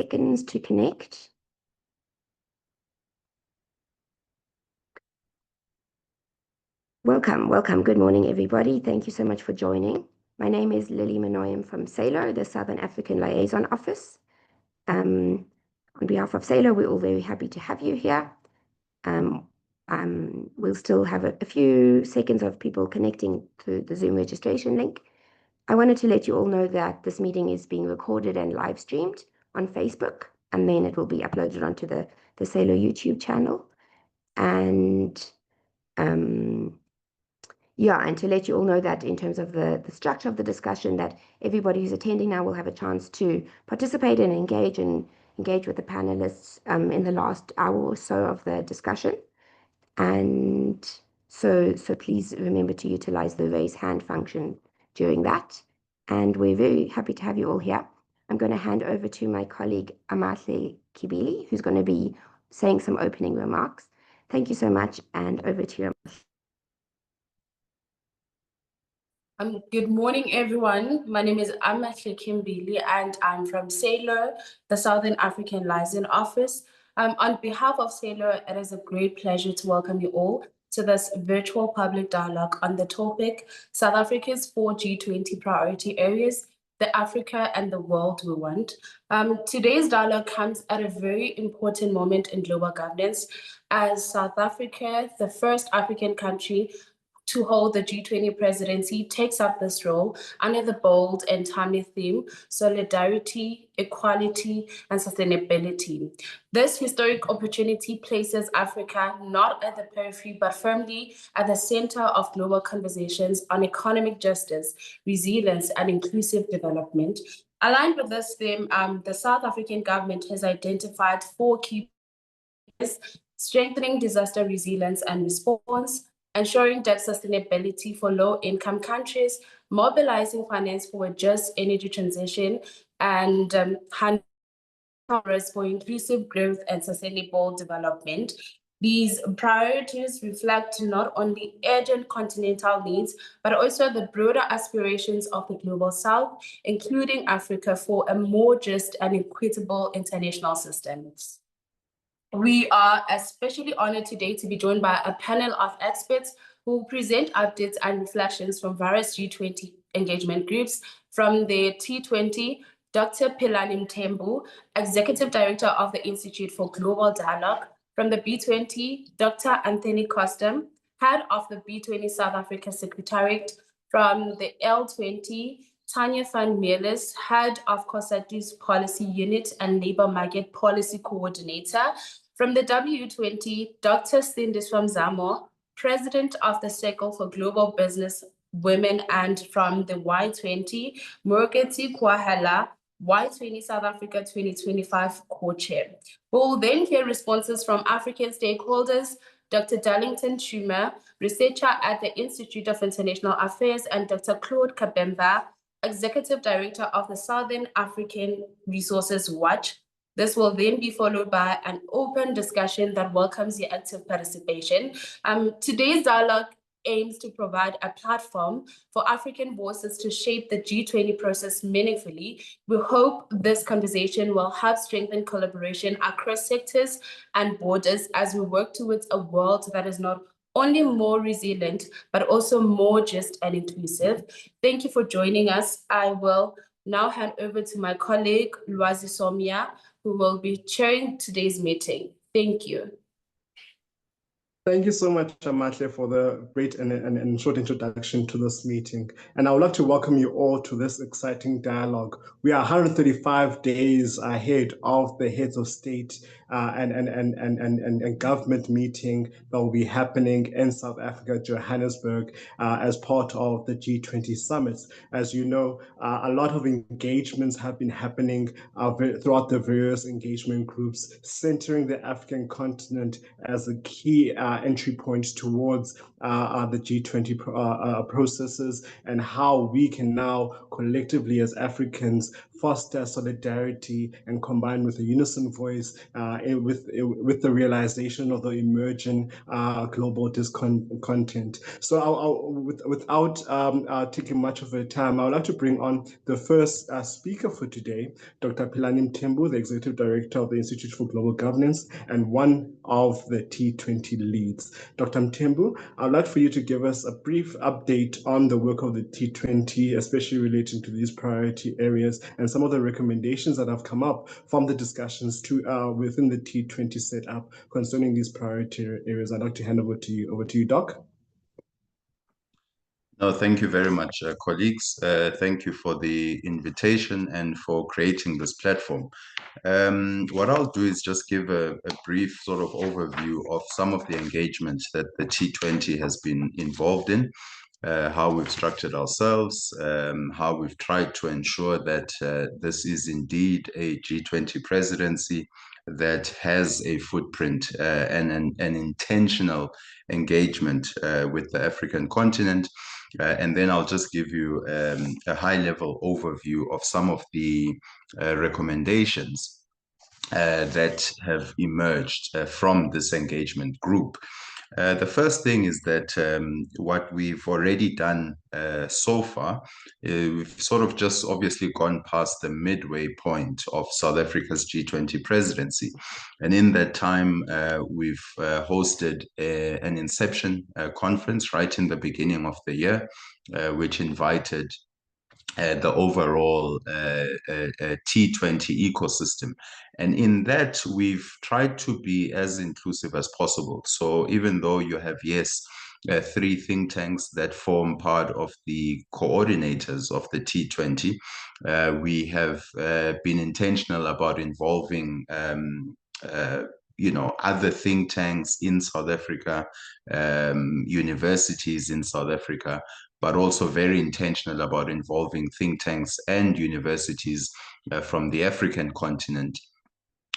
seconds to connect. Welcome. Good morning, everybody. Thank you so much for joining. My name is Lily Manoyam from SALO, the Southern African Liaison Office. On behalf of SALO, we're all very happy to have you here. We'll still have a few seconds of people connecting to the Zoom registration link. I wanted to let you all know that this meeting is being recorded and live streamed on Facebook, and then it will be uploaded onto the SALO YouTube channel. And to let you all know that in terms of the structure of the discussion, that everybody who's attending now will have a chance to participate and engage with the panelists in the last hour or so of the discussion. And so please remember to utilize the raise hand function during that. And we're very happy to have you all here. I'm going to hand over to my colleague Amahle Kibili, who's going to be saying some opening remarks. Thank you so much, and over to you. Good morning, everyone. My name is Amahle Kimbili, and I'm from SALO, the Southern African Liaison Office. On behalf of SALO, it is a great pleasure to welcome you all to this virtual public dialogue on the topic, South Africa's 4 G20 priority areas, the Africa and the world we want. Today's dialogue comes at a very important moment in global governance, as South Africa, the first African country to hold the G20 presidency, takes up this role under the bold and timely theme, solidarity, equality, and sustainability. This historic opportunity places Africa not at the periphery, but firmly at the center of global conversations on economic justice, resilience, and inclusive development. Aligned with this theme, the South African government has identified 4 key areas: strengthening disaster resilience and response, ensuring debt sustainability for low-income countries, mobilizing finance for a just energy transition, and for inclusive growth and sustainable development. These priorities reflect not only urgent continental needs, but also the broader aspirations of the Global South, including Africa, for a more just and equitable international system. We are especially honored today to be joined by a panel of experts who will present updates and reflections from various G20 engagement groups. From the T20, Dr. Philani Mthembu, Executive Director of the Institute for Global Dialogue. From the B20, Dr. Anthony Costam, Head of the B20 South Africa Secretariat. From the L20, Tanya van Meerlis, Head of COSATU's Policy Unit and Labour Market Policy Coordinator. From the W20, Dr. Sindiswam Zamo, President of the Circle for Global Business Women, and from the Y20, Murugeti Kwahela, Y20 South Africa 2025 co-chair. We will then hear responses from African stakeholders, Dr. Darlington Schumer, researcher at the Institute of International Affairs, and Dr. Claude Kabemba, Executive Director of the Southern African Resources Watch. This will then be followed by an open discussion that welcomes your active participation. Today's dialogue aims to provide a platform for African voices to shape the G20 process meaningfully. We hope this conversation will help strengthen collaboration across sectors and borders as we work towards a world that is not only more resilient, but also more just and inclusive. Thank you for joining us. I will now hand over to my colleague, Lwazi Somya, who will be chairing today's meeting. Thank you. Thank you so much, Amahle, for the great and short introduction to this meeting. And I would like to welcome you all to this exciting dialogue. We are 135 days ahead of the heads of state and government meeting that will be happening in South Africa, Johannesburg, as part of the G20 summits. As you know, a lot of engagements have been happening throughout the various engagement groups, centering the African continent as a key entry point towards the G20 processes, and how we can now collectively as Africans foster solidarity and combine with a unison voice with the realization of the emerging global discontent. So without taking much of your time, I would like to bring on the first speaker for today, Dr. Philani Mthembu, the Executive Director of the Institute for Global Governance and one of the T20 leads. Dr. Mthembu, I'd like for you to give us a brief update on the work of the T20, especially relating to these priority areas and some of the recommendations that have come up from the discussions within the T20 setup concerning these priority areas. I'd like to hand over to you. Over to you, Doc. No, thank you very much, colleagues. Thank you for the invitation and for creating this platform. What I'll do is just give a brief sort of overview of some of the engagements that the T20 has been involved in, how we've structured ourselves, how we've tried to ensure that this is indeed a G20 presidency that has a footprint and an intentional engagement with the African continent. And then I'll just give you a high-level overview of some of the recommendations that have emerged from this engagement group. The first thing is that what we've already done so far, we've sort of just obviously gone past the midway point of South Africa's G20 presidency. And in that time, we've hosted an inception conference right in the beginning of the year, which invited the overall T20 ecosystem. And in that, we've tried to be as inclusive as possible. So even though you have, yes, 3 think tanks that form part of the coordinators of the T20, we have been intentional about involving other think tanks in South Africa, universities in South Africa, but also very intentional about involving think tanks and universities from the African continent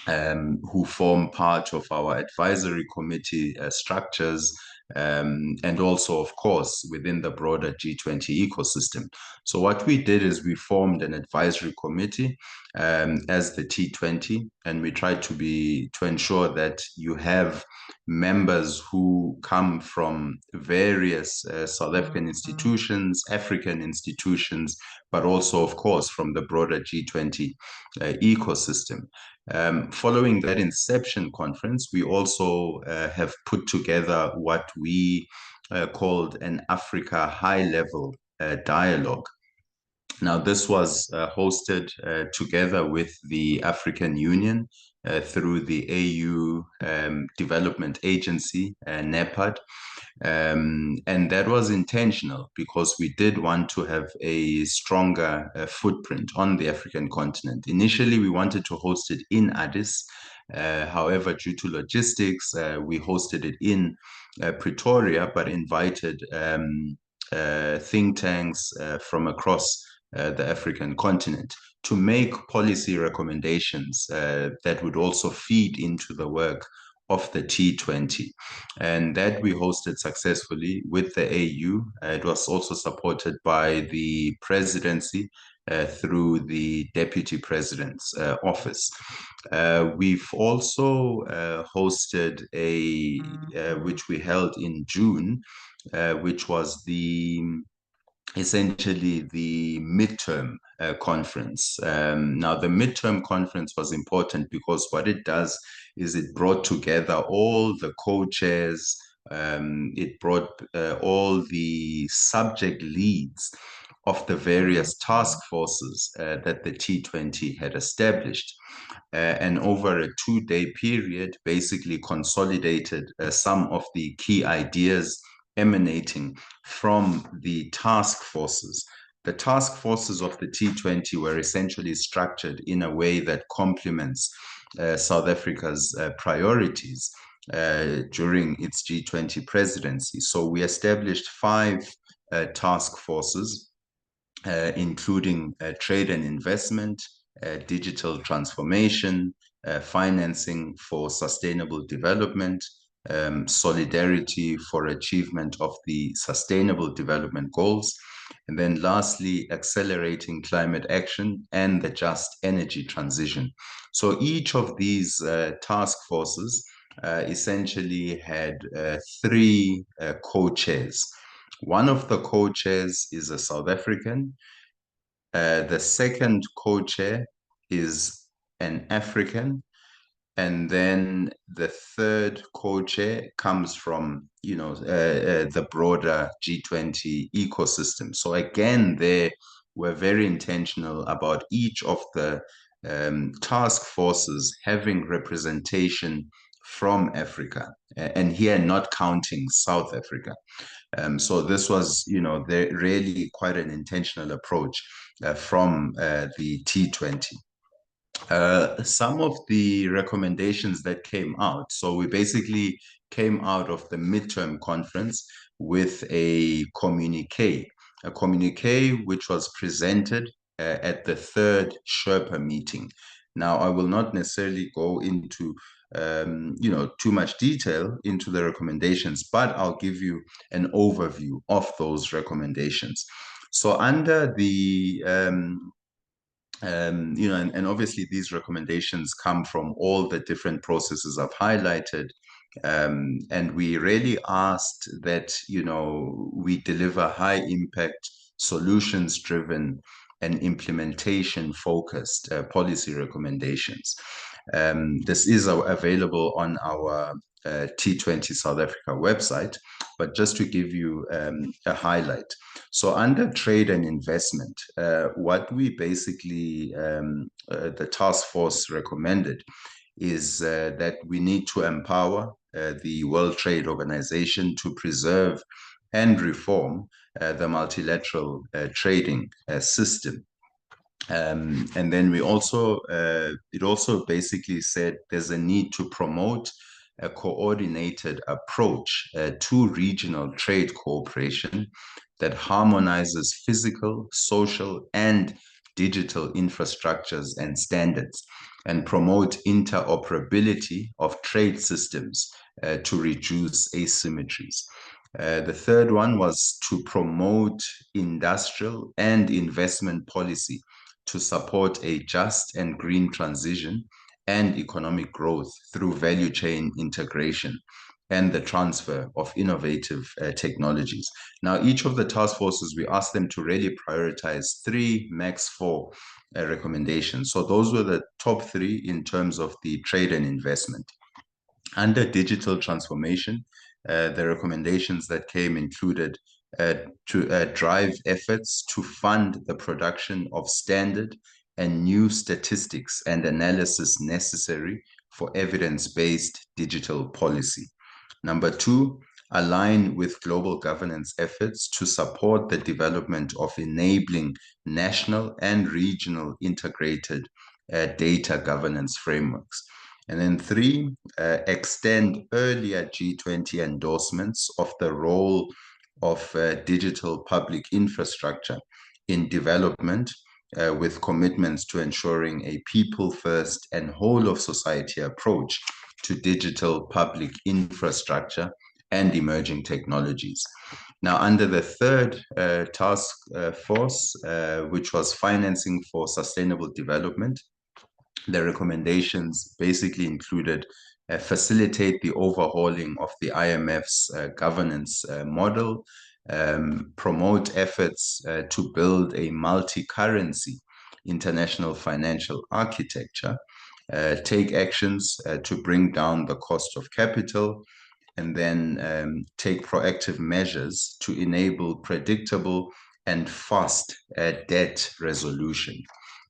who form part of our advisory committee structures, and also, of course, within the broader G20 ecosystem. So what we did is we formed an advisory committee as the T20, and we tried to ensure that you have members who come from various South African institutions, African institutions, but also, of course, from the broader G20 ecosystem. Following that inception conference, we also have put together what we called an Africa high-level dialogue. Now, this was hosted together with the African Union through the AU Development Agency, NEPAD. And that was intentional because we did want to have a stronger footprint on the African continent. Initially, we wanted to host it in Addis. However, due to logistics, we hosted it in Pretoria, but invited think tanks from across the African continent to make policy recommendations that would also feed into the work of the T20. And that we hosted successfully with the AU. It was also supported by the presidency through the Deputy President's office. We've also hosted which we held in June, which was essentially the midterm conference. Now, the midterm conference was important because what it does is it brought together all the co-chairs, it brought all the subject leads of the various task forces that the T20 had established. And over a 2-day period, basically consolidated some of the key ideas emanating from the task forces. The task forces of the T20 were essentially structured in a way that complements South Africa's priorities during its G20 presidency. So we established 5 task forces, including trade and investment, digital transformation, financing for sustainable development, solidarity for achievement of the Sustainable Development Goals, and then lastly, accelerating climate action and the just energy transition. So each of these task forces essentially had three co-chairs. One of the co-chairs is a South African. The second co-chair is an African. And then the third co-chair comes from, the broader G20 ecosystem. So again, we're very intentional about each of the task forces having representation from Africa, and here not counting South Africa. So this was, really quite an intentional approach from the T20. Some of the recommendations that came out. So we basically came out of the midterm conference with a communique which was presented at the third Sherpa meeting. Now, I will not necessarily go into too much detail into the recommendations, but I'll give you an overview of those recommendations. So under the and obviously these recommendations come from all the different processes I've highlighted. And we really asked that, we deliver high impact, solutions driven and implementation focused policy recommendations. This is available on our T20 South Africa website, but just to give you a highlight. So under trade and investment, what we basically, the task force recommended is that we need to empower the World Trade Organization to preserve and reform the multilateral trading system. And then we also, it also basically said there's a need to promote a coordinated approach to regional trade cooperation that harmonizes physical, social, and digital infrastructures and standards, and promote interoperability of trade systems to reduce asymmetries. The third one was to promote industrial and investment policy to support a just and green transition and economic growth through value chain integration and the transfer of innovative technologies. Now, each of the task forces, we asked them to really prioritize 3, max 4 recommendations. So those were the top 3 in terms of the trade and investment. Under digital transformation, the recommendations that came included to drive efforts to fund the production of standard and new statistics and analysis necessary for evidence-based digital policy. Number 2, align with global governance efforts to support the development of enabling national and regional integrated data governance frameworks. And then 3, extend earlier G20 endorsements of the role of digital public infrastructure in development with commitments to ensuring a people-first and whole-of-society approach to digital public infrastructure and emerging technologies. Now, under the third task force, which was financing for sustainable development, the recommendations basically included facilitate the overhauling of the IMF's governance model, promote efforts to build a multi-currency international financial architecture, take actions to bring down the cost of capital, and then take proactive measures to enable predictable and fast debt resolution.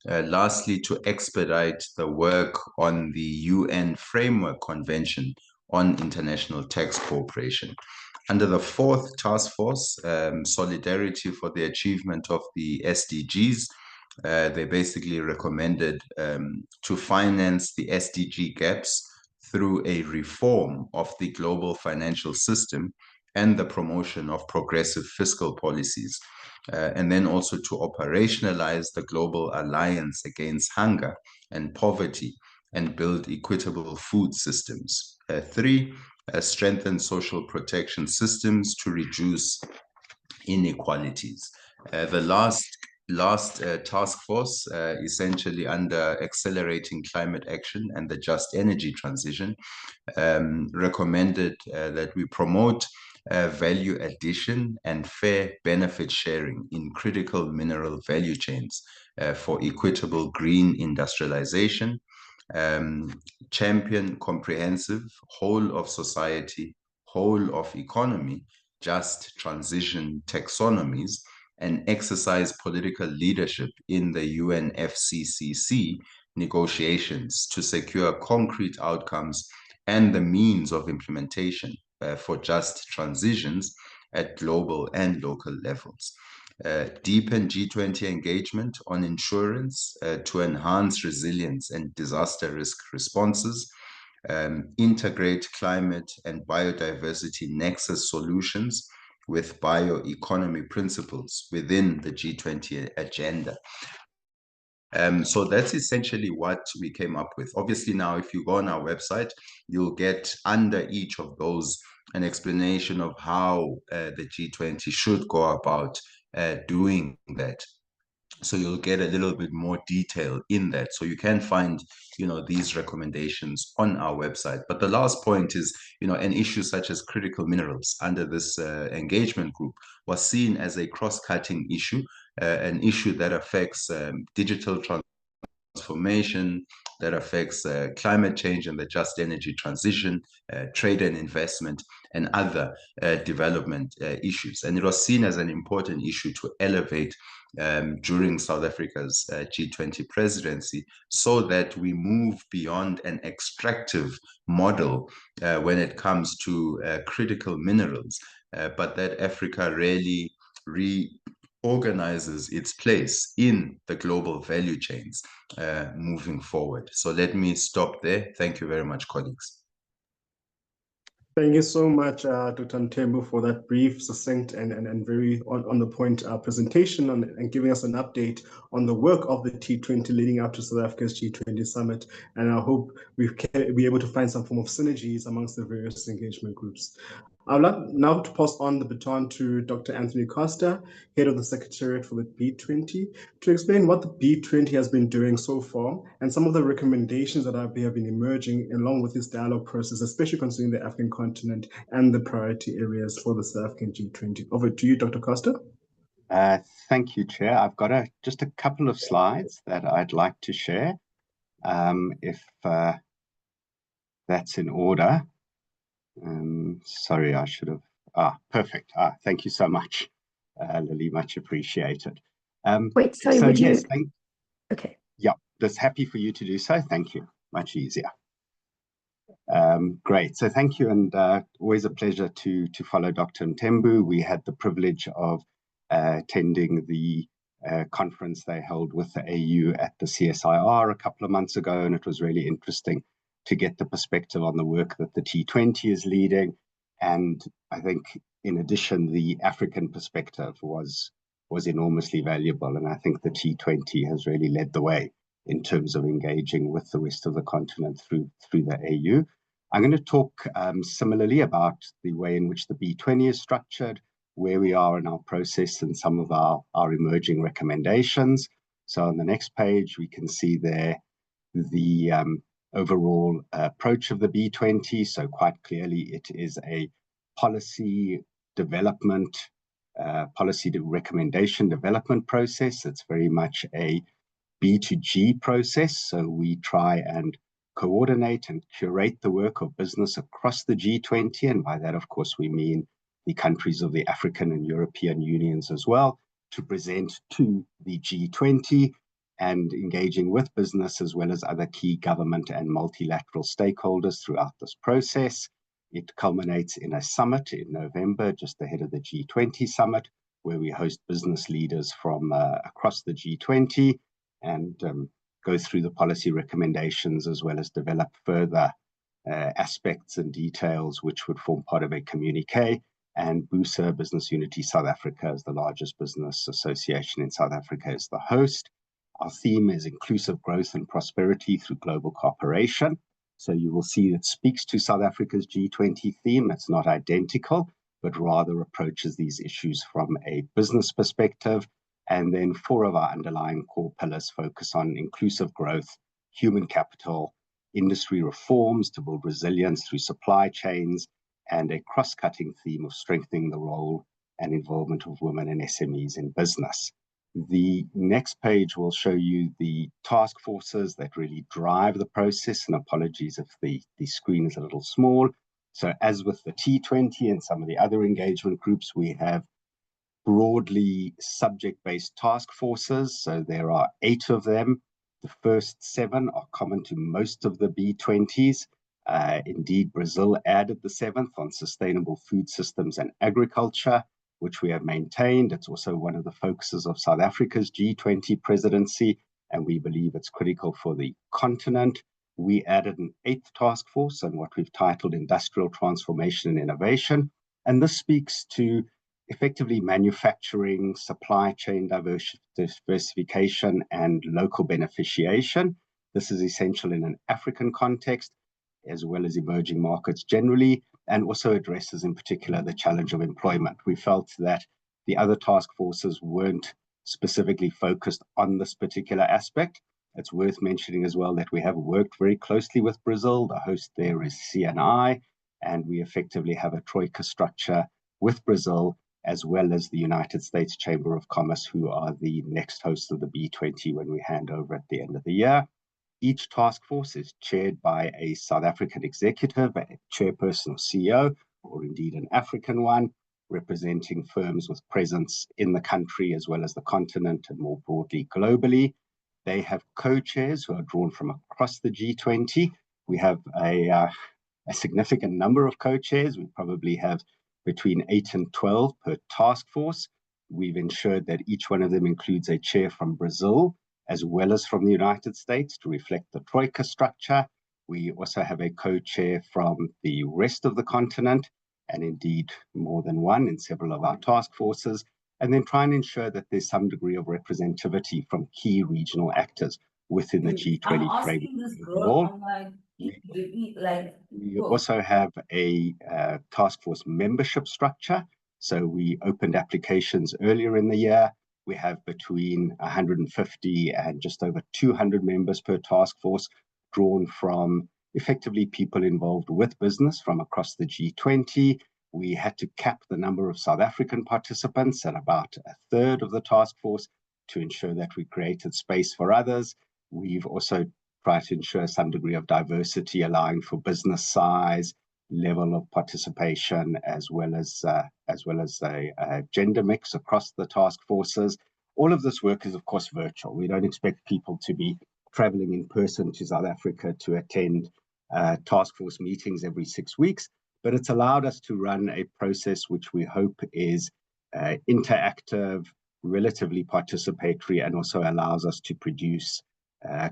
Lastly, to expedite the work on the UN Framework Convention on International Tax Cooperation. Under the fourth task force, Solidarity for the Achievement of the SDGs, they basically recommended to finance the SDG gaps through a reform of the global financial system and the promotion of progressive fiscal policies. And then also to operationalize the Global Alliance Against Hunger and Poverty and build equitable food systems. 3, strengthen social protection systems to reduce inequalities. The last task force, essentially under accelerating climate action and the just energy transition, recommended that we promote value addition and fair benefit sharing in critical mineral value chains for equitable green industrialization, champion comprehensive whole of society, whole of economy, just transition taxonomies, and exercise political leadership in the UNFCCC negotiations to secure concrete outcomes and the means of implementation for just transitions at global and local levels. Deepen G20 engagement on insurance to enhance resilience and disaster risk responses, integrate climate and biodiversity nexus solutions with bioeconomy principles within the G20 agenda. So that's essentially what we came up with. Obviously, now, if you go on our website, you'll get under each of those an explanation of how the G20 should go about doing that. So you'll get a little bit more detail in that. So you can find, these recommendations on our website. But the last point is, an issue such as critical minerals under this engagement group was seen as a cross-cutting issue, an issue that affects digital transformation, that affects climate change and the just energy transition, trade and investment, and other development issues. And it was seen as an important issue to elevate during South Africa's G20 presidency, so that we move beyond an extractive model when it comes to critical minerals, but that Africa really reorganizes its place in the global value chains moving forward. So let me stop there. Thank you very much, colleagues. Thank you so much, Dr. Mthembu, for that brief, succinct, and very on the point presentation and giving us an update on the work of the T20 leading up to South Africa's G20 summit. And I hope we can be able to find some form of synergies amongst the various engagement groups. I would like now to pass on the baton to Dr. Anthony Costa, head of the Secretariat for the B20, to explain what the B20 has been doing so far and some of the recommendations that have been emerging along with this dialogue process, especially concerning the African continent and the priority areas for the South African G20. Over to you, Dr. Costa. Thank you, Chair. I've got just a couple of slides that I'd like to share, if that's in order. Sorry, I should have. Perfect. Thank you so much, Lily. Much appreciated. Wait, sorry, so would yes, you? Okay. Yeah, that's happy for you to do so. Thank you. Much easier. Great. So thank you, and always a pleasure to follow Dr. Mthembu. We had the privilege of attending the conference they held with the AU at the CSIR a couple of months ago, and it was really interesting to get the perspective on the work that the T20 is leading. And I think, in addition, the African perspective was enormously valuable. And I think the T20 has really led the way in terms of engaging with the rest of the continent through the AU. I'm going to talk similarly about the way in which the B20 is structured, where we are in our process, and some of our emerging recommendations. So on the next page, we can see there the overall approach of the B20. So quite clearly, it is a policy development, recommendation development process. It's very much a B2G process. So we try and coordinate and curate the work of business across the G20. And by that, of course, we mean the countries of the African and European unions as well, to present to the G20 and engaging with business as well as other key government and multilateral stakeholders throughout this process. It culminates in a summit in November, just ahead of the G20 summit, where we host business leaders from across the G20 and go through the policy recommendations as well as develop further aspects and details which would form part of a communique. And BUSA, Business Unity South Africa, as the largest business association in South Africa, is the host. Our theme is inclusive growth and prosperity through global cooperation. So you will see it speaks to South Africa's G20 theme. It's not identical, but rather approaches these issues from a business perspective. And then 4 of our underlying core pillars focus on inclusive growth, human capital, industry reforms to build resilience through supply chains, and a cross-cutting theme of strengthening the role and involvement of women and SMEs in business. The next page will show you the task forces that really drive the process, and apologies if the screen is a little small. So as with the T20 and some of the other engagement groups, we have broadly subject-based task forces. So there are 8 of them. The first 7 are common to most of the B20s. Indeed, Brazil added the 7th on sustainable food systems and agriculture, which we have maintained. It's also one of the focuses of South Africa's G20 presidency, and we believe it's critical for the continent. We added an 8th task force on what we've titled Industrial Transformation and Innovation, and this speaks to effectively manufacturing, supply chain diversification, and local beneficiation. This is essential in an African context, as well as emerging markets generally, and also addresses in particular the challenge of employment. We felt that the other task forces weren't specifically focused on this particular aspect. It's worth mentioning as well that we have worked very closely with Brazil. The host there is CNI, and we effectively have a troika structure with Brazil, as well as the United States Chamber of Commerce, who are the next host of the B20 when we hand over at the end of the year. Each task force is chaired by a South African executive, a chairperson or CEO, or indeed an African one, representing firms with presence in the country as well as the continent and more broadly globally. They have co-chairs who are drawn from across the G20. We have a significant number of co-chairs. We probably have between 8 and 12 per task force. We've ensured that each one of them includes a chair from Brazil, as well as from the United States, to reflect the troika structure. We also have a co-chair from the rest of the continent, and indeed more than one in several of our task forces, and then try and ensure that there's some degree of representativity from key regional actors within the G20 framework. We also have a task force membership structure. So we opened applications earlier in the year. We have between 150 and just over 200 members per task force, drawn from effectively people involved with business from across the G20. We had to cap the number of South African participants at about 1/3 of the task force to ensure that we created space for others. We've also tried to ensure some degree of diversity, allowing for business size, level of participation, as well as a gender mix across the task forces. All of this work is, of course, virtual. We don't expect people to be traveling in person to South Africa to attend task force meetings every 6 weeks, but it's allowed us to run a process which we hope is interactive, relatively participatory, and also allows us to produce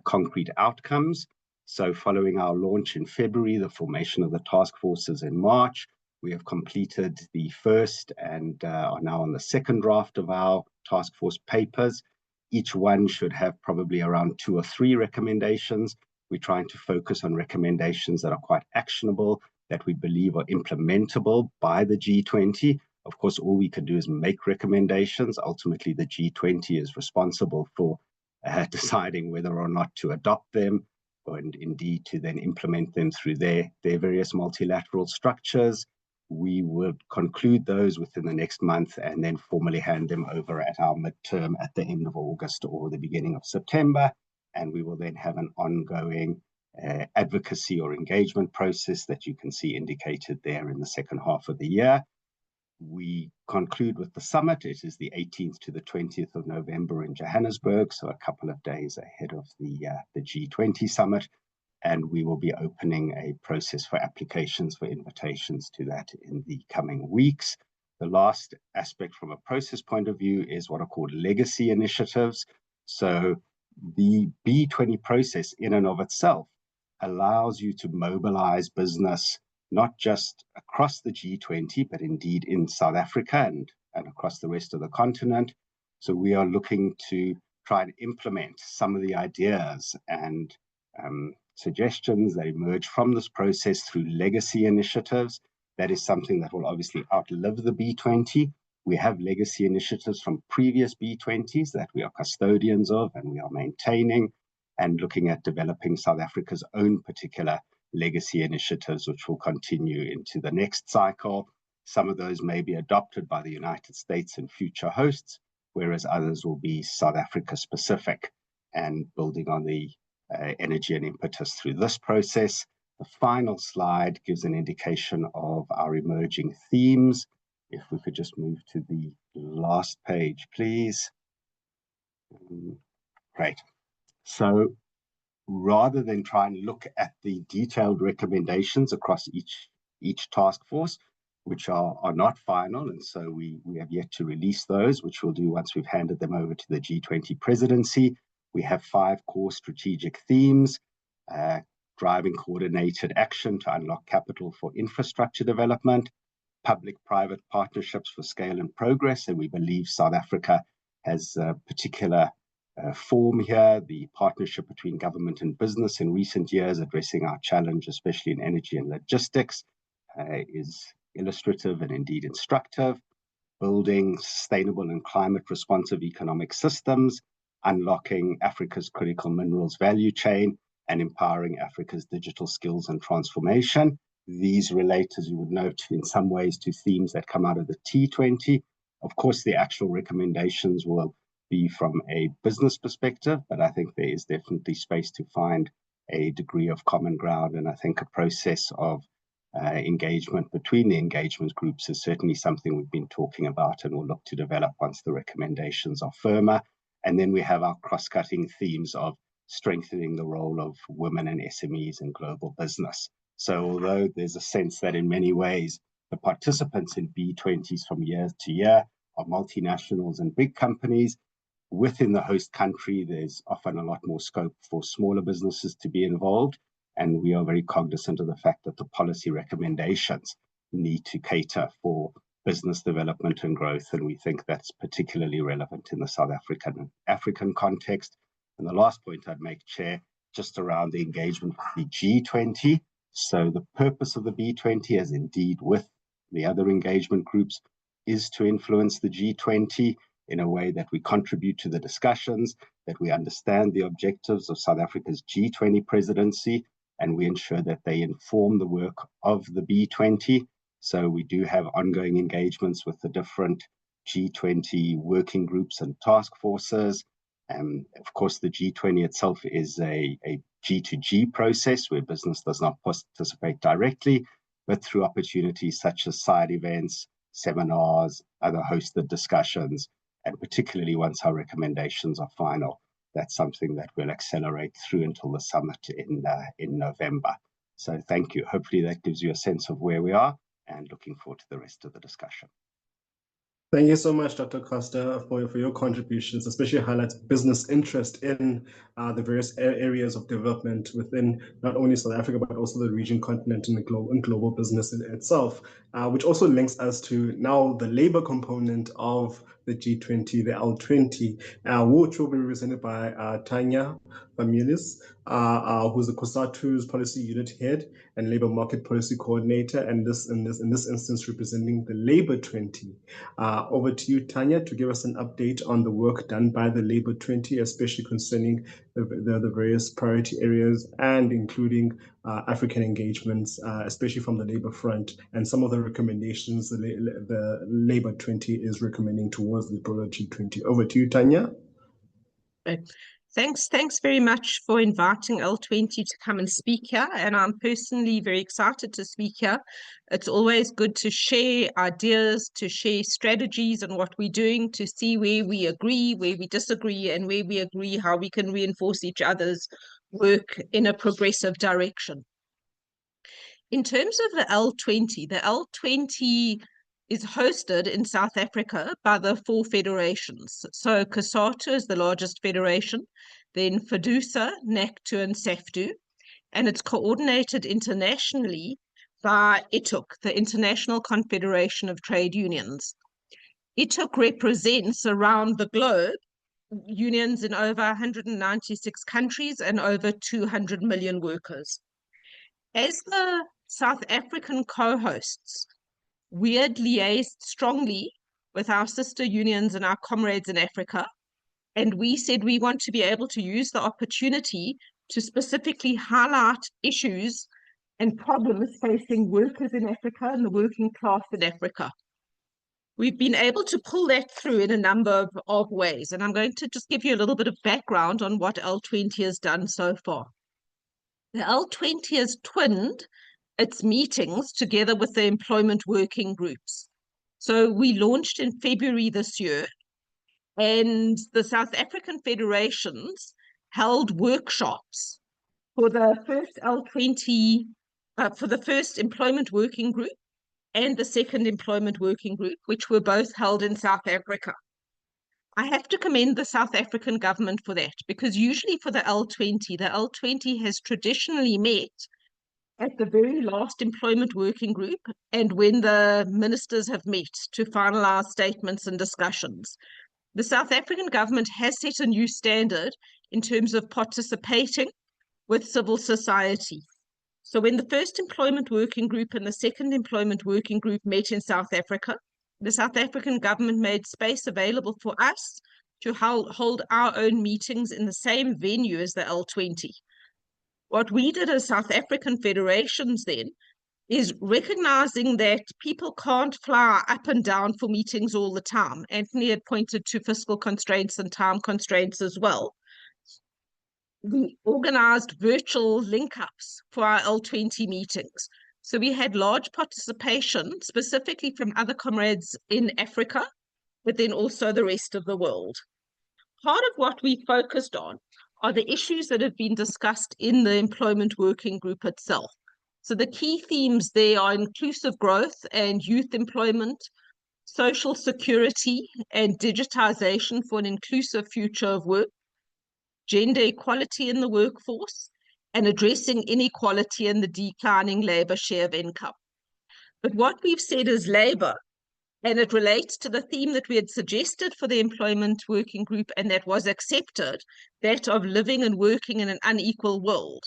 concrete outcomes. So following our launch in February, the formation of the task forces in March, we have completed the first and are now on the second draft of our task force papers. Each one should have probably around 2 or 3 recommendations. We're trying to focus on recommendations that are quite actionable, that we believe are implementable by the G20. Of course, all we can do is make recommendations. Ultimately, the G20 is responsible for deciding whether or not to adopt them, and indeed to then implement them through their various multilateral structures. We will conclude those within the next month and then formally hand them over at our midterm at the end of August or the beginning of September. And we will then have an ongoing advocacy or engagement process that you can see indicated there in the second half of the year. We conclude with the summit. It is the 18th to the 20th of November in Johannesburg, so a couple of days ahead of the G20 summit. And we will be opening a process for applications for invitations to that in the coming weeks. The last aspect from a process point of view is what are called legacy initiatives. So the B20 process in and of itself allows you to mobilize business not just across the G20, but indeed in South Africa and across the rest of the continent. So we are looking to try and implement some of the ideas and suggestions that emerge from this process through legacy initiatives. That is something that will obviously outlive the B20. We have legacy initiatives from previous B20s that we are custodians of and we are maintaining, and looking at developing South Africa's own particular legacy initiatives, which will continue into the next cycle. Some of those may be adopted by the United States and future hosts, whereas others will be South Africa specific and building on the energy and impetus through this process. The final slide gives an indication of our emerging themes. If we could just move to the last page, please. Great. So rather than try and look at the detailed recommendations across each task force, which are not final, and so we have yet to release those, which we'll do once we've handed them over to the G20 presidency. We have 5 core strategic themes: driving coordinated action to unlock capital for infrastructure development, public-private partnerships for scale and progress, and we believe South Africa has a particular form here. The partnership between government and business in recent years addressing our challenge, especially in energy and logistics, is illustrative and indeed instructive. Building sustainable and climate responsive economic systems, unlocking Africa's critical minerals value chain, and empowering Africa's digital skills and transformation. These relate, as you would note, in some ways to themes that come out of the T20. Of course, the actual recommendations will be from a business perspective, but I think there is definitely space to find a degree of common ground, and I think a process of engagement between the engagement groups is certainly something we've been talking about and will look to develop once the recommendations are firmer. And then we have our cross-cutting themes of strengthening the role of women and SMEs in global business. So although there's a sense that in many ways the participants in B20s from year to year are multinationals and big companies, within the host country, there's often a lot more scope for smaller businesses to be involved. And we are very cognizant of the fact that the policy recommendations need to cater for business development and growth. And we think that's particularly relevant in the South African context. And the last point I'd make, Chair, just around the engagement with the G20. So the purpose of the B20, as indeed with the other engagement groups, is to influence the G20 in a way that we contribute to the discussions, that we understand the objectives of South Africa's G20 presidency, and we ensure that they inform the work of the B20. So we do have ongoing engagements with the different G20 working groups and task forces. Of course, the G20 itself is a G2G process where business does not participate directly, but through opportunities such as side events, seminars, other hosted discussions, and particularly once our recommendations are final, that's something that will accelerate through until the summit in November. So thank you. Hopefully that gives you a sense of where we are, and looking forward to the rest of the discussion. Thank you so much, Dr. Costa, for your contributions, especially highlights business interest in the various areas of development within not only South Africa, but also the region, continent, and global business in itself, which also links us to now the labor component of the G20, the L20, which will be represented by Tanya Familis, who's the COSATU's policy unit head and labor market policy coordinator, and in this instance representing the Labor 20. Over to you, Tanya, to give us an update on the work done by the Labor 20, especially concerning the various priority areas and including African engagements, especially from the labor front, and some of the recommendations the Labor 20 is recommending towards the broader G20. Over to you, Tanya. Thanks very much for inviting L20 to come and speak here, and I'm personally very excited to speak here. It's always good to share ideas, to share strategies and what we're doing, to see where we agree, where we disagree, and where we agree how we can reinforce each other's work in a progressive direction. In terms of the L20 is hosted in South Africa by the 4 federations. So COSATU is the largest federation, then FEDUSA, NACTU, and SAFTU, and it's coordinated internationally by ITUC, the International Confederation of Trade Unions. ITUC represents around the globe unions in over 196 countries and over 200 million workers. As the South African co-hosts, we had liaised strongly with our sister unions and our comrades in Africa, and we said we want to be able to use the opportunity to specifically highlight issues and problems facing workers in Africa and the working class in Africa. We've been able to pull that through in a number of ways, and I'm going to just give you a little bit of background on what L20 has done so far. The L20 has twinned its meetings together with the employment working groups. So we launched in February this year, and the South African federations held workshops for the first L20, for the first employment working group and the second employment working group, which were both held in South Africa. I have to commend the South African government for that, because usually for the L20 has traditionally met at the very last employment working group and when the ministers have met to finalize statements and discussions. The South African government has set a new standard in terms of participating with civil society. So when the first employment working group and the second employment working group met in South Africa, the South African government made space available for us to hold our own meetings in the same venue as the L20. What we did as South African federations then is recognizing that people can't fly up and down for meetings all the time. Anthony had pointed to fiscal constraints and time constraints as well. We organized virtual link-ups for our L20 meetings. So we had large participation, specifically from other comrades in Africa, but then also the rest of the world. Part of what we focused on are the issues that have been discussed in the employment working group itself. So the key themes there are inclusive growth and youth employment, social security and digitization for an inclusive future of work, gender equality in the workforce, and addressing inequality and the declining labor share of income. But what we've said is labor, and it relates to the theme that we had suggested for the employment working group and that was accepted, that of living and working in an unequal world,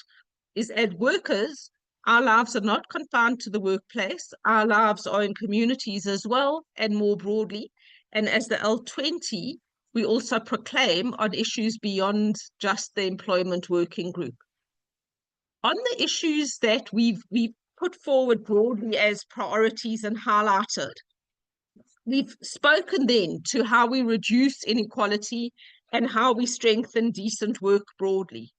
is as workers, our lives are not confined to the workplace, our lives are in communities as well and more broadly. And as the L20, we also proclaim on issues beyond just the employment working group. On the issues that we've put forward broadly as priorities and highlighted, we've spoken then to how we reduce inequality and how we strengthen decent work broadly.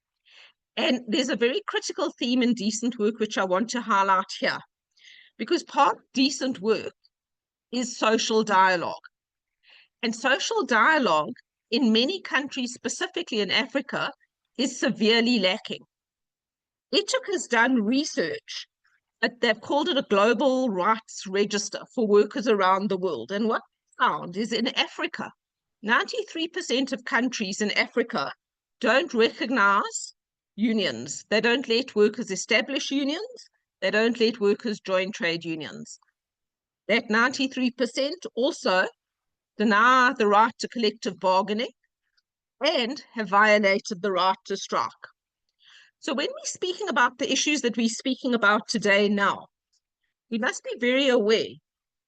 And there's a very critical theme in decent work which I want to highlight here, because part of decent work is social dialogue. And social dialogue in many countries, specifically in Africa, is severely lacking. ETUC has done research. They've called it a global rights register for workers around the world. And what they found is in Africa, 93% of countries in Africa don't recognize unions. They don't let workers establish unions. They don't let workers join trade unions. That 93% also deny the right to collective bargaining and have violated the right to strike. So when we're speaking about the issues that we're speaking about today now, we must be very aware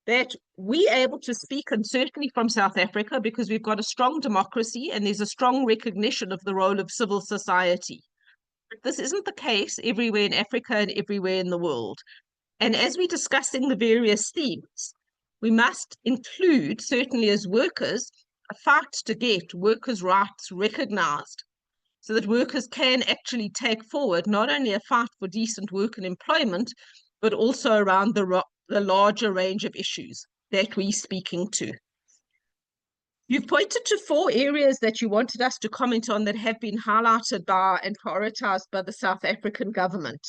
that we're able to speak, and certainly from South Africa, because we've got a strong democracy and there's a strong recognition of the role of civil society. But this isn't the case everywhere in Africa and everywhere in the world. And as we're discussing the various themes, we must include, certainly as workers, a fight to get workers' rights recognized so that workers can actually take forward not only a fight for decent work and employment, but also around the larger range of issues that we're speaking to. You've pointed to 4 areas that you wanted us to comment on that have been highlighted by and prioritized by the South African government.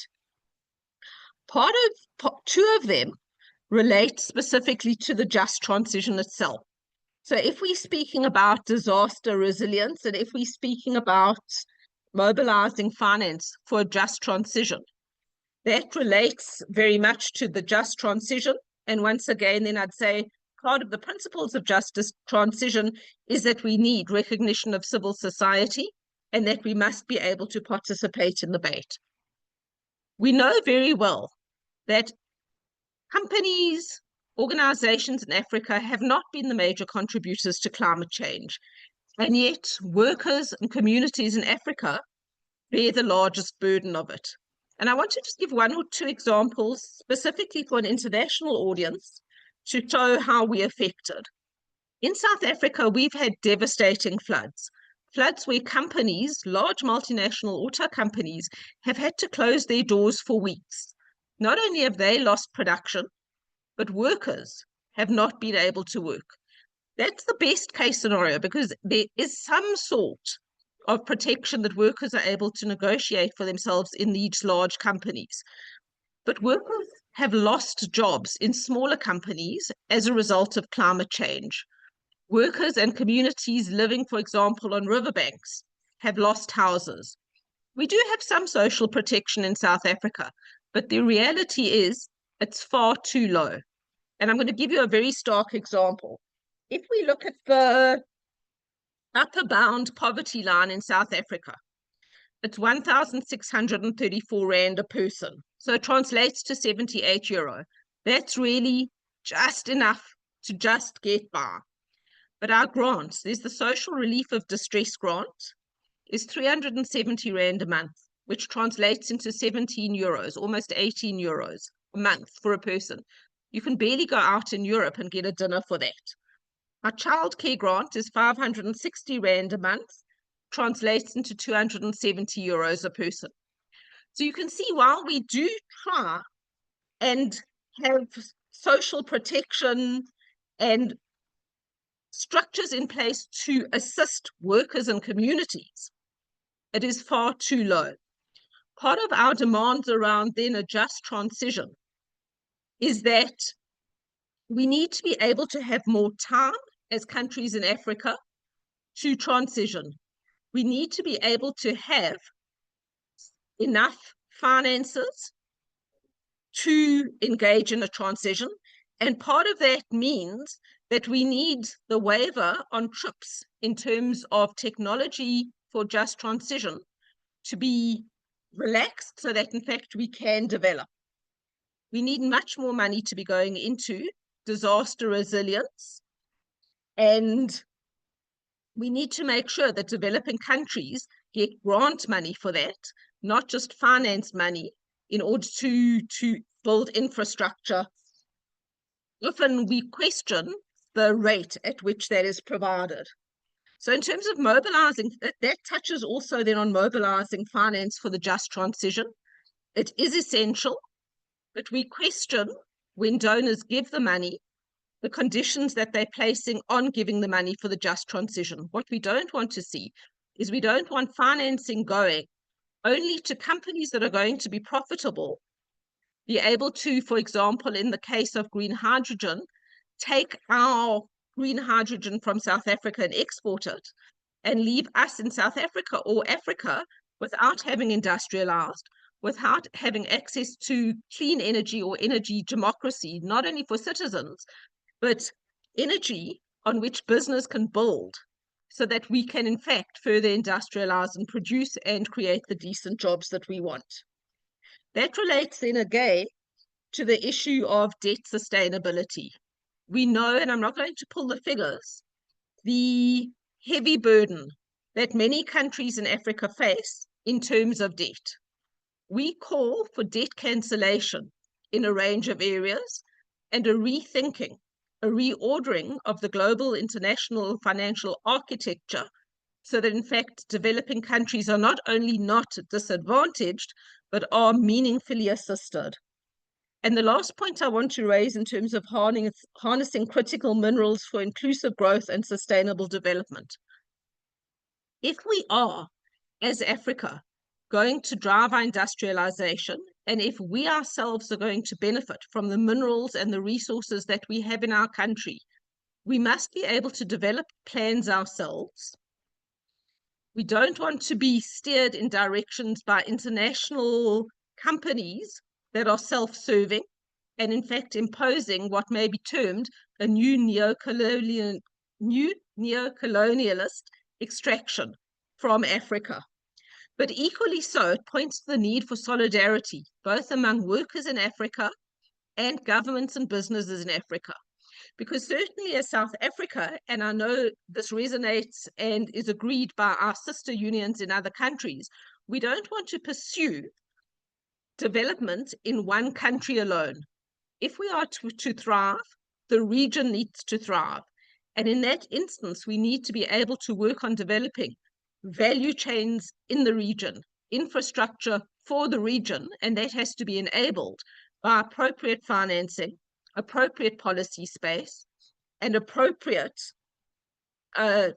2 of them relate specifically to the just transition itself. So if we're speaking about disaster resilience and if we're speaking about mobilizing finance for a just transition, that relates very much to the just transition. And once again, then I'd say part of the principles of justice transition is that we need recognition of civil society and that we must be able to participate in debate. We know very well that companies, organizations in Africa have not been the major contributors to climate change. And yet workers and communities in Africa bear the largest burden of it. And I want to just give one or two examples specifically for an international audience to show how we're affected. In South Africa, we've had devastating floods. Floods where companies, large multinational auto companies, have had to close their doors for weeks. Not only have they lost production, but workers have not been able to work. That's the best case scenario because there is some sort of protection that workers are able to negotiate for themselves in these large companies. But workers have lost jobs in smaller companies as a result of climate change. Workers and communities living, for example, on riverbanks have lost houses. We do have some social protection in South Africa, but the reality is it's far too low. And I'm going to give you a very stark example. If we look at the upper bound poverty line in South Africa, it's 1,634 Rand a person. So it translates to 78 euro. That's really just enough to just get by. But our grants, there's the social relief of distress grant, is 370 Rand a month, which translates into 17 euros, almost 18 euros a month for a person. You can barely go out in Europe and get a dinner for that. Our childcare grant is 560 Rand a month, translates into 270 euros a person. So you can see while we do try and have social protection and structures in place to assist workers and communities, it is far too low. Part of our demands around then a just transition is that we need to be able to have more time as countries in Africa to transition. We need to be able to have enough finances to engage in a transition. And part of that means that we need the waiver on TRIPS in terms of technology for just transition to be relaxed so that in fact we can develop. We need much more money to be going into disaster resilience, and we need to make sure that developing countries get grant money for that, not just finance money in order to build infrastructure. Often we question the rate at which that is provided. So in terms of mobilizing, that touches also then on mobilizing finance for the just transition. It is essential, but we question when donors give the money, the conditions that they're placing on giving the money for the just transition. What we don't want to see is we don't want financing going only to companies that are going to be profitable, be able to, for example, in the case of green hydrogen, take our green hydrogen from South Africa and export it and leave us in South Africa or Africa without having industrialized, without having access to clean energy or energy democracy, not only for citizens, but energy on which business can build so that we can in fact further industrialize and produce and create the decent jobs that we want. That relates then again to the issue of debt sustainability. We know, and I'm not going to pull the figures, the heavy burden that many countries in Africa face in terms of debt. We call for debt cancellation in a range of areas and a rethinking, a reordering of the global international financial architecture so that in fact developing countries are not only not disadvantaged, but are meaningfully assisted. And the last point I want to raise in terms of harnessing critical minerals for inclusive growth and sustainable development. If we are, as Africa, going to drive our industrialization, and if we ourselves are going to benefit from the minerals and the resources that we have in our country, we must be able to develop plans ourselves. We don't want to be steered in directions by international companies that are self-serving, and in fact imposing what may be termed a new neocolonialist extraction from Africa. But equally so, it points to the need for solidarity, both among workers in Africa and governments and businesses in Africa. Because certainly as South Africa, and I know this resonates and is agreed by our sister unions in other countries, we don't want to pursue development in one country alone. If we are to thrive, the region needs to thrive. And in that instance, we need to be able to work on developing value chains in the region, infrastructure for the region, and that has to be enabled by appropriate financing, appropriate policy space, and appropriate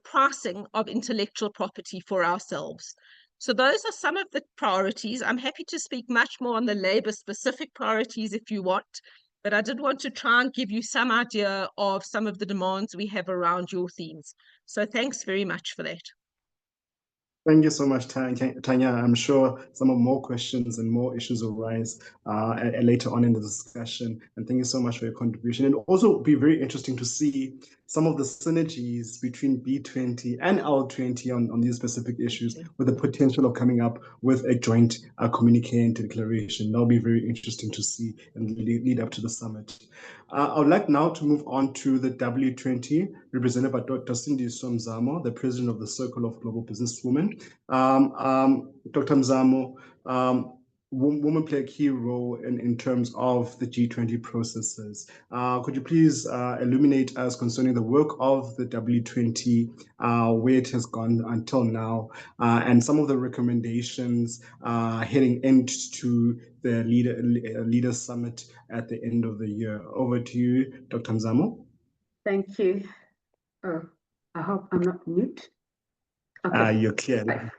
pricing of intellectual property for ourselves. So those are some of the priorities. I'm happy to speak much more on the labor-specific priorities if you want, but I did want to try and give you some idea of some of the demands we have around your themes. So thanks very much for that. Thank you so much, Tanya. I'm sure some of more questions and more issues will rise later on in the discussion. And thank you so much for your contribution. And also be very interesting to see some of the synergies between B20 and L20 on these specific issues, with the potential of coming up with a joint communique and declaration. That'll be very interesting to see and lead up to the summit. I would like now to move on to the W20, represented by Dr. Cindy Mzamo, the president of the Circle of Global Businesswomen. Dr. Mzamo, women play a key role in terms of the G20 processes. Could you please illuminate us concerning the work of the W20, where it has gone until now, and some of the recommendations heading into the Leaders Summit at the end of the year? Over to you, Dr. Mzamo. Thank you. I hope I'm not mute. Okay. You're clear.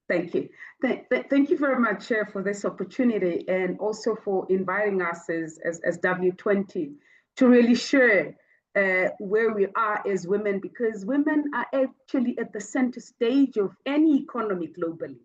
Thank you. Thank you very much, Chair, for this opportunity, and also for inviting us as W20 to really share where we are as women, because women are actually at the center stage of any economy globally.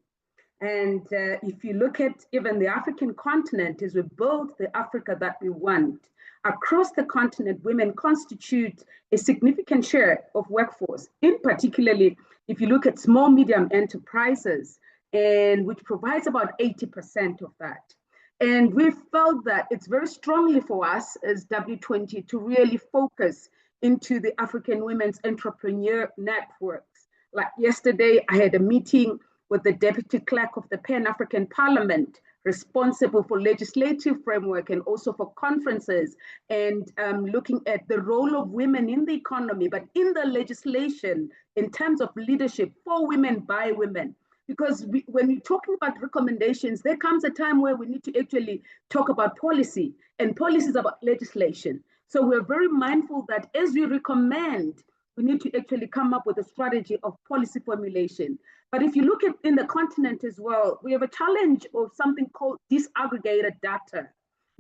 And if you look at even the African continent, as we build the Africa that we want, across the continent, women constitute a significant share of workforce, in particularly if you look at small, medium enterprises, and which provides about 80% of that. And we felt that it's very strongly for us as W20 to really focus into the African women's entrepreneur networks. Like yesterday, I had a meeting with the Deputy Clerk of the Pan-African Parliament, responsible for legislative framework and also for conferences, and looking at the role of women in the economy, but in the legislation in terms of leadership for women by women. Because when we're talking about recommendations, there comes a time where we need to actually talk about policy, and policy is about legislation. So we're very mindful that as we recommend, we need to actually come up with a strategy of policy formulation. But if you look at in the continent as well, we have a challenge of something called disaggregated data.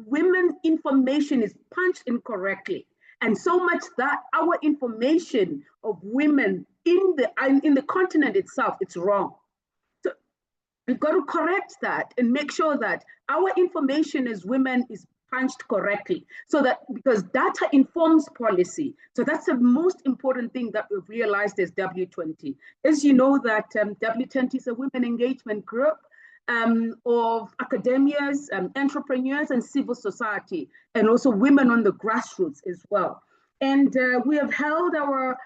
Women information is punched incorrectly. And so much that our information of women in the continent itself, it's wrong. So we've got to correct that and make sure that our information as women is punched correctly, so that because data informs policy. So that's the most important thing that we've realized as W20. As you know, that W20 is a women engagement group of academias, entrepreneurs, and civil society, and also women on the grassroots as well. And we have held our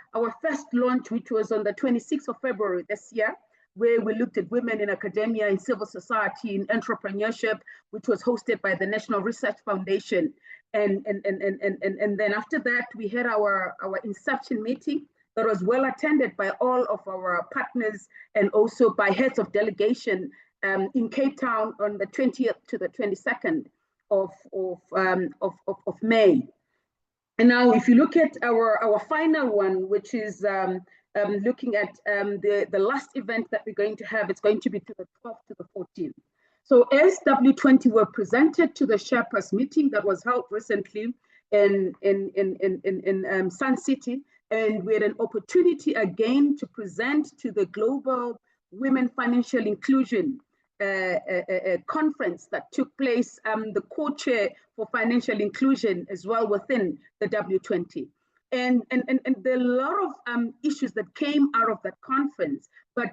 first launch, which was on the 26th of February this year, where we looked at women in academia, in civil society, in entrepreneurship, which was hosted by the National Research Foundation. And then after that, we had our inception meeting that was well attended by all of our partners and also by heads of delegation in Cape Town on the 20th to the 22nd of May. And now, if you look at our final one, which is looking at the last event that we're going to have, it's going to be to the 12th to the 14th. So as W20 were presented to the Sherpas meeting that was held recently in Sun City, and we had an opportunity again to present to the global women financial inclusion conference that took place, the co-chair for financial inclusion as well within the W20. And there are a lot of issues that came out of that conference. But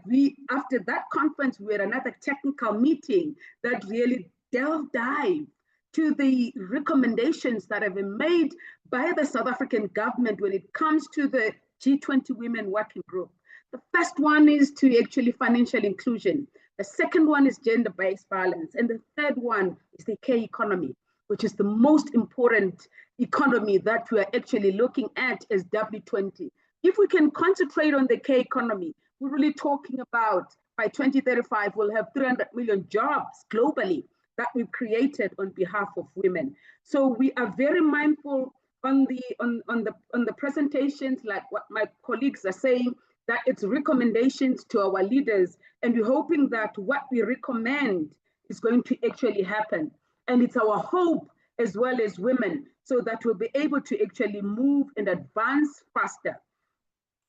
after that conference, we had another technical meeting that really dive to the recommendations that have been made by the South African government when it comes to the G20 Women Working Group. The first one is to actually financial inclusion. The second one is gender-based violence. And the third one is the K economy, which is the most important economy that we are actually looking at as W20. If we can concentrate on the K economy, we're really talking about by 2035, we'll have 300 million jobs globally that we've created on behalf of women. So we are very mindful on the presentations, like what my colleagues are saying, that it's recommendations to our leaders, and we're hoping that what we recommend is going to actually happen. And it's our hope as well as women, so that we'll be able to actually move and advance faster.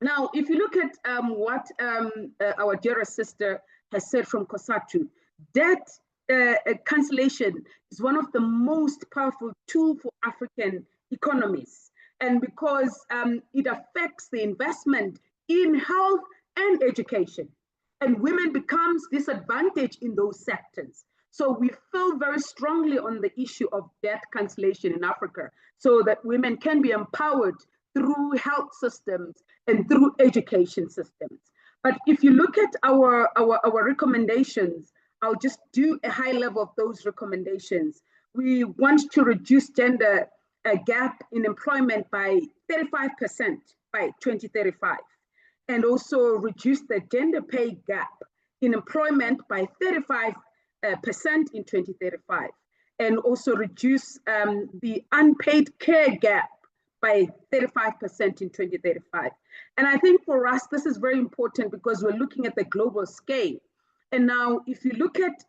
Now, if you look at what our dearest sister has said from COSATU, debt cancellation is one of the most powerful tools for African economies. And because it affects the investment in health and education, and women becomes disadvantaged in those sectors. So we feel very strongly on the issue of debt cancellation in Africa, so that women can be empowered through health systems and through education systems. But if you look at our recommendations, I'll just do a high level of those recommendations. We want to reduce gender gap in employment by 35% by 2035, and also reduce the gender pay gap in employment by 35% in 2035, and also reduce the unpaid care gap by 35% in 2035. And I think for us, this is very important because we're looking at the global scale. And now, if you look at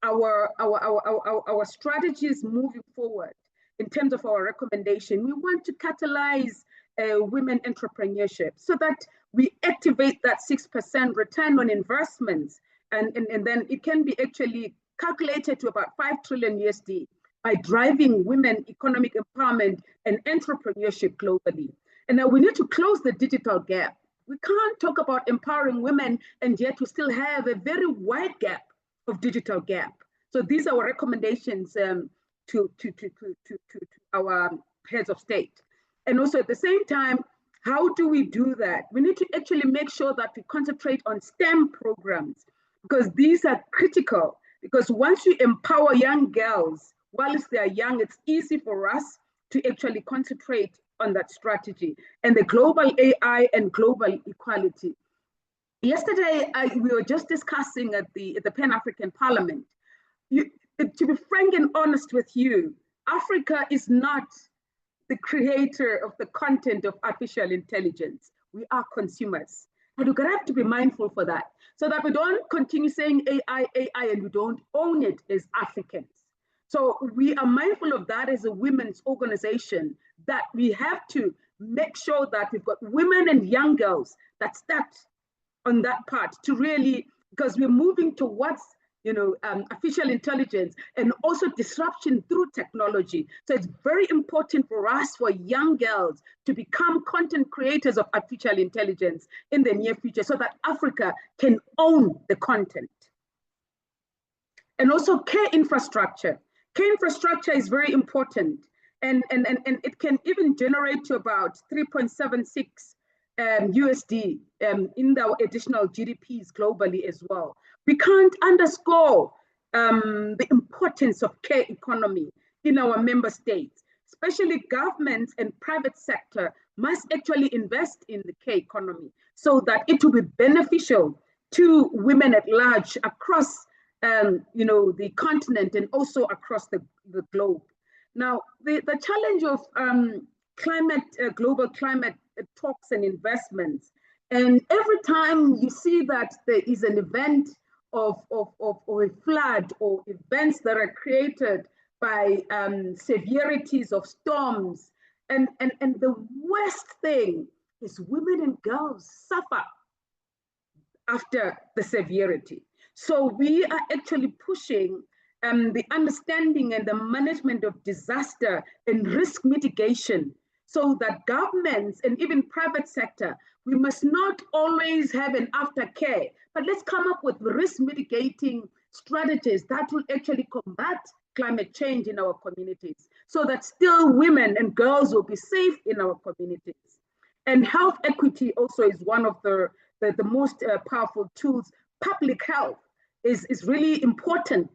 our strategies moving forward in terms of our recommendation, we want to catalyze women entrepreneurship so that we activate that 6% return on investments, and then it can be actually calculated to about 5 trillion USD by driving women economic empowerment and entrepreneurship globally. And now we need to close the digital gap. We can't talk about empowering women, and yet we still have a very wide gap of digital gap. So these are our recommendations to our heads of state. And also at the same time, how do we do that? We need to actually make sure that we concentrate on STEM programs, because these are critical. Because once you empower young girls, whilst they are young, it's easy for us to actually concentrate on that strategy and the global AI and global equality. Yesterday, we were just discussing at the Pan-African Parliament. To be frank and honest with you, Africa is not the creator of the content of artificial intelligence. We are consumers. And we're gonna have to be mindful for that, so that we don't continue saying AI, and we don't own it as Africans. So we are mindful of that as a women's organization, that we have to make sure that we've got women and young girls that start on that part to really, because we're moving towards artificial intelligence and also disruption through technology. So it's very important for us, for young girls, to become content creators of artificial intelligence in the near future, so that Africa can own the content. And also care infrastructure. Care infrastructure is very important, and it can even generate to about 3.76 USD in the additional GDPs globally as well. We can't underscore the importance of care economy in our member states, especially governments and private sector must actually invest in the care economy so that it will be beneficial to women at large across the continent and also across the globe. Now, the challenge of global climate talks and investments, and every time you see that there is an event of a flood or events that are created by severities of storms, and the worst thing is women and girls suffer after the severity. So we are actually pushing the understanding and the management of disaster and risk mitigation, so that governments and even private sector, we must not always have an aftercare, but let's come up with risk mitigating strategies that will actually combat climate change in our communities, so that still women and girls will be safe in our communities. And health equity also is one of the most powerful tools. Public health is really important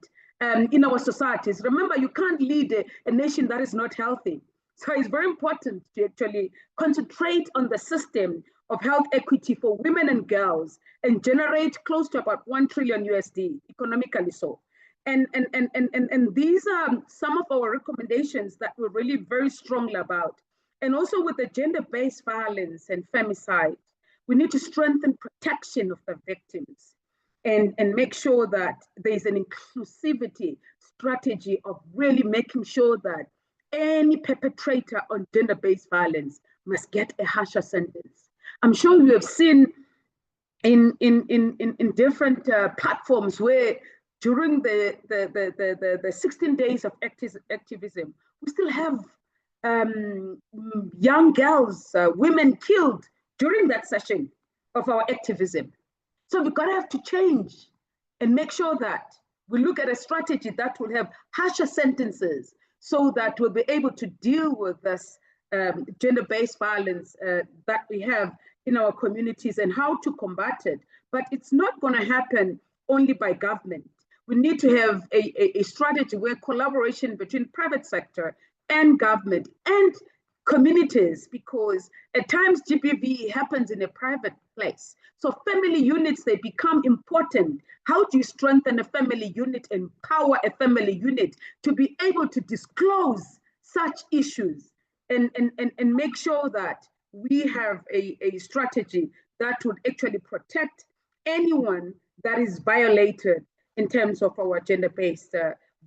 in our societies. Remember, you can't lead a nation that is not healthy. So it's very important to actually concentrate on the system of health equity for women and girls and generate close to about 1 trillion USD, economically so. And these are some of our recommendations that we're really very strongly about. And also with the gender-based violence and femicide, we need to strengthen protection of the victims and make sure that there's an inclusivity strategy of really making sure that any perpetrator on gender-based violence must get a harsher sentence. I'm sure you have seen in different platforms where during the 16 days of activism, we still have young girls, women killed during that session of our activism. So we've got to have to change and make sure that we look at a strategy that will have harsher sentences, so that we'll be able to deal with this gender-based violence that we have in our communities and how to combat it. But it's not going to happen only by government. We need to have a strategy where collaboration between private sector and government and communities, because at times GBV happens in a private place. So family units, they become important. How do you strengthen a family unit, empower a family unit to be able to disclose such issues and make sure that we have a strategy that would actually protect anyone that is violated in terms of our gender-based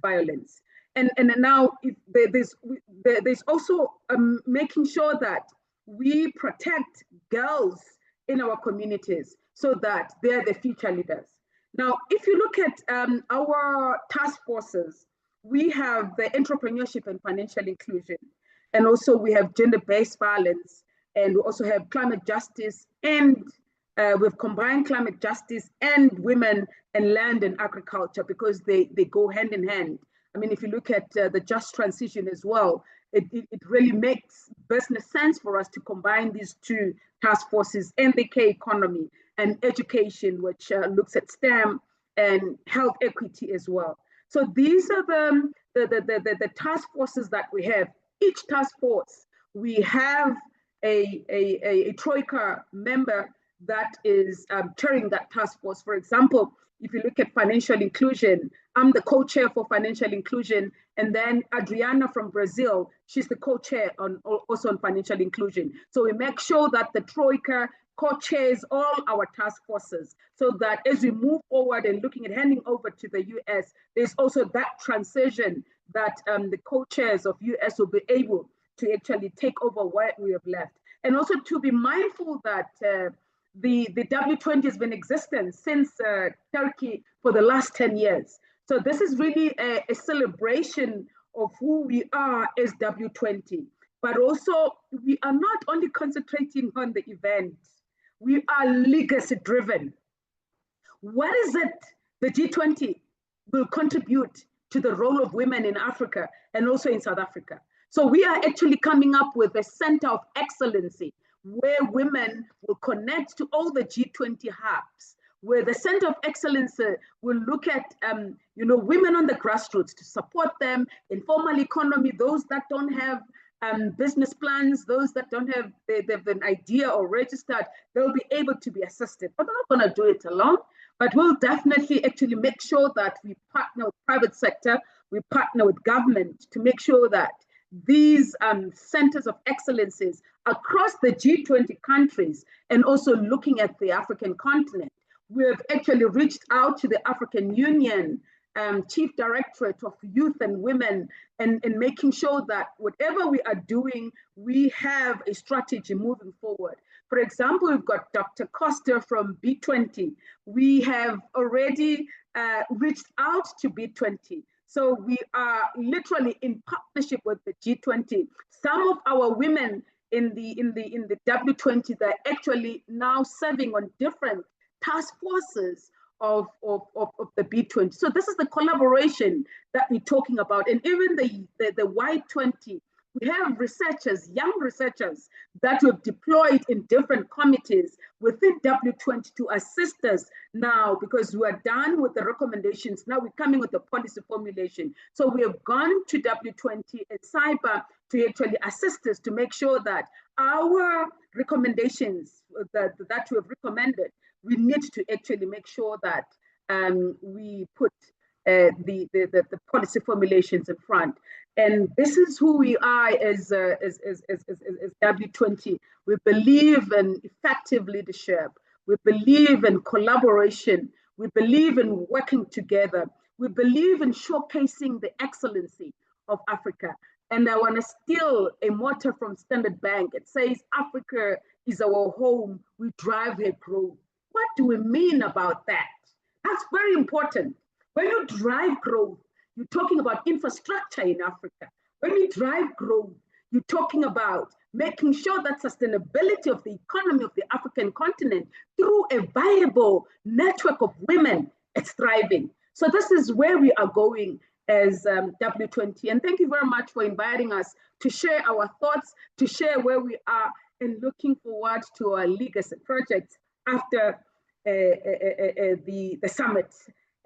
violence. And now there's also making sure that we protect girls in our communities so that they're the future leaders. Now, if you look at our task forces, we have the entrepreneurship and financial inclusion, and also we have gender-based violence, and we also have climate justice, and we've combined climate justice and women and land and agriculture, because they go hand in hand. I mean, if you look at the just transition as well, it really makes business sense for us to combine these two task forces, and the K economy and education, which looks at STEM and health equity as well. So these are the task forces that we have. Each task force, we have a Troika member that is chairing that task force. For example, if you look at financial inclusion, I'm the co-chair for financial inclusion, and then Adriana from Brazil, she's the co-chair also on financial inclusion. So we make sure that the Troika co-chairs all our task forces, so that as we move forward and looking at handing over to the US, there's also that transition that the co-chairs of US will be able to actually take over what we have left. And also to be mindful that the W20 has been existent since Turkey for the last 10 years. So this is really a celebration of who we are as W20, but also we are not only concentrating on the event, we are legacy driven. What is it the G20 will contribute to the role of women in Africa and also in South Africa? So we are actually coming up with a center of excellency where women will connect to all the G20 hubs, where the Center of Excellence will look at women on the grassroots to support them, informal economy, those that don't have business plans, those that don't have an idea or registered, they'll be able to be assisted. But we're not going to do it alone, but we'll definitely actually make sure that we partner with private sector, we partner with government to make sure that these centers of excellences across the G20 countries, and also looking at the African continent. We have actually reached out to the African Union Chief Directorate of Youth and Women, and making sure that whatever we are doing, we have a strategy moving forward. For example, we've got Dr. Costa from B20. We have already reached out to B20. So we are literally in partnership with the G20. Some of our women in the W20, they're actually now serving on different task forces of the B20. So this is the collaboration that we're talking about. And even the Y20, we have researchers, young researchers, that we've deployed in different committees within W20 to assist us now, because we are done with the recommendations. Now we're coming with the policy formulation. So we have gone to W20 and cyber to actually assist us to make sure that our recommendations that we have recommended, we need to actually make sure that we put the policy formulations in front. And this is who we are as W20. We believe in effective leadership. We believe in collaboration. We believe in working together. We believe in showcasing the excellency of Africa. And I want to steal a motto from Standard Bank. It says, Africa is our home. We drive her growth. What do we mean about that? That's very important. When you drive growth, you're talking about infrastructure in Africa. When you drive growth, you're talking about making sure that sustainability of the economy of the African continent through a viable network of women is thriving. So this is where we are going as W20. And thank you very much for inviting us to share our thoughts, to share where we are, and looking forward to our legacy projects after the summit.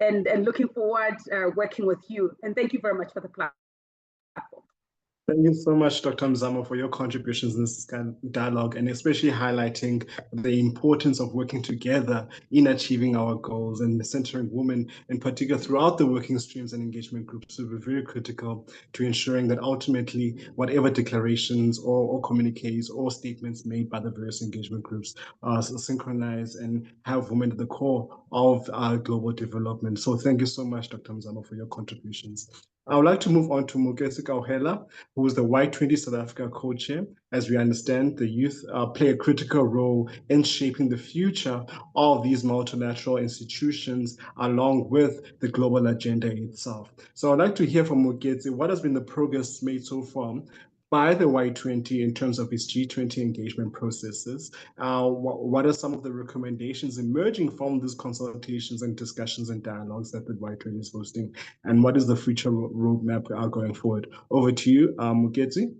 And looking forward working with you. And thank you very much for the platform. Thank you so much, Dr. Mzamo, for your contributions in this dialogue, and especially highlighting the importance of working together in achieving our goals, and centering women in particular throughout the working streams and engagement groups will be very critical to ensuring that ultimately whatever declarations or communiques or statements made by the various engagement groups are synchronized and have women at the core of our global development. So thank you so much, Dr. Mzamo, for your contributions. I would like to move on to Moketsi Kauhela, who is the Y20 South Africa co-chair. As we understand, the youth play a critical role in shaping the future of these multilateral institutions along with the global agenda itself. So I'd like to hear from Moketsi, what has been the progress made so far by the Y20 in terms of its G20 engagement processes? What are some of the recommendations emerging from these consultations and discussions and dialogues that the Y20 is hosting? And what is the future roadmap going forward? Over to you, Moketsi.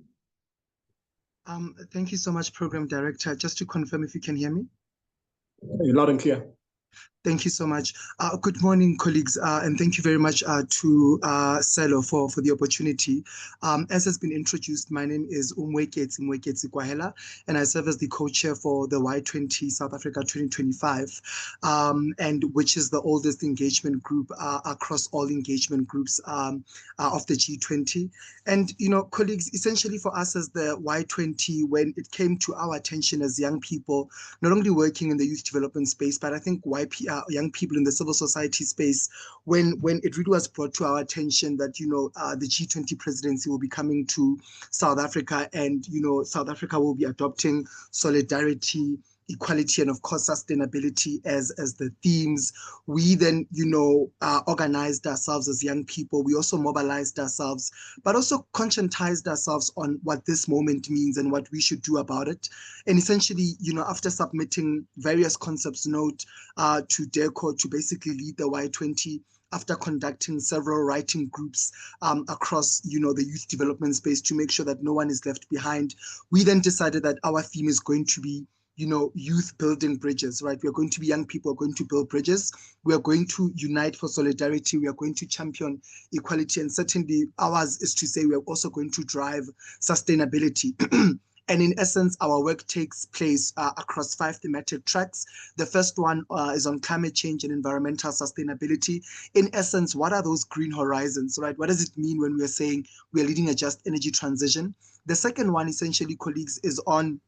Thank you so much, Program Director. Just to confirm if you can hear me. You're loud and clear. Thank you so much. Good morning, colleagues, and thank you very much to SALO for the opportunity. As has been introduced, my name is Moketsi Kauhela, and I serve as the co-chair for the Y20 South Africa 2025, and which is the oldest engagement group across all engagement groups of the G20. And, you know, colleagues, essentially for us as the Y20, when it came to our attention as young people, not only working in the youth development space, but I think young people in the civil society space, when it really was brought to our attention that, you know, the G20 presidency will be coming to South Africa, and, you know, South Africa will be adopting solidarity, equality, and of course sustainability as the themes. We then, you know, organized ourselves as young people. We also mobilized ourselves, but also conscientized ourselves on what this moment means and what we should do about it. And essentially, you know, after submitting various concepts note to DECO to basically lead the Y20, after conducting several writing groups across, you know, the youth development space to make sure that no one is left behind, we then decided that our theme is going to be, you know, youth building bridges, right? We are going to be young people, are going to build bridges. We are going to unite for solidarity. We are going to champion equality. And certainly ours is to say we are also going to drive sustainability. And in essence, our work takes place across 5 thematic tracks. The first one is on climate change and environmental sustainability. In essence, what are those green horizons, right? What does it mean when we are saying we are leading a just energy transition? The second one, essentially, colleagues, is on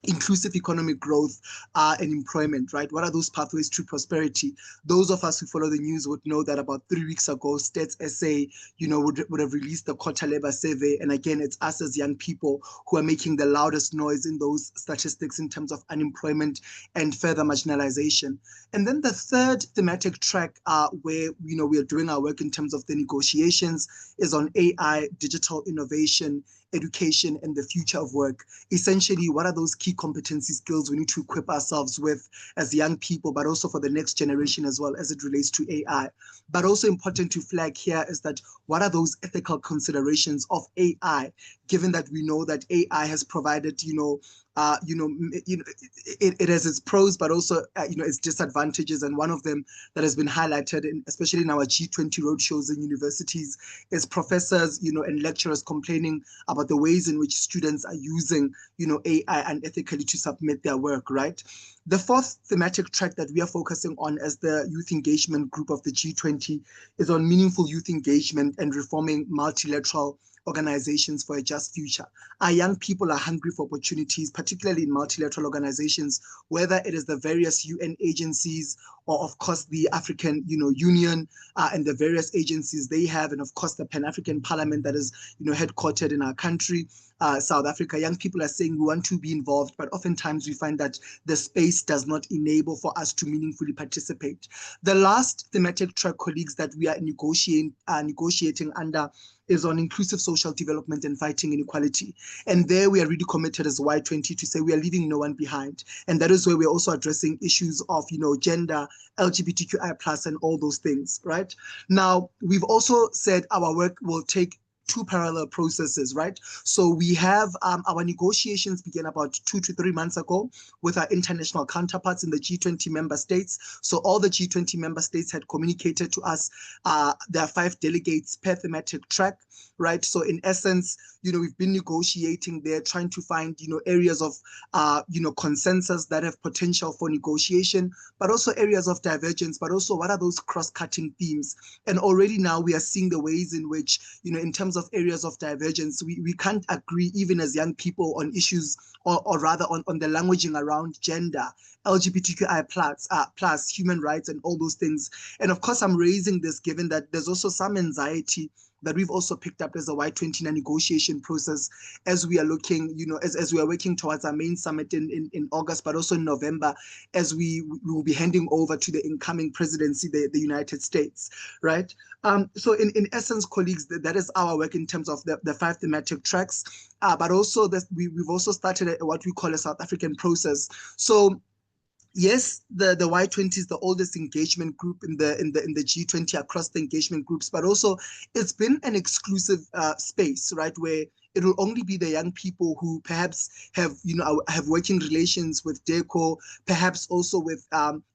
inclusive economic growth and employment, right? What are those pathways to prosperity? Those of us who follow the news would know that about 3 weeks ago, Stats SA, would have released the quarter labor survey. And again, it's us as young people who are making the loudest noise in those statistics in terms of unemployment and further marginalization. And then the third thematic track where, we are doing our work in terms of the negotiations is on AI, digital innovation, education, and the future of work. Essentially, what are those key competency skills we need to equip ourselves with as young people, but also for the next generation as well as it relates to AI. But also important to flag here is that what are those ethical considerations of AI, given that we know that AI has provided, it has its pros, but also, its disadvantages. And one of them that has been highlighted, especially in our G20 roadshows in universities, is professors, and lecturers complaining about the ways in which students are using, AI unethically to submit their work, right? The fourth thematic track that we are focusing on as the youth engagement group of the G20 is on meaningful youth engagement and reforming multilateral organizations for a just future. Our young people are hungry for opportunities, particularly in multilateral organizations, whether it is the various UN agencies or, of course, the African Union and the various agencies they have, and of course the Pan-African Parliament that is headquartered in our country, South Africa. Young people are saying we want to be involved, but oftentimes we find that the space does not enable for us to meaningfully participate. The last thematic track, colleagues, that we are negotiating under is on inclusive social development and fighting inequality. And there we are really committed as Y20 to say we are leaving no one behind. And that is where we're also addressing issues of, gender, LGBTQI+, and all those things, right? Now, we've also said our work will take two parallel processes, right? So we have our negotiations began about 2 to 3 months ago with our international counterparts in the G20 member states. So all the G20 member states had communicated to us their 5 delegates per thematic track, right? So in essence, we've been negotiating there, trying to find, areas of, consensus that have potential for negotiation, but also areas of divergence, but also what are those cross-cutting themes? And already now we are seeing the ways in which, in terms of areas of divergence, we can't agree even as young people on issues, or rather on the languaging around gender, LGBTQI plus human rights and all those things. And of course, I'm raising this given that there's also some anxiety that we've also picked up as a Y20 negotiation process as we are looking, as we are working towards our main summit in August, but also in November, as we will be handing over to the incoming presidency, the United States, right? So in essence, colleagues, that is our work in terms of the 5 thematic tracks, but also that we've also started what we call a South African process. So yes, the Y20 is the oldest engagement group in the G20 across the engagement groups, but also it's been an exclusive space, right, where it will only be the young people who perhaps have working relations with DECO, perhaps also with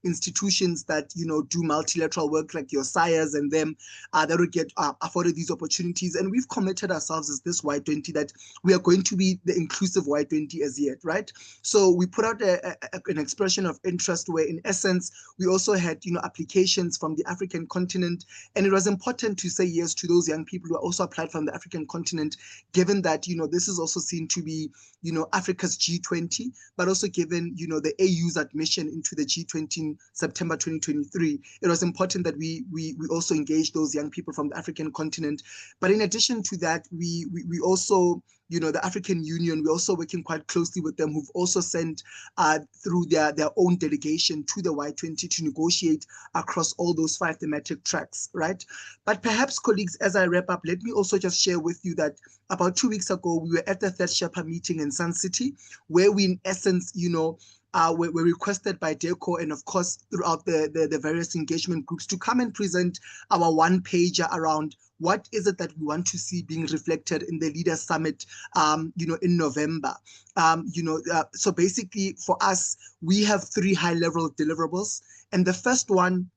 institutions that do multilateral work like your SIRES and them, that will get afforded these opportunities. And we've committed ourselves as this Y20 that we are going to be the inclusive Y20 as yet, right? So we put out an expression of interest where, in essence, we also had applications from the African continent, and it was important to say yes to those young people who also applied from the African continent, given that this is also seen to be Africa's G20, but also given the AU's admission into the G20 in September 2023, it was important that we also engage those young people from the African continent. But in addition to that, we also the African Union, we're also working quite closely with them, who've also sent through their own delegation to the Y20 to negotiate across all those 5 thematic tracks, right? But perhaps, colleagues, as I wrap up, let me also just share with you that about 2 weeks ago, we were at the Third Sherpa meeting in Sun City, where we, in essence, were requested by DECO and, of course, throughout the various engagement groups to come and present our one-pager around what is it that we want to see being reflected in the Leaders Summit, in November. So basically, for us, we have 3 high-level deliverables, and the first one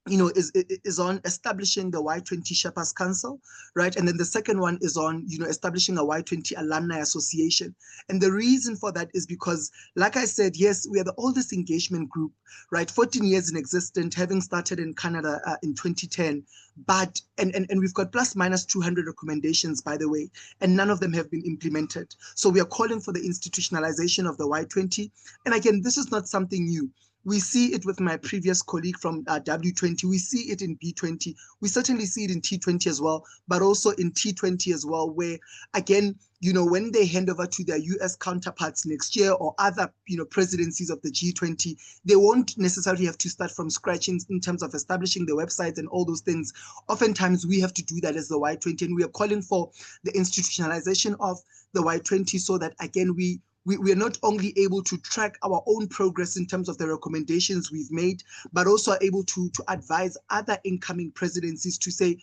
is on establishing the Y20 Sherpas Council, right? And then the second one is on, establishing a Y20 Alumni Association. And the reason for that is because, like I said, yes, we are the oldest engagement group, right? 14 years in existence, having started in Canada in 2010. But, and we've got plus minus 200 recommendations, by the way, and none of them have been implemented. So we are calling for the institutionalization of the Y20. And again, this is not something new. We see it with my previous colleague from W20. We see it in B20. We certainly see it in T20 as well, but also in T20 as well, where, again, when they hand over to their US counterparts next year or other, presidencies of the G20, they won't necessarily have to start from scratch in terms of establishing the websites and all those things. Oftentimes, we have to do that as the Y20, and we are calling for the institutionalization of the Y20 so that, again, we are not only able to track our own progress in terms of the recommendations we've made, but also are able to advise other incoming presidencies to say,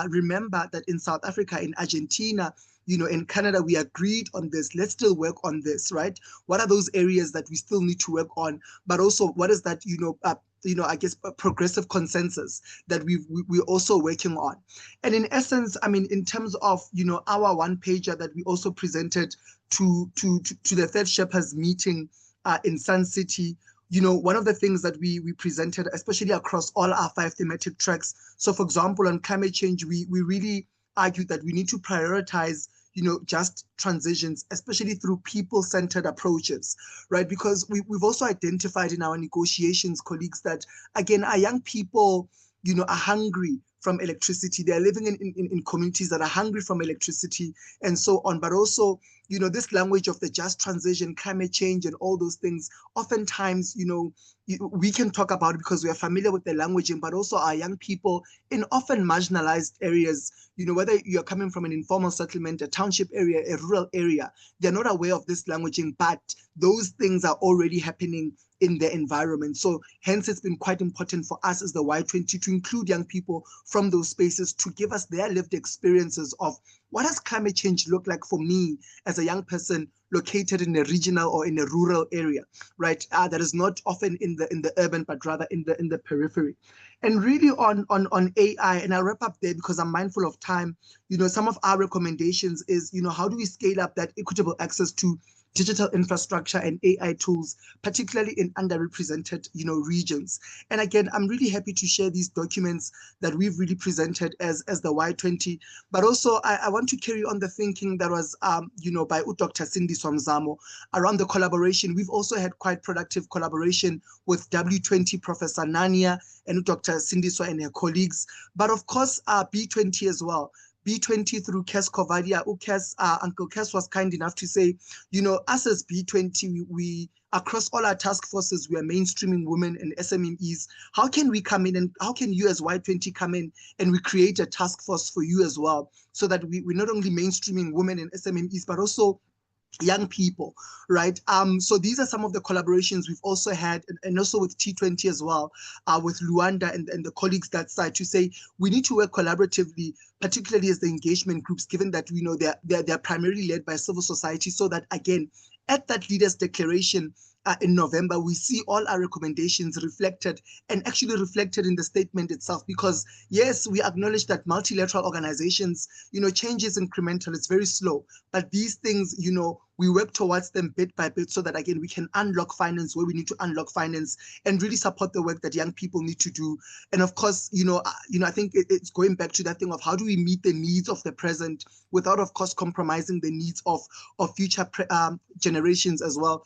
remember that in South Africa, in Argentina, in Canada, we agreed on this. Let's still work on this, right? What are those areas that we still need to work on? But also, what is that, I guess, a progressive consensus that we're also working on. And in essence, I mean, in terms of, our one pager that we also presented to the third Sherpas meeting in Sun City, one of the things that we presented, especially across all our 5 thematic tracks. So for example, on climate change, we really argued that we need to prioritize just transitions, especially through people-centered approaches, right? Because we've also identified in our negotiations, colleagues, that, again, our young people, are hungry from electricity. They're living in communities that are hungry from electricity and so on. But also, this language of the just transition, climate change, and all those things, oftentimes, we can talk about it because we are familiar with the languaging, but also our young people in often marginalized areas, whether you're coming from an informal settlement, a township area, a rural area, they're not aware of this languaging, but those things are already happening in the environment. So hence, it's been quite important for us as the Y20 to include young people from those spaces to give us their lived experiences of what does climate change look like for me as a young person located in a regional or in a rural area, right? That is not often in the urban, but rather in the periphery. And really on AI, and I'll wrap up there because I'm mindful of time, some of our recommendations is, how do we scale up that equitable access to digital infrastructure and AI tools, particularly in underrepresented, regions. And again, I'm really happy to share these documents that we've really presented as the Y20. But also, I want to carry on the thinking that was, by Dr. Cindy Swamzamo around the collaboration. We've also had quite productive collaboration with W20 Professor Nania and Dr. Cindy Swa and her colleagues, but of course, B20 as well. B20 through Kes Kovadia. Uncle Kes was kind enough to say, us as B20, we across all our task forces, we are mainstreaming women and SMEs. How can we come in and how can you as Y20 come in and we create a task force for you as well, so that we're not only mainstreaming women and SMEs, but also young people, right? So these are some of the collaborations we've also had, and also with T20 as well, with Luanda and the colleagues that side, to say we need to work collaboratively, particularly as the engagement groups, given that we know they're primarily led by civil society, so that, again, at that leaders declaration in November, we see all our recommendations reflected, and actually reflected in the statement itself. Because yes, we acknowledge that multilateral organizations, change is incremental, it's very slow, but these things, we work towards them bit by bit, so that, again, we can unlock finance where we need to unlock finance and really support the work that young people need to do. And of course, I think it's going back to that thing of how do we meet the needs of the present without, of course, compromising the needs of future generations as well,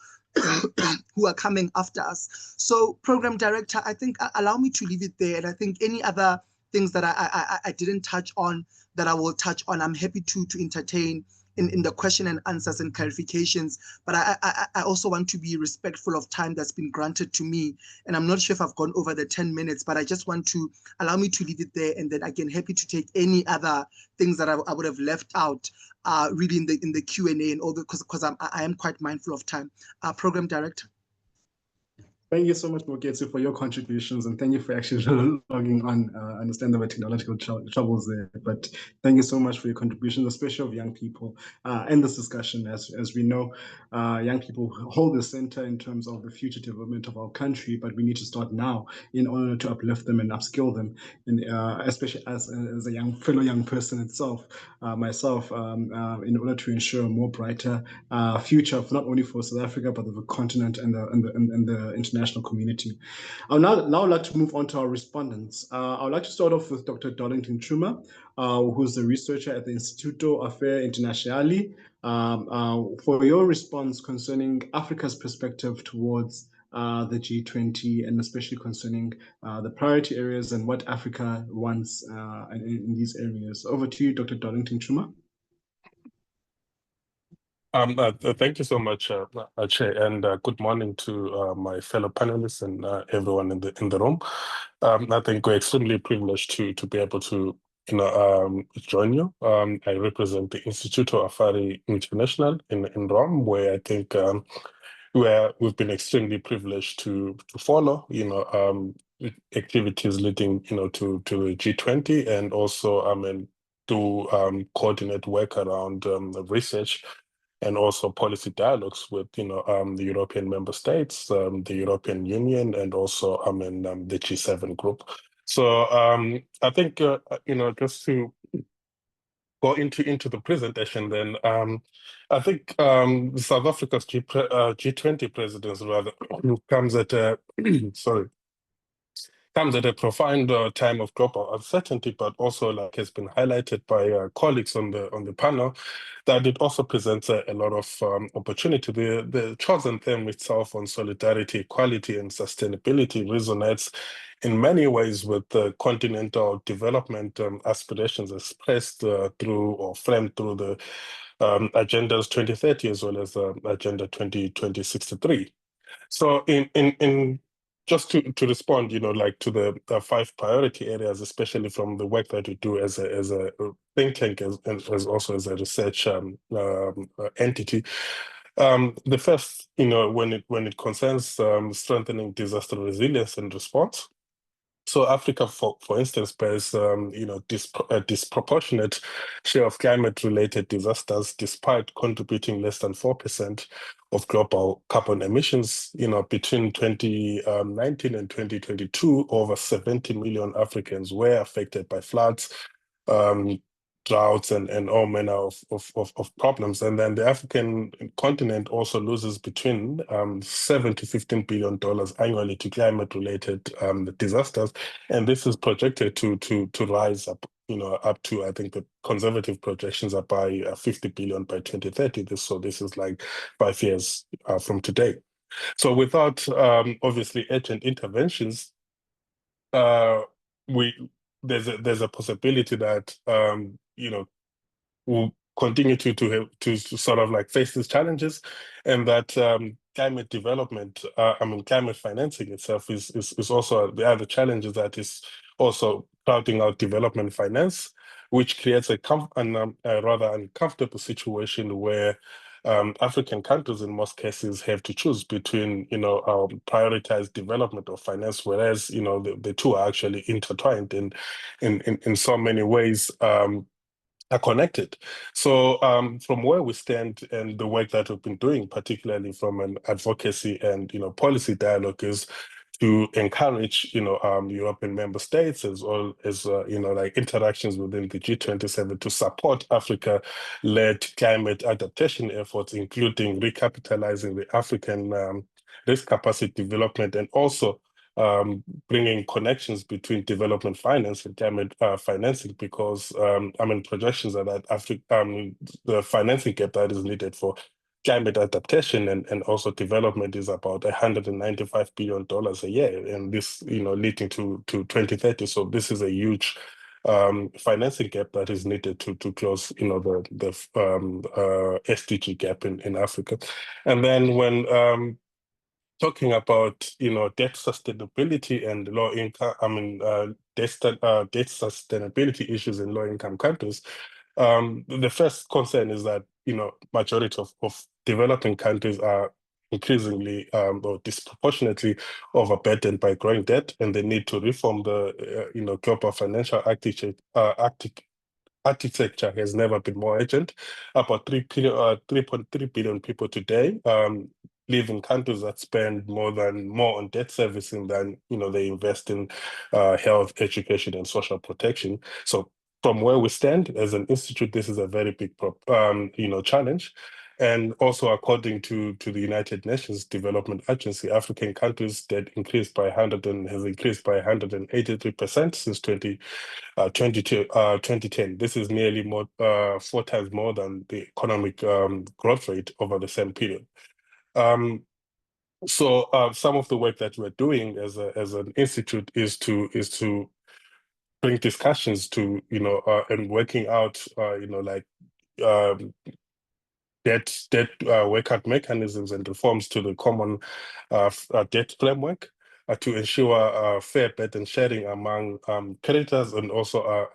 who are coming after us. So, Program Director, I think allow me to leave it there. And I think any other things that I didn't touch on that I will touch on, I'm happy to entertain in the question and answers and clarifications. But I also want to be respectful of time that's been granted to me. And I'm not sure if I've gone over the 10 minutes, but I just want to allow me to leave it there. And then, again, happy to take any other things that I would have left out really in the Q&A and all, because I am quite mindful of time. Program Director. Thank you so much, Moketsu, for your contributions, and thank you for actually logging on. I understand there were technological troubles there, but thank you so much for your contributions, especially of young people in this discussion. As we know, young people hold the center in terms of the future development of our country, but we need to start now in order to uplift them and upskill them, and especially as a fellow young person itself, myself, in order to ensure a more brighter future, not only for South Africa, but the continent and the international community. I would now like to move on to our respondents. I would like to start off with Dr. Darlington Chuma, who's a researcher at the Instituto Affari Internazionali, for your response concerning Africa's perspective towards the G20, and especially concerning the priority areas and what Africa wants in these areas. Over to you, Dr. Darlington Chuma. Thank you so much, Chair, and good morning to my fellow panelists and everyone in the room. I think we're extremely privileged to be able to join you. I represent the Instituto Affari International in Rome, where I think where we've been extremely privileged to follow activities leading to the G20, and also to coordinate work around research and also policy dialogues with the European member states, the European Union, and also the G7 group. So I think just to go into the presentation, then I think South Africa's G20 presidency rather comes at a comes at a profound time of global uncertainty, but also, like has been highlighted by colleagues on the panel, that it also presents a lot of opportunity. The chosen theme itself on solidarity, equality, and sustainability resonates in many ways with the continental development aspirations expressed through or framed through the Agendas 2030 as well as Agenda 2063. So in just to respond, like to the 5 priority areas, especially from the work that we do as a think tank, as also as a research entity. The first, when it concerns strengthening disaster resilience and response. So Africa, for instance, bears a disproportionate share of climate-related disasters, despite contributing less than 4% of global carbon emissions. Between 2019 and 2022, over 70 million Africans were affected by floods, droughts, and all manner of problems. And then the African continent also loses between $7 to $15 billion annually to climate-related disasters, and this is projected to rise up, up to, I think the conservative projections are by 50 billion by 2030. This is like 5 years from today. So without obviously urgent interventions, there's a possibility that will continue to sort of like face these challenges, and that climate development, climate financing itself is also the other challenges that is also crowding out development finance, which creates a rather uncomfortable situation where African countries in most cases have to choose between, prioritized development of finance, whereas, the two are actually intertwined in so many ways. Are connected. So from where we stand and the work that we've been doing, particularly from an advocacy and policy dialogue, is to encourage European member states as well as like interactions within the G27 to support Africa-led climate adaptation efforts, including recapitalizing the African risk capacity development, and also bringing connections between development finance and climate financing, because projections are that the financing gap that is needed for climate adaptation and also development is about $195 billion a year, and this leading to 2030. So this is a huge financing gap that is needed to close the SDG gap in Africa. And then when talking about debt sustainability and low income, debt sustainability issues in low income countries, the first concern is that majority of developing countries are increasingly or disproportionately overburdened by growing debt, and the need to reform the global financial architecture has never been more urgent. About 3.3 billion people today live in countries that spend more on debt servicing than they invest in health, education, and social protection. So from where we stand as an institute, this is a very big challenge. And also, according to the United Nations Development Agency, African countries debt has increased by 183% since 2010. This is nearly 4 times more than the economic growth rate over the same period. So some of the work that we're doing as an institute is to bring discussions to and working out debt workout mechanisms and reforms to the common debt framework to ensure fair burden sharing among creditors and also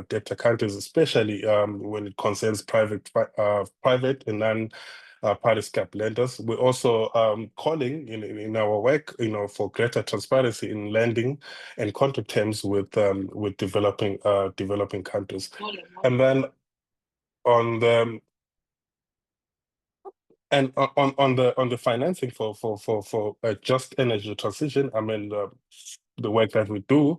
debtor countries, especially when it concerns private and non-Paris cap lenders. We're also calling in our work, for greater transparency in lending and contract terms with developing countries. And then on the financing for a just energy transition, I mean, the work that we do,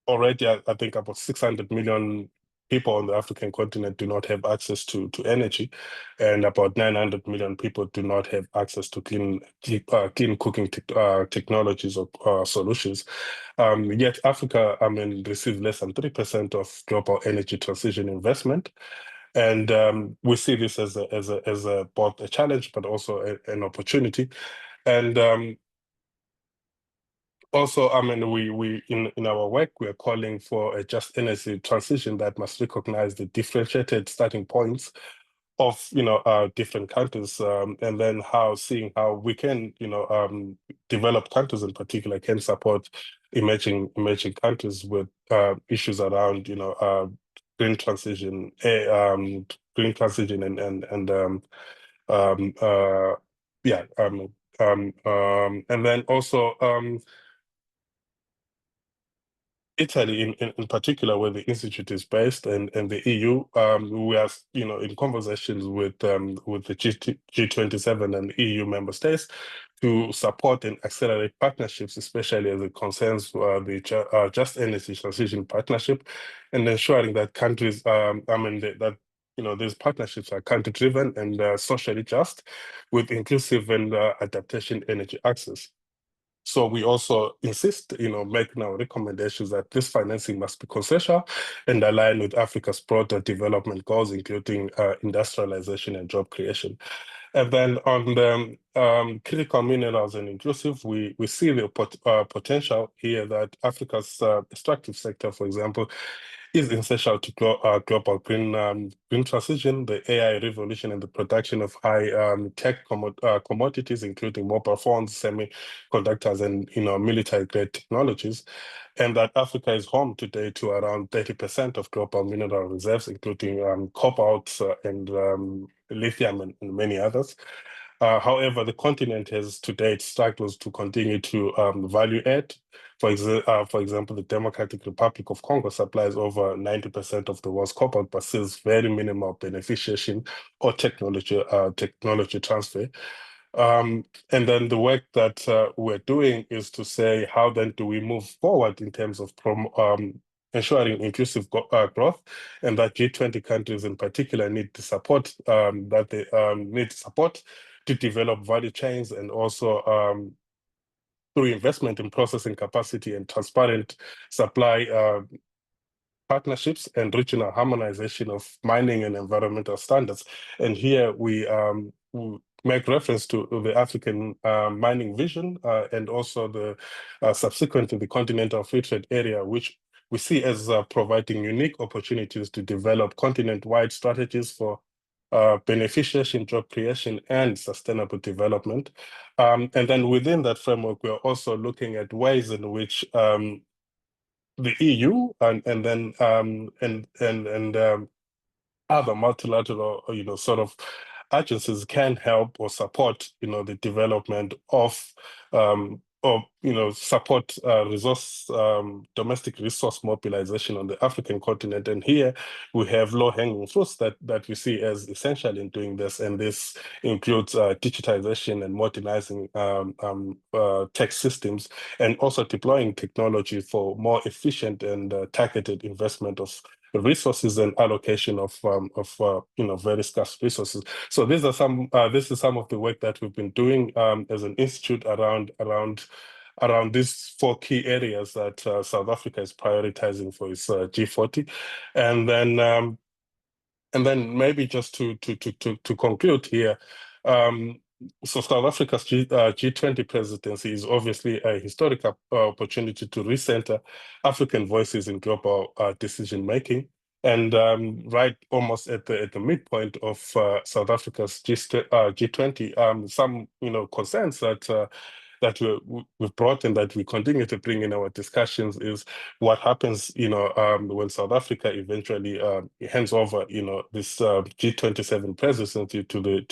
already I think about 600 million people on the African continent do not have access to energy, and about 900 million people do not have access to clean cooking technologies or solutions. Yet Africa, receives less than 3% of global energy transition investment. And we see this as both a challenge, but also an opportunity. And also, we in our work, we are calling for a just energy transition that must recognize the differentiated starting points of different countries, and then seeing how we can developed countries in particular can support emerging countries with issues around green transition, and and then also Italy in particular, where the institute is based, and the EU, we are in conversations with the G27 and EU member states to support and accelerate partnerships, especially as it concerns the Just Energy Transition Partnership, and ensuring that countries, these partnerships are country-driven and socially just, with inclusive and adaptation energy access. So we also insist, making our recommendations that this financing must be consensual and align with Africa's broader development goals, including industrialization and job creation. And then on the critical minerals and inclusive, we see the potential here that Africa's extractive sector, for example, is essential to global green transition, the AI revolution, and the production of high tech commodities, including mobile phones, semiconductors, and military-grade technologies, and that Africa is home today to around 30% of global mineral reserves, including cobalt and lithium and many others. However, the continent has to date struggles to continue to value add. For example, the Democratic Republic of Congo supplies over 90% of the world's cobalt, but sees very minimal beneficiation or technology transfer. And then the work that we're doing is to say, how then do we move forward in terms of ensuring inclusive growth, and that G20 countries in particular need to support to develop value chains, and also through investment in processing capacity and transparent supply partnerships and regional harmonization of mining and environmental standards. And here we make reference to the African mining vision and also the subsequent to the continental free trade area, which we see as providing unique opportunities to develop continent-wide strategies for beneficiation, job creation, and sustainable development. And then within that framework, we are also looking at ways in which the EU and other multilateral, sort of agencies can help or support, the development of or support domestic resource mobilization on the African continent. And here we have low-hanging fruits that we see as essential in doing this, and this includes digitization and modernizing tech systems, and also deploying technology for more efficient and targeted investment of resources and allocation of very scarce resources. So these are some this is some of the work that we've been doing as an institute around these 4 key areas that South Africa is prioritizing for its G40. And then maybe just to conclude here, so South Africa's G20 presidency is obviously a historic opportunity to recenter African voices in global decision making. And right almost at the midpoint of South Africa's G20, some concerns that we've brought and that we continue to bring in our discussions is what happens, when South Africa eventually hands over, this G27 presidency to the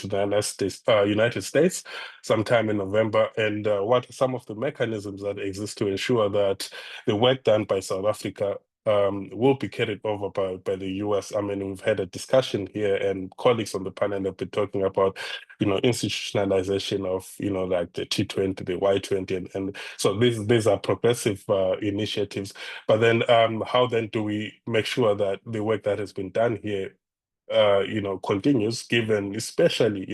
United States sometime in November, and what are some of the mechanisms that exist to ensure that the work done by South Africa will be carried over by the US. I mean, we've had a discussion here, and colleagues on the panel have been talking about, institutionalization of, like the T20, the Y20, and so these are progressive initiatives. But then, how then do we make sure that the work that has been done here continues, given especially,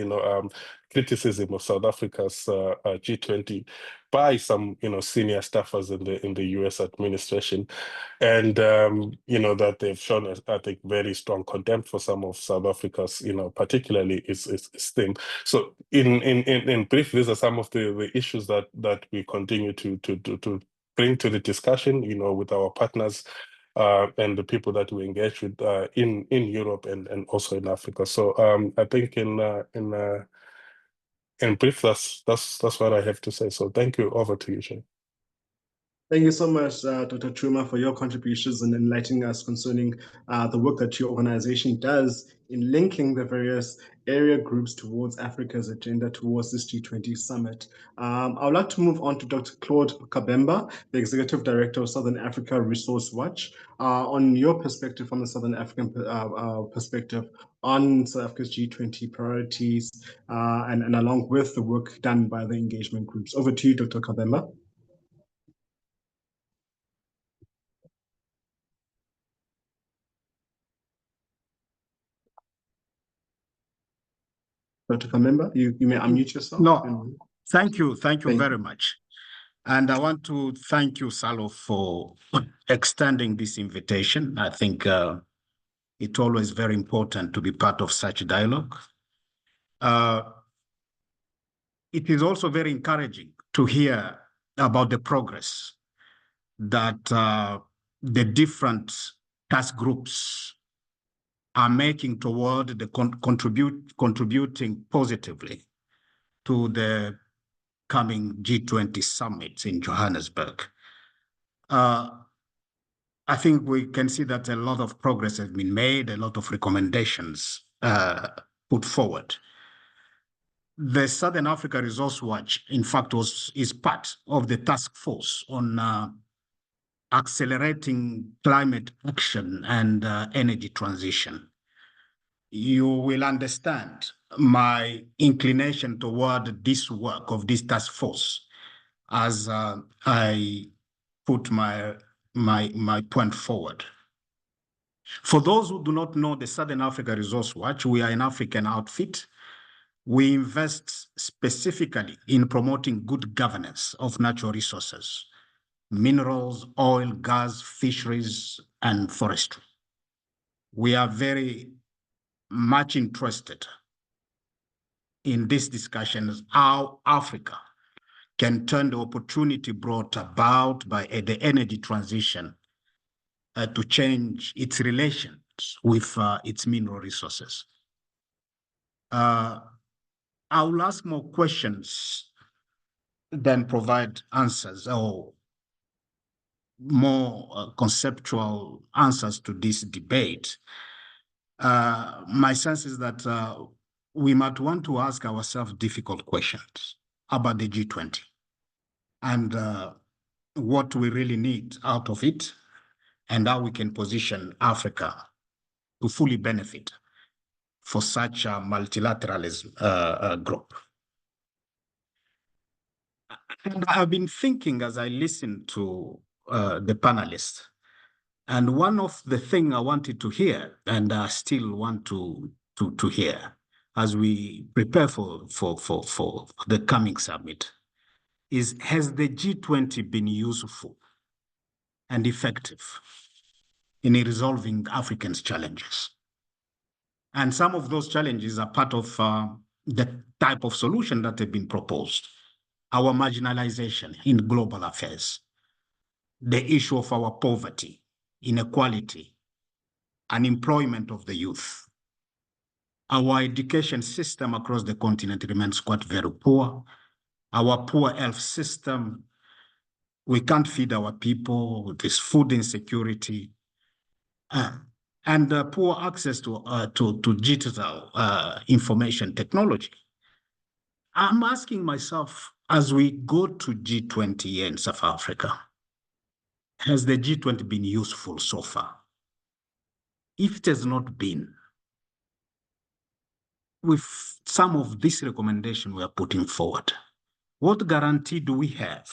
criticism of South Africa's G20 by some, senior staffers in the US administration, and that they've shown, I think, very strong contempt for some of South Africa's, particularly its thing. So, in brief, these are some of the issues that we continue to bring to the discussion, with our partners. And the people that we engage with in Europe and also in Africa. So I think in brief, that's what I have to say. So thank you. Over to you, Shane. Thank you so much, Dr. Chuma, for your contributions and enlightening us concerning the work that your organization does in linking the various area groups towards Africa's agenda towards this G20 summit. I would like to move on to Dr. Claude Kabemba, the Executive Director of Southern Africa Resource Watch, on your perspective, from the Southern African perspective, on South Africa's G20 priorities, and along with the work done by the engagement groups. Over to you, Dr. Kabemba. Dr. Kabemba, you may unmute yourself. No, thank you very much. And I want to thank you, SALO, for extending this invitation. I think it's always very important to be part of such dialogue. It is also very encouraging to hear about the progress that the different task groups are making toward the contributing positively to the coming G20 summit in Johannesburg. I think we can see that a lot of progress has been made, a lot of recommendations put forward. The Southern Africa Resource Watch, in fact, is part of the task force on accelerating climate action and energy transition. You will understand my inclination toward this work of this task force as I put my point forward. For those who do not know the Southern Africa Resource Watch, we are an African outfit. We invest specifically in promoting good governance of natural resources, minerals, oil, gas, fisheries, and forestry. We are very much interested in this discussion is how Africa can turn the opportunity brought about by the energy transition to change its relations with its mineral resources. I will ask more questions than provide answers, or more conceptual answers to this debate. My sense is that we might want to ask ourselves difficult questions about the G20 and what we really need out of it and how we can position Africa to fully benefit for such a multilateralism group. And I've been thinking as I listen to the panelists, and one of the things I wanted to hear, and I still want to hear as we prepare for the coming summit, is has the G20 been useful and effective in resolving Africans' challenges? And some of those challenges are part of the type of solution that have been proposed. Our marginalization in global affairs, the issue of our poverty, inequality, unemployment of the youth. Our education system across the continent remains quite very poor. Our poor health system, we can't feed our people, there's food insecurity, and poor access to digital information technology. I'm asking myself, as we go to G20 here in South Africa, has the G20 been useful so far? If it has not been, with some of this recommendation we are putting forward, what guarantee do we have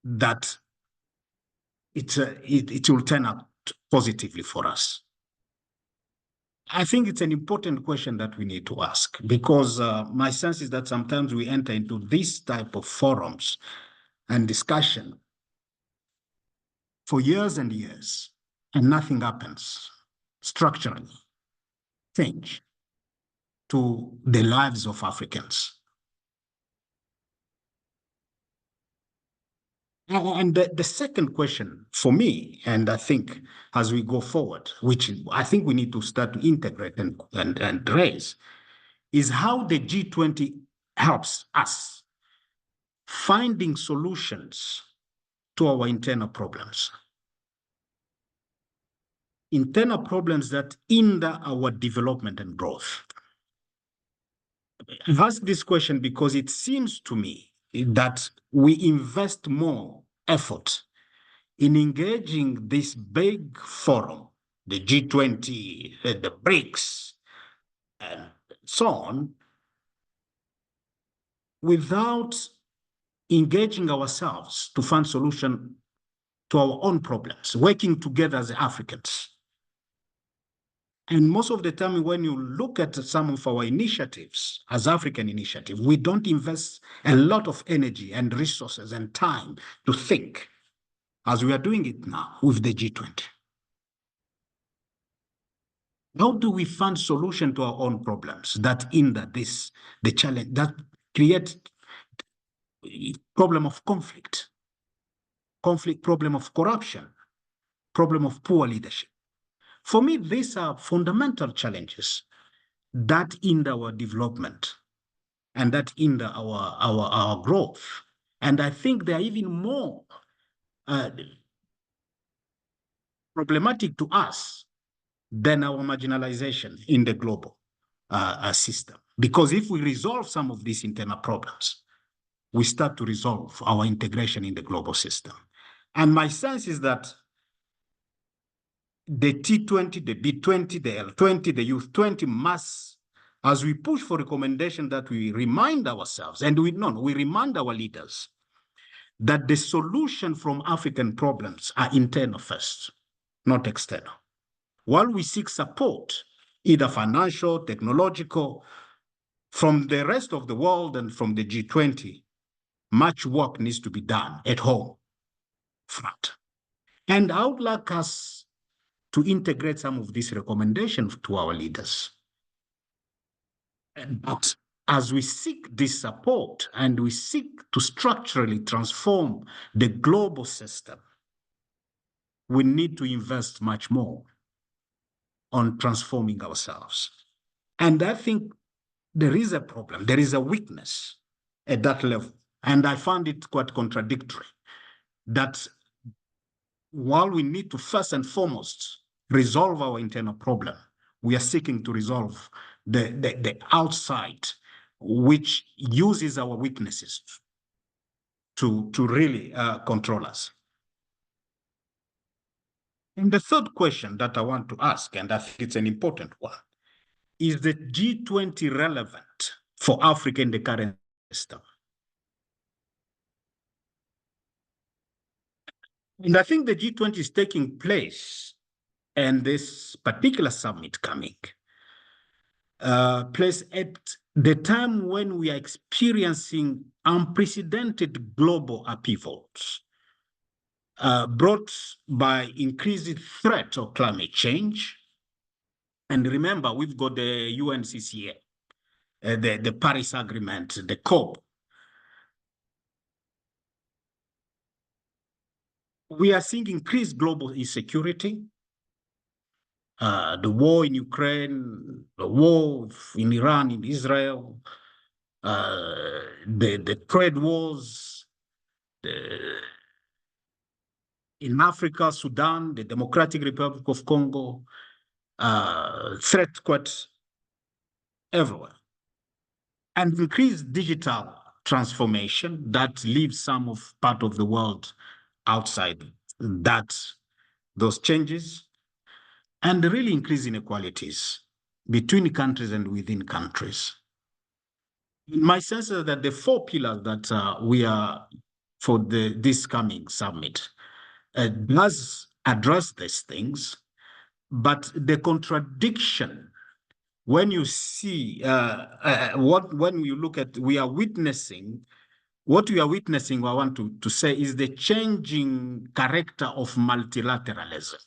that it will turn out positively for us? I think it's an important question that we need to ask, because my sense is that sometimes we enter into this type of forums and discussion for years and years, and nothing happens structurally, change to the lives of Africans. And the second question for me, and I think as we go forward, which I think we need to start to integrate and raise, is how the G20 helps us finding solutions to our internal problems. Internal problems that hinder our development and growth. I've asked this question because it seems to me that we invest more effort in engaging this big forum, the G20, the BRICS, and so on, without engaging ourselves to find solution to our own problems, working together as Africans. And most of the time, when you look at some of our initiatives as African initiatives, we don't invest a lot of energy and resources and time to think as we are doing it now with the G20. How do we find solution to our own problems that hinder this, the challenge, that create problem of conflict, problem of corruption, problem of poor leadership? For me, these are fundamental challenges that hinder our development and that hinder our growth. And I think they are even more problematic to us than our marginalization in the global system. Because if we resolve some of these internal problems, we start to resolve our integration in the global system. And my sense is that the T20, the B20, the L20, the Youth 20 must, as we push for recommendation, that we remind ourselves, and we remind our leaders that the solution from African problems are internal first, not external. While we seek support, either financial, technological, from the rest of the world and from the G20, much work needs to be done at home front. And I would like us to integrate some of these recommendations to our leaders. But as we seek this support and we seek to structurally transform the global system, we need to invest much more on transforming ourselves. And I think there is a problem, there is a weakness at that level. And I found it quite contradictory that while we need to first and foremost resolve our internal problem, we are seeking to resolve the outside, which uses our weaknesses to really control us. And the third question that I want to ask, and I think it's an important one, is the G20 relevant for Africa in the current system? And I think the G20 is taking place, and this particular summit coming place at the time when we are experiencing unprecedented global upheavals brought by increased threat of climate change. And remember, we've got the UNCCA, the Paris Agreement, the COP. We are seeing increased global insecurity, the war in Ukraine, the war in Iran, in Israel, the trade wars, in Africa, Sudan, the Democratic Republic of Congo, threat quite everywhere. And increased digital transformation that leaves some of part of the world outside those changes, and the really increased inequalities between countries and within countries. My sense is that the four pillars that we are for this coming summit does address these things, but the contradiction when you see when you look at what we are witnessing, I want to say, is the changing character of multilateralism.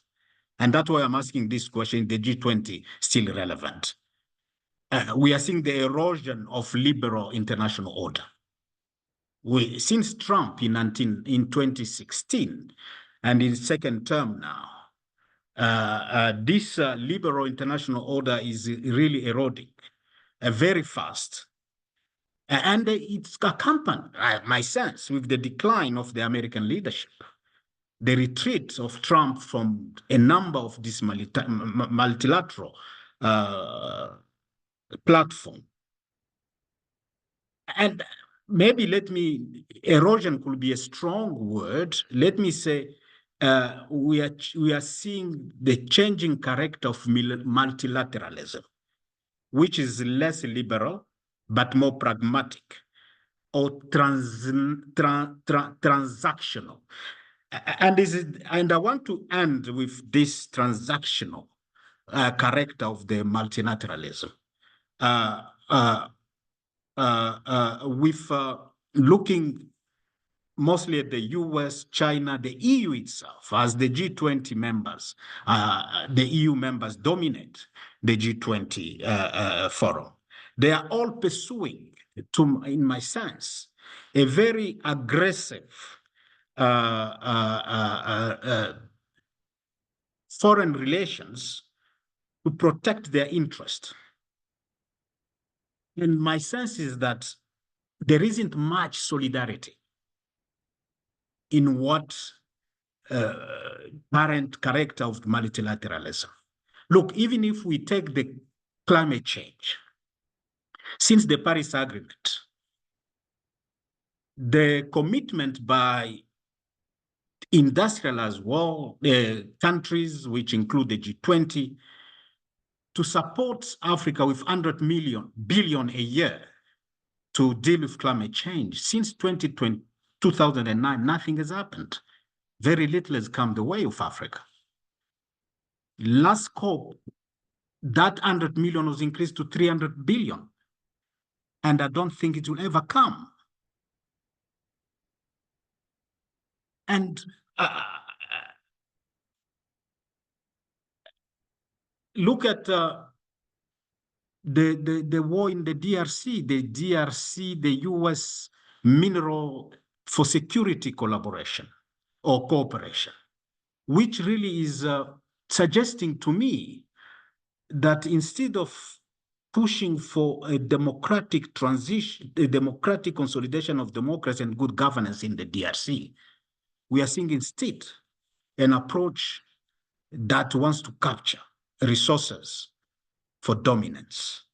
And that's why I'm asking this question, the G20 still relevant? We are seeing the erosion of liberal international order. Since Trump in 2016, and in second term now, this liberal international order is really eroding very fast. And it's accompanied, my sense, with the decline of the American leadership, the retreat of Trump from a number of these multilateral platforms. And maybe erosion could be a strong word. Let me say, we are seeing the changing character of multilateralism, which is less liberal, but more pragmatic or transactional. And I want to end with this transactional character of the multilateralism. With looking mostly at the US, China, the EU itself, as the G20 members, the EU members dominate the G20 forum. They are all pursuing, in my sense, a very aggressive foreign relations to protect their interest. And my sense is that there isn't much solidarity in what current character of multilateralism. Look, even if we take the climate change, since the Paris Agreement, the commitment by industrialized world countries, which include the G20, to support Africa with 100 billion a year to deal with climate change. Since 2009, nothing has happened. Very little has come the way of Africa. Last COP, that 100 million was increased to 300 billion. And I don't think it will ever come. And look at the war in the DRC, the US mineral for security collaboration or cooperation, which really is suggesting to me that instead of pushing for a democratic transition, a democratic consolidation of democracy and good governance in the DRC, we are seeing instead an approach that wants to capture resources for dominance.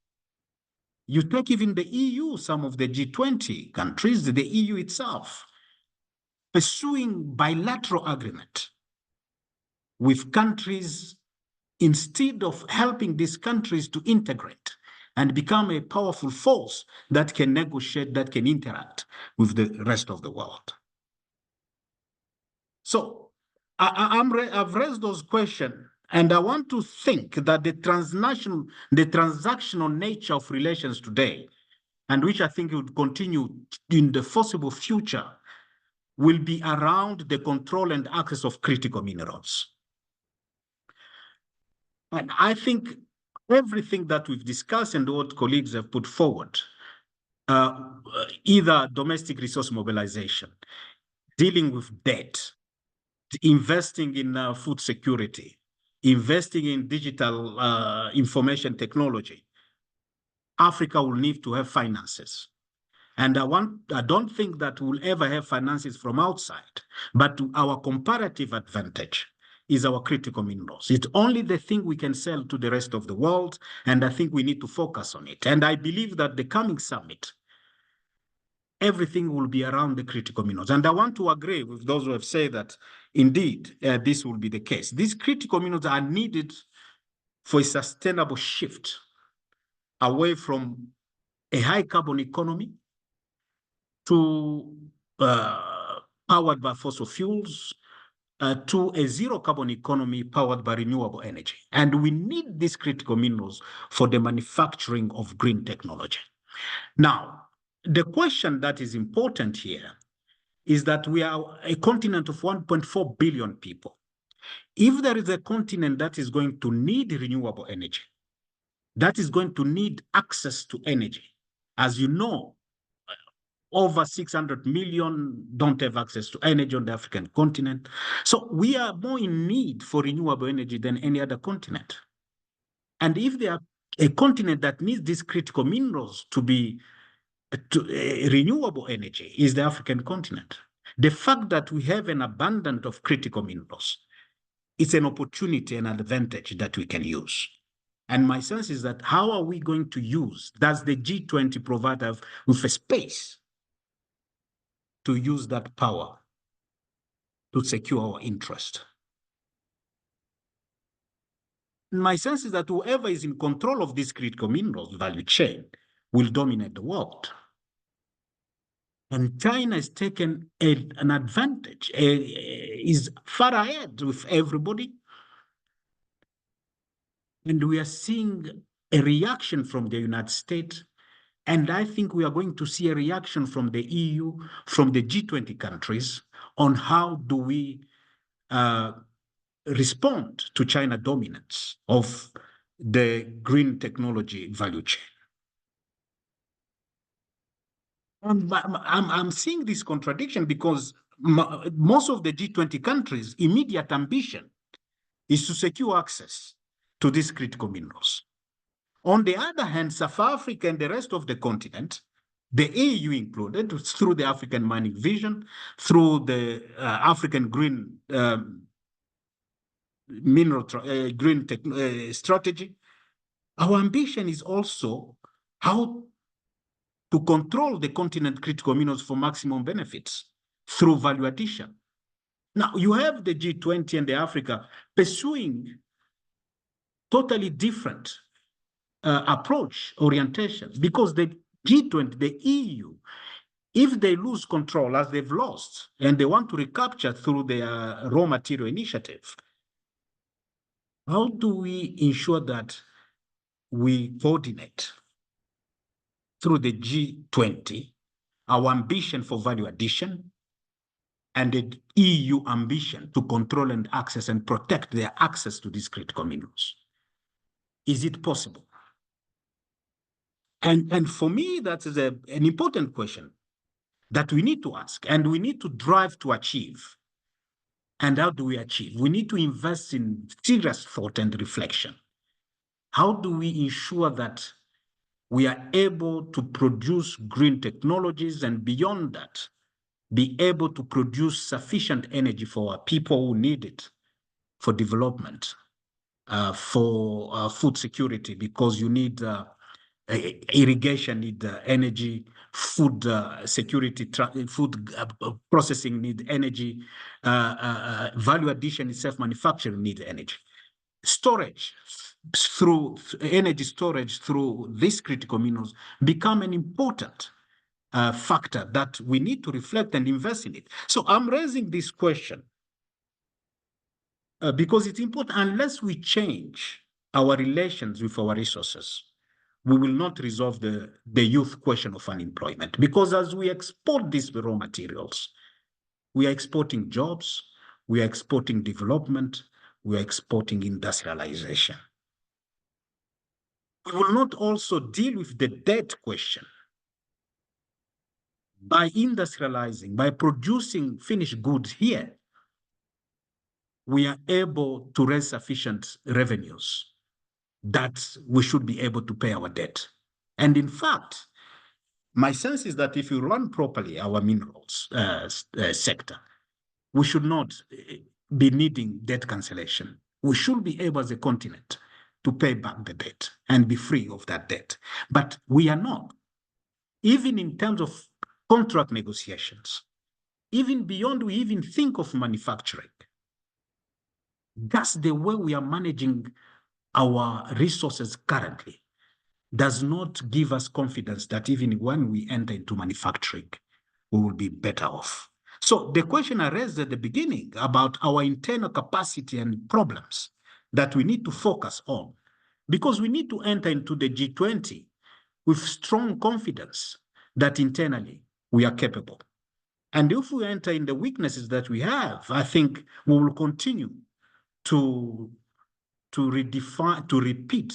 You take even the EU, some of the G20 countries, the EU itself, pursuing bilateral agreement with countries instead of helping these countries to integrate and become a powerful force that can negotiate, that can interact with the rest of the world. So I've raised those questions, and I want to think that the transactional nature of relations today, and which I think would continue in the foreseeable future, will be around the control and access of critical minerals. And I think everything that we've discussed and what colleagues have put forward, either domestic resource mobilization, dealing with debt, investing in food security, investing in digital information technology, Africa will need to have finances. And I don't think that we'll ever have finances from outside, but our comparative advantage is our critical minerals. It's only the thing we can sell to the rest of the world, and I think we need to focus on it. And I believe that the coming summit, everything will be around the critical minerals. And I want to agree with those who have said that, indeed, this will be the case. These critical minerals are needed for a sustainable shift away from a high carbon economy to powered by fossil fuels, to a zero carbon economy powered by renewable energy. And we need these critical minerals for the manufacturing of green technology. Now, the question that is important here is that we are a continent of 1.4 billion people. If there is a continent that is going to need renewable energy, that is going to need access to energy, as you know, over 600 million don't have access to energy on the African continent. So we are more in need for renewable energy than any other continent. And if there are a continent that needs these critical minerals to be renewable energy is the African continent. The fact that we have an abundance of critical minerals, it's an opportunity and advantage that we can use. And my sense is that how are we going to use, does the G20 provide us with a space to use that power to secure our interest? My sense is that whoever is in control of this critical minerals value chain will dominate the world. And China has taken an advantage, is far ahead with everybody. And we are seeing a reaction from the United States. And I think we are going to see a reaction from the EU, from the G20 countries, on how do we respond to China dominance of the green technology value chain. I'm seeing this contradiction because most of the G20 countries' immediate ambition is to secure access to these critical minerals. On the other hand, South Africa and the rest of the continent, the EU included, through the African Mining Vision, through the African Green Strategy, our ambition is also how to control the continent critical minerals for maximum benefits through value addition. Now, you have the G20 and the Africa pursuing totally different approach, orientation, because the G20, the EU, if they lose control as they've lost, and they want to recapture through their raw material initiative, how do we ensure that we coordinate through the G20 our ambition for value addition and the EU ambition to control and access and protect their access to these critical minerals? Is it possible? And for me, that is an important question that we need to ask and we need to drive to achieve. And how do we achieve? We need to invest in serious thought and reflection. How do we ensure that we are able to produce green technologies and beyond that, be able to produce sufficient energy for our people who need it for development, for food security, because you need irrigation need energy, food security, food processing need energy, value addition in self-manufacturing need energy. Storage through energy storage through these critical minerals become an important factor that we need to reflect and invest in it. So I'm raising this question because it's important. Unless we change our relations with our resources, we will not resolve the youth question of unemployment. Because as we export these raw materials, we are exporting jobs, we are exporting development, we are exporting industrialization. We will not also deal with the debt question. By industrializing, by producing finished goods here, we are able to raise sufficient revenues that we should be able to pay our debt. And in fact, my sense is that if we run properly our minerals sector, we should not be needing debt cancellation. We should be able as a continent to pay back the debt and be free of that debt. But we are not. Even in terms of contract negotiations, even beyond we even think of manufacturing, that's the way we are managing our resources currently. Does not give us confidence that even when we enter into manufacturing, we will be better off. So the question I raised at the beginning about our internal capacity and problems that we need to focus on, because we need to enter into the G20 with strong confidence that internally we are capable. And if we enter in the weaknesses that we have, I think we will continue to redefine, to repeat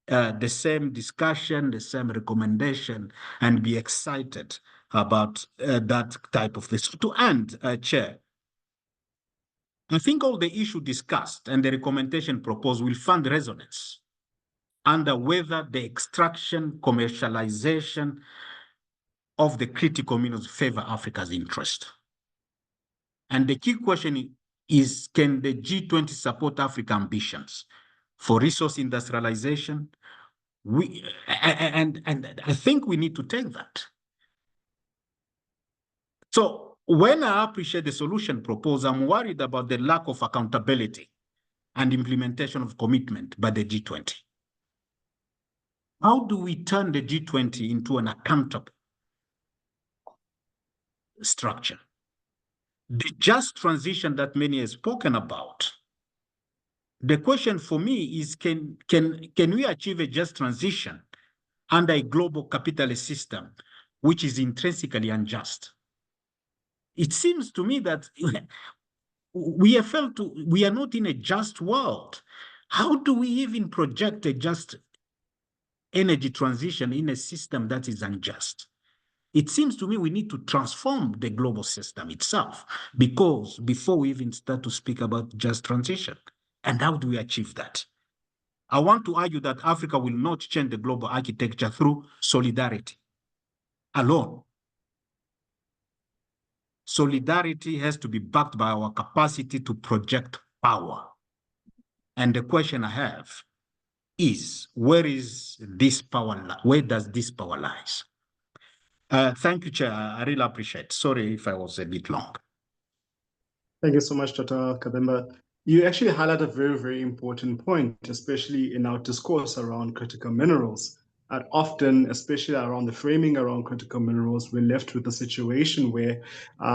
the same discussion, the same recommendation, and be excited about that type of this. To end, Chair, I think all the issue discussed and the recommendation proposed will find resonance under whether the extraction, commercialization of the critical minerals favor Africa's interest. And the key question is, can the G20 support Africa ambitions for resource industrialization? And I think we need to take that. So when I appreciate the solution proposed, I'm worried about the lack of accountability and implementation of commitment by the G20. How do we turn the G20 into an accountable structure? The just transition that many have spoken about, the question for me is, can we achieve a just transition under a global capitalist system which is intrinsically unjust? It seems to me that we are not in a just world. How do we even project a just energy transition in a system that is unjust? It seems to me we need to transform the global system itself, because before we even start to speak about just transition. And how do we achieve that? I want to argue that Africa will not change the global architecture through solidarity alone. Solidarity has to be backed by our capacity to project power. And the question I have is, where is this power? Where does this power lies? Thank you, Chair. I really appreciate it. Sorry if I was a bit long. Thank you so much, Dr. Kabemba. You actually highlight a very, very important point, especially in our discourse around critical minerals. And often, especially around the framing around critical minerals, we're left with a situation where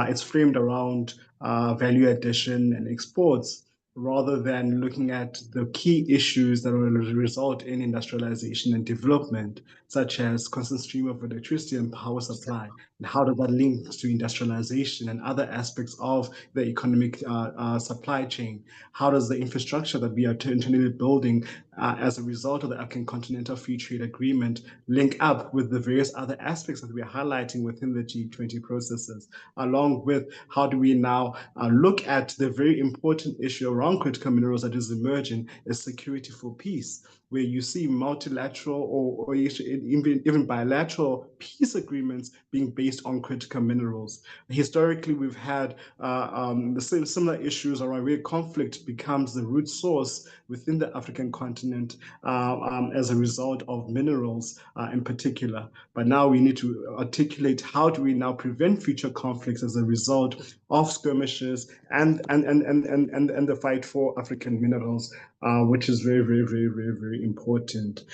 it's framed around value addition and exports, rather than looking at the key issues that will result in industrialization and development, such as constant stream of electricity and power supply. And how does that link to industrialization and other aspects of the economic supply chain? How does the infrastructure that we are internally building as a result of the African Continental Free Trade Agreement link up with the various other aspects that we are highlighting within the G20 processes, along with how do we now look at the very important issue around critical minerals that is emerging, is security for peace. where you see multilateral or even bilateral peace agreements being based on critical minerals. Historically, we've had the same similar issues around where conflict becomes the root source within the African continent as a result of minerals in particular. But now we need to articulate how do we now prevent future conflicts as a result of skirmishes and the fight for African minerals, which is very, very, very, very, very important.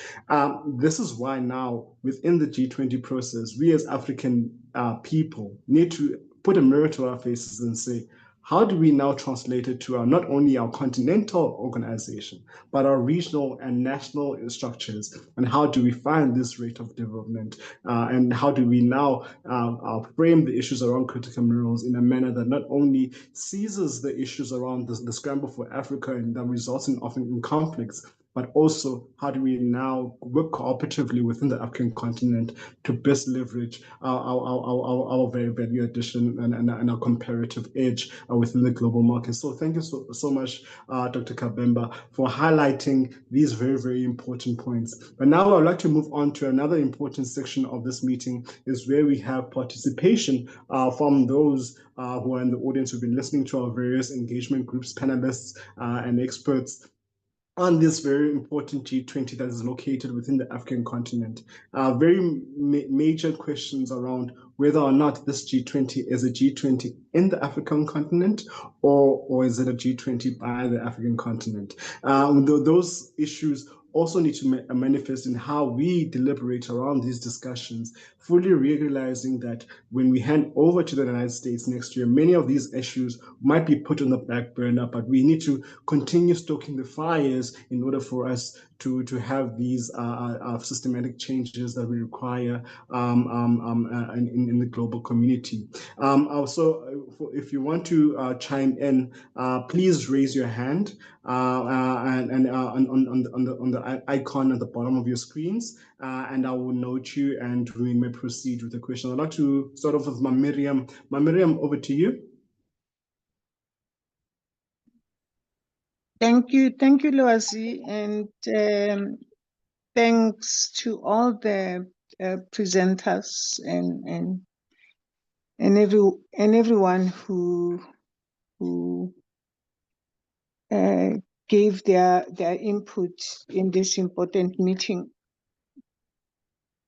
This is why now within the G20 process, we as African people need to put a mirror to our faces and say, how do we now translate it to not only our continental organization, but our regional and national structures? And how do we find this rate of development? And how do we now frame the issues around critical minerals in a manner that not only seizes the issues around the scramble for Africa and that results in often in conflicts, but also how do we now work cooperatively within the African continent to best leverage our value addition and our comparative edge within the global market. So thank you so much, Dr. Kabemba, for highlighting these very, very important points. But now I'd like to move on to another important section of this meeting, is where we have participation from those who are in the audience who've been listening to our various engagement groups, panelists, and experts on this very important G20 that is located within the African continent. Very major questions around whether or not this G20 is a G20 in the African continent or is it a G20 by the African continent. Those issues also need to manifest in how we deliberate around these discussions, fully realizing that when we hand over to the United States next year, many of these issues might be put on the back burner, but we need to continue stoking the fires in order for us to have these systematic changes that we require in the global community. Also, if you want to chime in, please raise your hand and on the icon at the bottom of your screens, and I will note you and we may proceed with the question. I'd like to start off with Miriam. Miriam, over to you. Thank you, Loasi, and thanks to all the presenters and everyone who gave their input in this important meeting.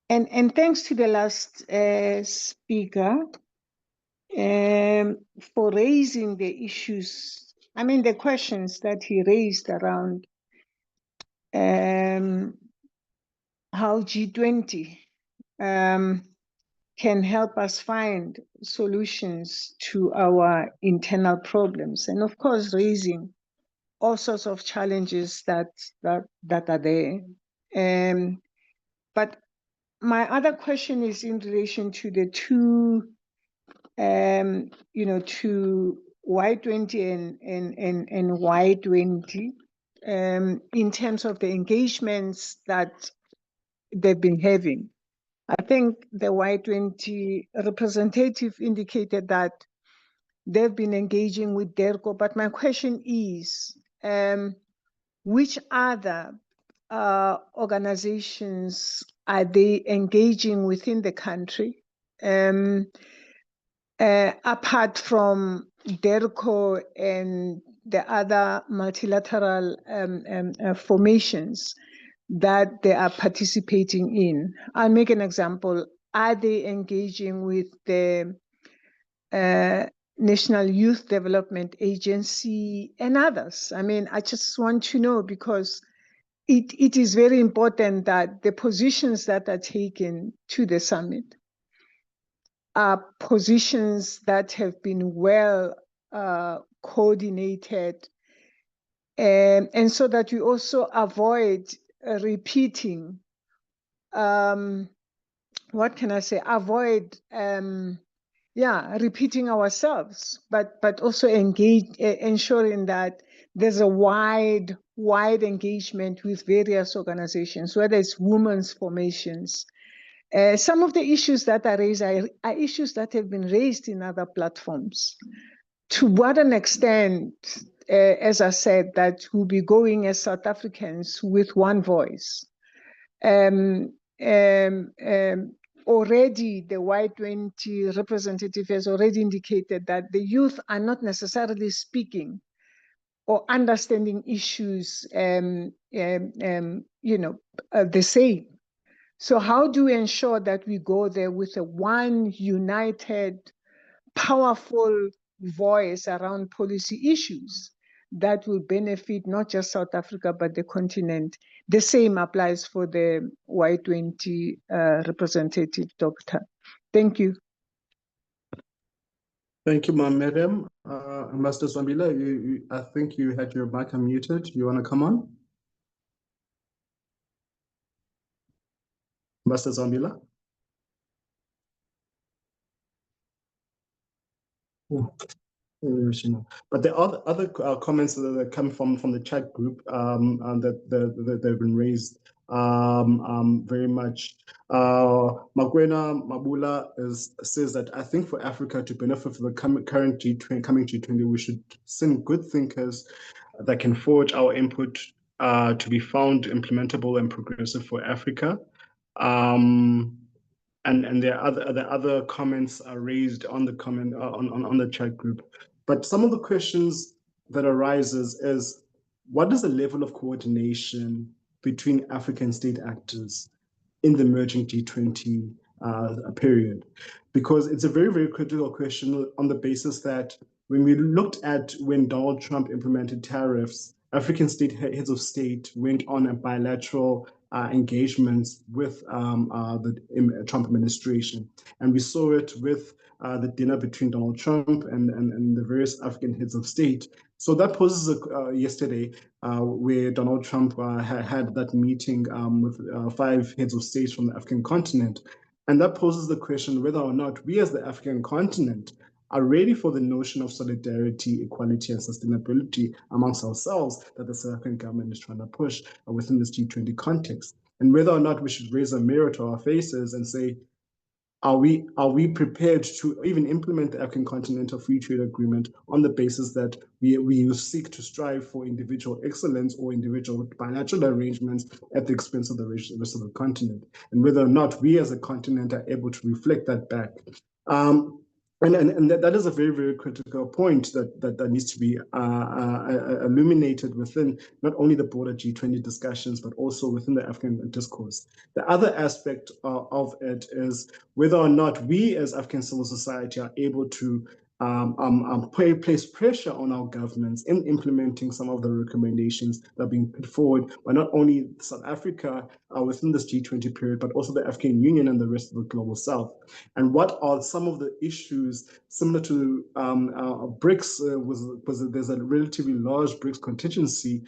And thanks to the last speaker for raising the issues. I mean, the questions that he raised around how G20 can help us find solutions to our internal problems, and of course, raising all sorts of challenges that are there. But my other question is in relation to the two, to Y20 and Y20, in terms of the engagements that they've been having. I think the Y20 representative indicated that they've been engaging with DERCO, but my question is, which other organizations are they engaging within the country? Apart from DERCO and the other multilateral formations that they are participating in. I'll make an example. Are they engaging with the National Youth Development Agency and others? I mean, I just want to know, because it is very important that the positions that are taken to the summit are positions that have been well coordinated, and so that we also avoid repeating, what can I say, avoid repeating ourselves, but also ensuring that there's a wide engagement with various organizations, whether it's women's formations. Some of the issues that are raised are issues that have been raised in other platforms. To what an extent as I said, that we'll be going as South Africans with one voice. Already the Y20 representative has already indicated that the youth are not necessarily speaking or understanding issues, the same. So how do we ensure that we go there with a one united, powerful voice around policy issues that will benefit not just South Africa, but the continent? The same applies for the Y20 representative, Doctor. Thank you. Thank you, Madam. Ambassador Zambila, I think you had your mic unmuted. You want to come on? Ambassador Zambila? But the other comments that come from the chat group that they've been raised very much. Magwena Mabula says that I think for Africa to benefit from the current coming G20, we should send good thinkers that can forge our input to be found implementable and progressive for Africa. And there are other comments are raised on the on the chat group. But some of the questions that arises is, what is the level of coordination between African state actors in the emerging G20 period? Because it's a very, very critical question on the basis that when we looked at when Donald Trump implemented tariffs, African heads of state went on a bilateral engagements with the Trump administration. And we saw it with the dinner between Donald Trump and the various African heads of state. So that poses yesterday where Donald Trump had that meeting with 5 heads of state from the African continent. And that poses the question whether or not we as the African continent are ready for the notion of solidarity, equality, and sustainability amongst ourselves that the South African government is trying to push within this G20 context. And whether or not we should raise a mirror to our faces and say, are we prepared to even implement the African Continental Free Trade Agreement on the basis that we seek to strive for individual excellence or individual bilateral arrangements at the expense of the rest of the continent? And whether or not we as a continent are able to reflect that back. And that is a very, very critical point that needs to be illuminated within not only the broader G20 discussions, but also within the African discourse. The other aspect of it is whether or not we as African civil society are able to place pressure on our governments in implementing some of the recommendations that are being put forward by not only South Africa within this G20 period, but also the African Union and the rest of the global South. And what are some of the issues similar to BRICS? There's a relatively large BRICS contingency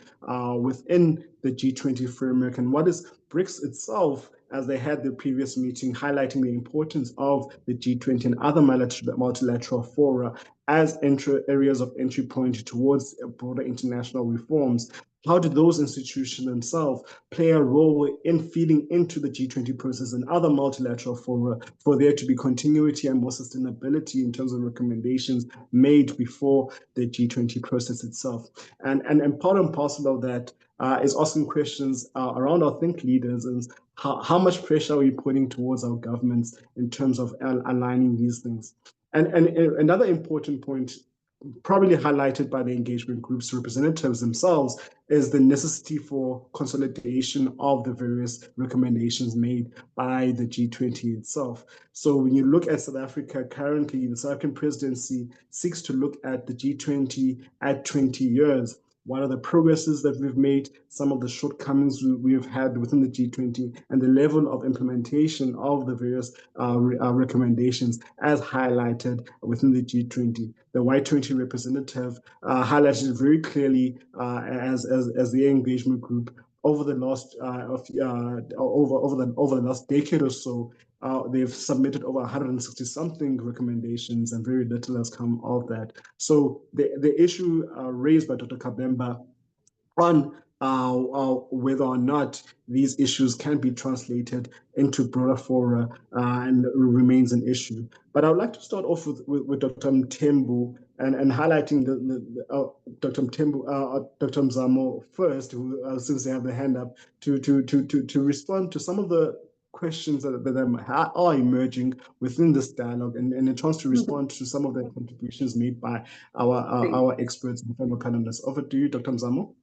within the G20 framework. And what is BRICS itself, as they had the previous meeting, highlighting the importance of the G20 and other multilateral fora as areas of entry point towards broader international reforms. How do those institutions themselves play a role in feeding into the G20 process and other multilateral fora for there to be continuity and more sustainability in terms of recommendations made before the G20 process itself? And part and parcel of that is asking questions around our think leaders and how much pressure are we putting towards our governments in terms of aligning these things? And another important point, probably highlighted by the engagement groups representatives themselves, is the necessity for consolidation of the various recommendations made by the G20 itself. So when you look at South Africa currently, the South African presidency seeks to look at the G20 at 20 years. What are the progresses that we've made, some of the shortcomings we've had within the G20, and the level of implementation of the various recommendations as highlighted within the G20. The Y20 representative highlighted very clearly as the engagement group over the last over the last decade or so. They've submitted over 160 something recommendations, and very little has come of that. So the issue raised by Dr. Kabemba on whether or not these issues can be translated into broader fora and remains an issue. But I would like to start off with Dr. Mthembu and highlighting Dr. Mthembu, Dr. Mzamo first, who since they have their hand up, to respond to some of the questions that are emerging within this dialogue, and a chance to respond to some of the contributions made by our experts and fellow panelists. Over to you, Dr. Mzamo.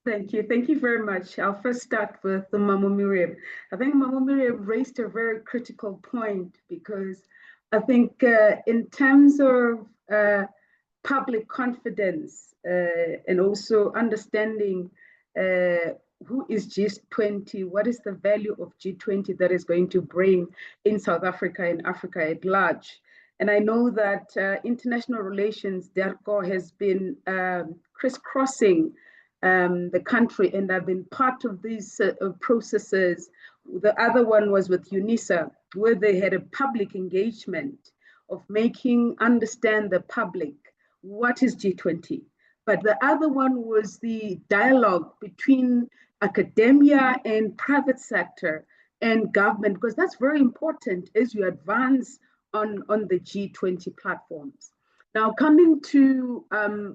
Thank you. Thank you very much. I'll first start with Mamo Miriam. I think Mamo Miriam raised a very critical point, because I think in terms of public confidence and also understanding who is G20, what is the value of G20 that is going to bring in South Africa and Africa at large. And I know that international relations, DERCO, has been crisscrossing the country, and I've been part of these processes. The other one was with UNISA, where they had a public engagement of making understand the public what is G20. But the other one was the dialogue between academia and private sector and government, because that's very important as you advance on the G20 platforms. Now, coming to,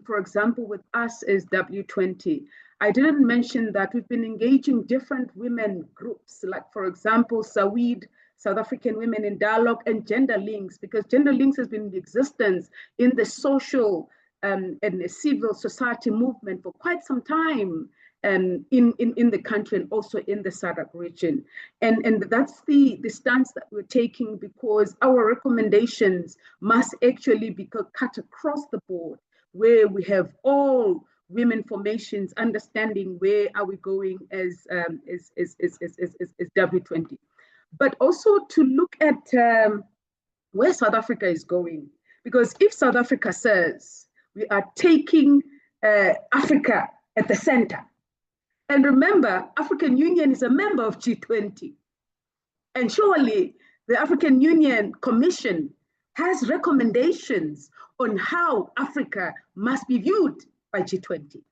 for example, with us as W20, I didn't mention that we've been engaging different women groups, like, for example, SAWID, South African Women in Dialogue, and Gender Links, because Gender Links has been in existence in the social and the civil society movement for quite some time in the country and also in the SADC region. And that's the stance that we're taking, because our recommendations must actually be cut across the board, where we have all women formations understanding where are we going as W20. But also to look at where South Africa is going. Because if South Africa says we are taking Africa at the center, and remember, African Union is a member of G20. And surely the African Union Commission has recommendations on how Africa must be viewed by G20.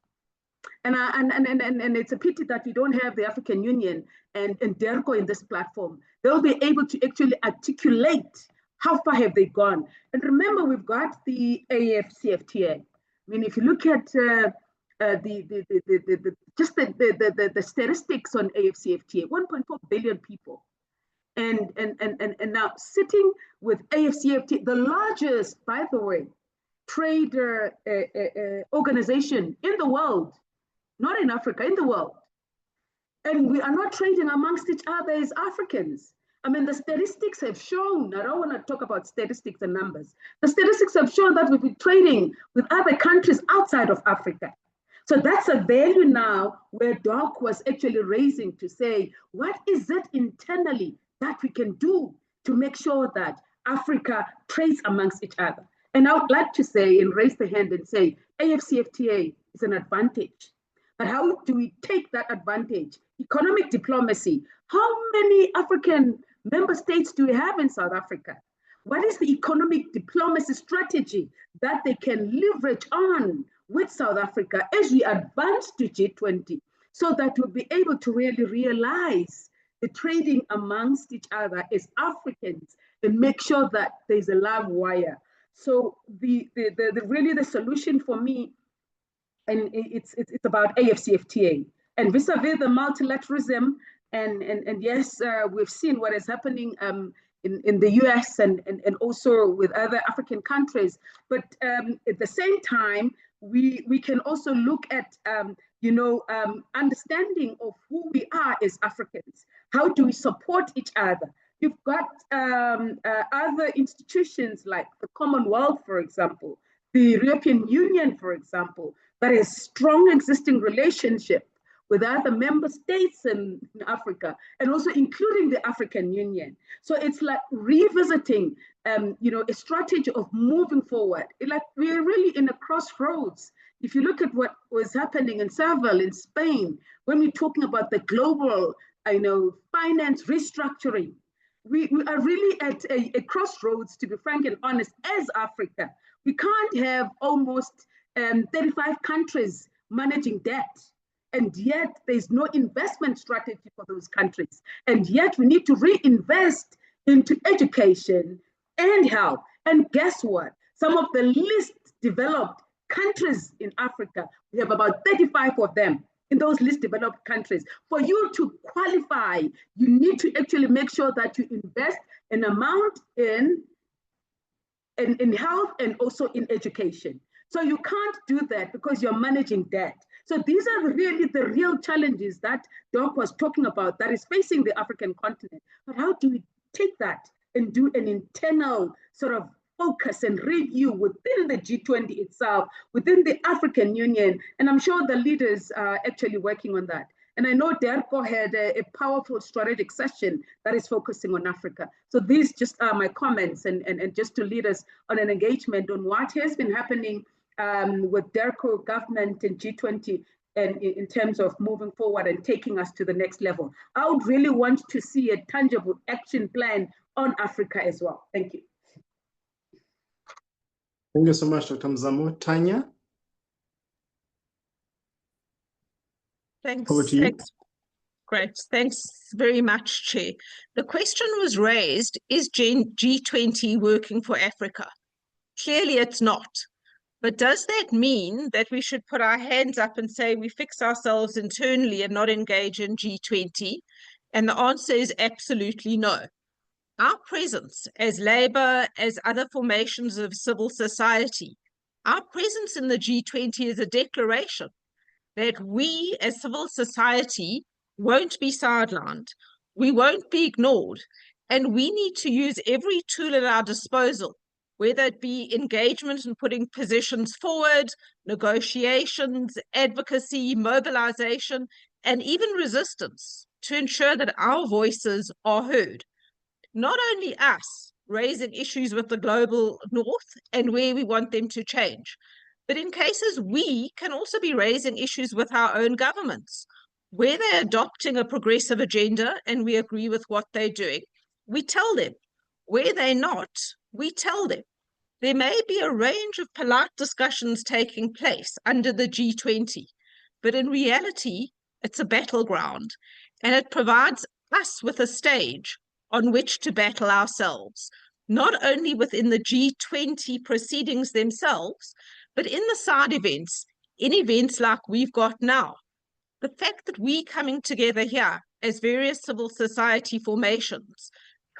And it's a pity that we don't have the African Union and DERCO in this platform. They'll be able to actually articulate how far have they gone. And remember, we've got the AFCFTA. I mean, if you look at the statistics on AFCFTA, 1.4 billion people. And now sitting with AFCFTA, the largest, by the way, trade organization in the world, not in Africa, in the world. And we are not trading amongst each other as Africans. I mean, the statistics have shown, I don't want to talk about statistics and numbers. The statistics have shown that we've been trading with other countries outside of Africa. So that's a value now where Doc was actually raising to say, what is it internally that we can do to make sure that Africa trades amongst each other? And I would like to say and raise the hand and say, AFCFTA is an advantage. But how do we take that advantage? Economic diplomacy. How many African member states do we have in South Africa? What is the economic diplomacy strategy that they can leverage on with South Africa as we advance to G20, so that we'll be able to really realize the trading amongst each other as Africans and make sure that there's a live wire. So really the solution for me, and it's about AFCFTA and vis-a-vis the multilateralism, and yes, we've seen what is happening in the US and also with other African countries. But at the same time, we can also look at understanding of who we are as Africans. How do we support each other? You've got other institutions like the Commonwealth, for example, the European Union, for example, that has strong existing relationship with other member states in Africa, and also including the African Union. So it's like revisiting, a strategy of moving forward. Like we're really in a crossroads. If you look at what was happening in Seville in Spain, when we're talking about the global, finance restructuring, we are really at a crossroads, to be frank and honest, as Africa. We can't have almost 35 countries managing debt. And yet there's no investment strategy for those countries. And yet we need to reinvest into education and health. And guess what? Some of the least developed countries in Africa. We have about 35 of them in those least developed countries. For you to qualify, you need to actually make sure that you invest an amount in health and also in education. So you can't do that because you're managing debt. So these are really the real challenges that Doc was talking about that is facing the African continent. But how do we take that and do an internal sort of focus and review within the G20 itself, within the African Union? And I'm sure the leaders are actually working on that. And I know Derko had a powerful strategic session that is focusing on Africa. So these just are my comments and just to lead us on an engagement on what has been happening with Derko government and G20 and in terms of moving forward and taking us to the next level. I would really want to see a tangible action plan on Africa as well. Thank you. Thank you so much, Dr. Mzamo. Tanya? Thanks. Over to you. Thanks. Great. Thanks very much, Chair. The question was raised, is G20 working for Africa? Clearly it's not. But does that mean that we should put our hands up and say we fix ourselves internally and not engage in G20? And the answer is absolutely no. Our presence as Labour, as other formations of civil society, our presence in the G20 is a declaration that we as civil society won't be sidelined, we won't be ignored, and we need to use every tool at our disposal, whether it be engagement and putting positions forward, negotiations, advocacy, mobilization, and even resistance to ensure that our voices are heard. Not only us raising issues with the global north and where we want them to change, but in cases we can also be raising issues with our own governments, where they're adopting a progressive agenda and we agree with what they're doing, we tell them. Where they're not, we tell them. There may be a range of polite discussions taking place under the G20, but in reality, it's a battleground, and it provides us with a stage on which to battle ourselves, not only within the G20 proceedings themselves, but in the side events, in events like we've got now. The fact that we coming together here as various civil society formations,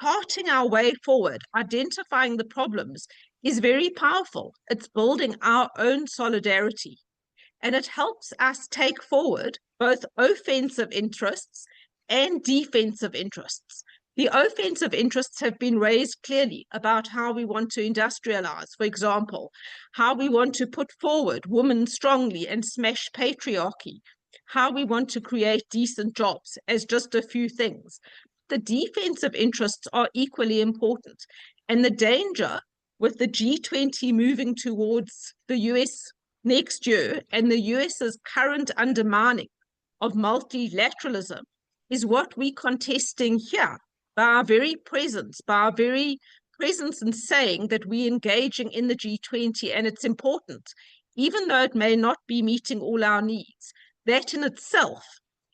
charting our way forward, identifying the problems, is very powerful. It's building our own solidarity. And it helps us take forward both offensive interests and defensive interess. The offensive interests have been raised clearly about how we want to industrialize, for example, how we want to put forward women strongly and smash patriarchy, how we want to create decent jobs as just a few things. The defensive interests are equally important. And the danger with the G20 moving towards the US next year and the US's current undermining of multilateralism is what we're contesting here by our very presence, in saying that we're engaging in the G20 and it's important, even though it may not be meeting all our needs. That in itself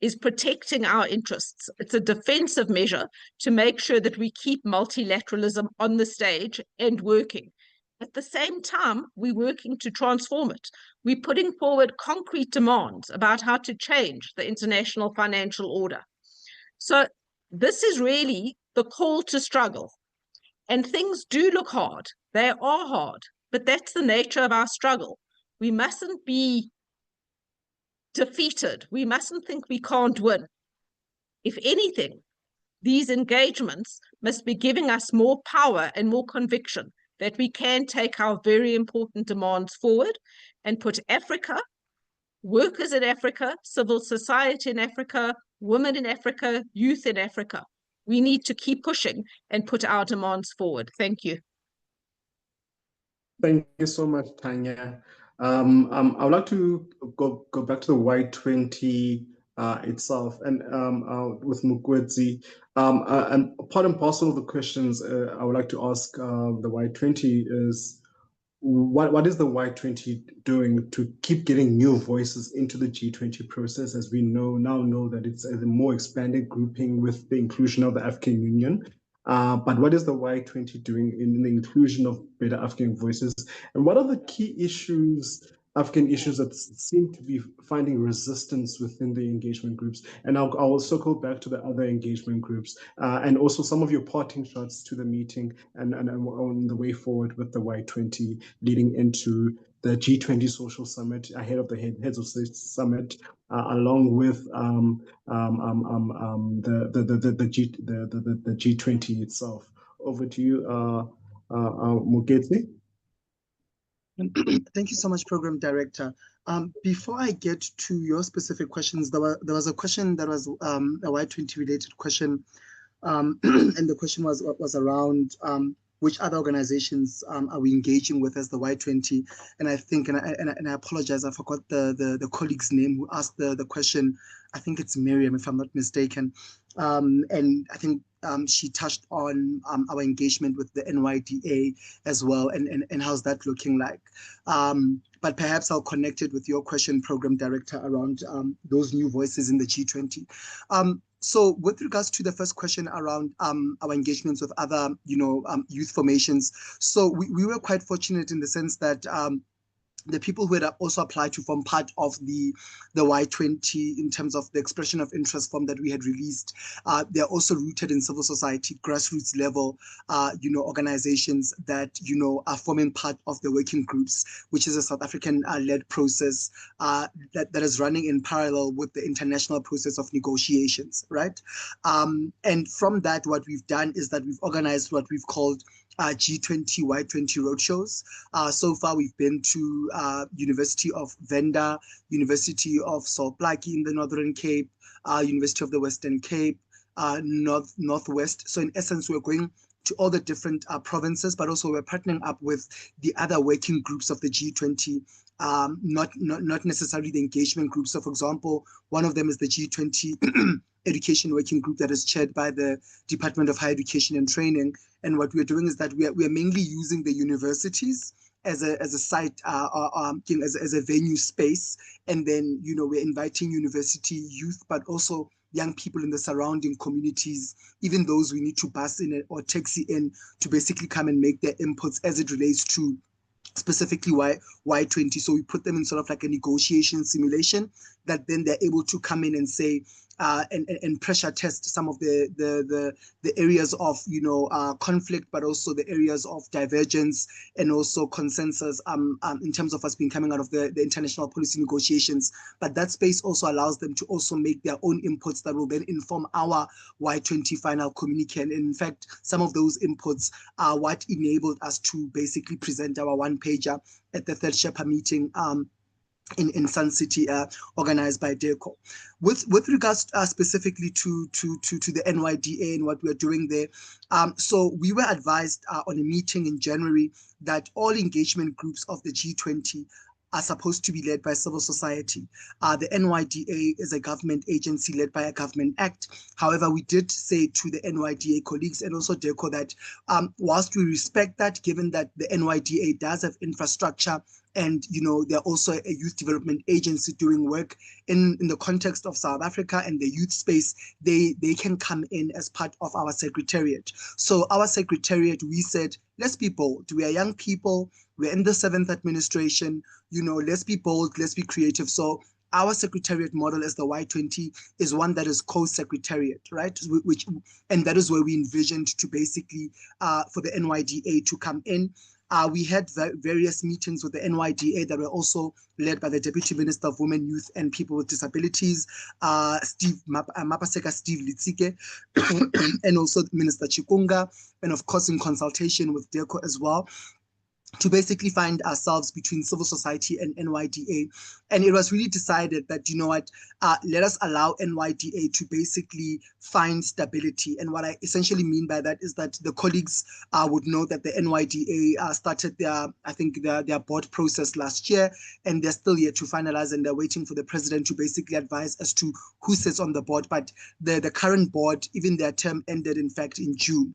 is protecting our interests. It's a defensive measure to make sure that we keep multilateralism on the stage and working. At the same time, we're working to transform it. We're putting forward concrete demands about how to change the international financial order. So this is really the call to struggle. And things do look hard. They are hard, but that's the nature of our struggle. We mustn't be defeated. We mustn't think we can't win. If anything, these engagements must be giving us more power and more conviction that we can take our very important demands forward and put Africa, workers in Africa, civil society in Africa, women in Africa, youth in Africa. We need to keep pushing and put our demands forward. Thank you. Thank you so much, Tanya. I would like to go back to the Y20 itself and with Mukwetsi. And part and parcel of the questions I would like to ask the Y20 is, what is the Y20 doing to keep getting new voices into the G20 process, as we now know that it's a more expanded grouping with the inclusion of the African Union? But what is the Y20 doing in the inclusion of better African voices? And what are the key issues, African issues that seem to be finding resistance within the engagement groups? And I'll circle back to the other engagement groups and also some of your parting shots to the meeting and on the way forward with the Y20 leading into the G20 Social Summit ahead of the Heads of State Summit, along with the G20 itself. Over to you, Moketsi. Thank you so much, Program Director. Before I get to your specific questions, there was a question that was a Y20 related question, and the question was around which other organizations are we engaging with as the Y20? And I think, and I apologize, I forgot the colleague's name who asked the question. I think it's Miriam, if I'm not mistaken. And I think she touched on our engagement with the NYDA as well, and how's that looking like. But perhaps I'll connect it with your question, Program Director, around those new voices in the G20. So with regards to the first question around our engagements with other, youth formations, so we were quite fortunate in the sense that the people who had also applied to form part of the Y20 in terms of the expression of interest form that we had released, they're also rooted in civil society, grassroots level, organizations that, are forming part of the working groups, which is a South African led process that is running in parallel with the international process of negotiations, right? And from that, what we've done is that we've organized what we've called G20, Y20 roadshows. So far, we've been to University of Venda, University of Salt Lake in the Northern Cape, University of the Western Cape, Northwest. So in essence, we're going to all the different provinces, but also we're partnering up with the other working groups of the G20, not necessarily the engagement groups. So for example, one of them is the G20 education working group that is chaired by the Department of Higher Education and Training. And what we're doing is that we are mainly using the universities as a site, as a venue space. And then, we're inviting university youth, but also young people in the surrounding communities, even those we need to bus in or taxi in to basically come and make their inputs as it relates to specifically Y20. So we put them in sort of like a negotiation simulation that then they're able to come in and say, and pressure test some of the areas of conflict, but also the areas of divergence and also consensus in terms of us being coming out of the international policy negotiations. But that space also allows them to also make their own inputs that will then inform our Y20 final communique. And in fact, some of those inputs are what enabled us to basically present our one-pager at the third Sherpa meeting in Sun City, organized by DECO. With regards specifically to the NYDA and what we're doing there, so we were advised on a meeting in January that all engagement groups of the G20 are supposed to be led by civil society. The NYDA is a government agency led by a government act. However, we did say to the NYDA colleagues and also DECO that whilst we respect that, given that the NYDA does have infrastructure and they're also a youth development agency doing work in the context of South Africa and the youth space, they can come in as part of our secretariat. So our secretariat, we said, let's be bold. We are young people. We're in the 7th administration. Let's be bold. Let's be creative. So our secretariat model as the Y20 is one that is co-secretariat, right? And that is where we envisioned to basically for the NYDA to come in. We had various meetings with the NYDA that were also led by the Deputy Minister of Women, Youth and People with Disabilities, Mapaseka Steve Litsike, and also Minister Chikunga, and of course in consultation with DECO as well, to basically find ourselves between civil society and NYDA. And it was really decided that, let us allow NYDA to basically find stability. And what I essentially mean by that is that the colleagues would know that the NYDA started their board process last year, and they're still yet to finalize, and they're waiting for the president to basically advise as to who sits on the board. But the current board, even their term ended, in fact, in June.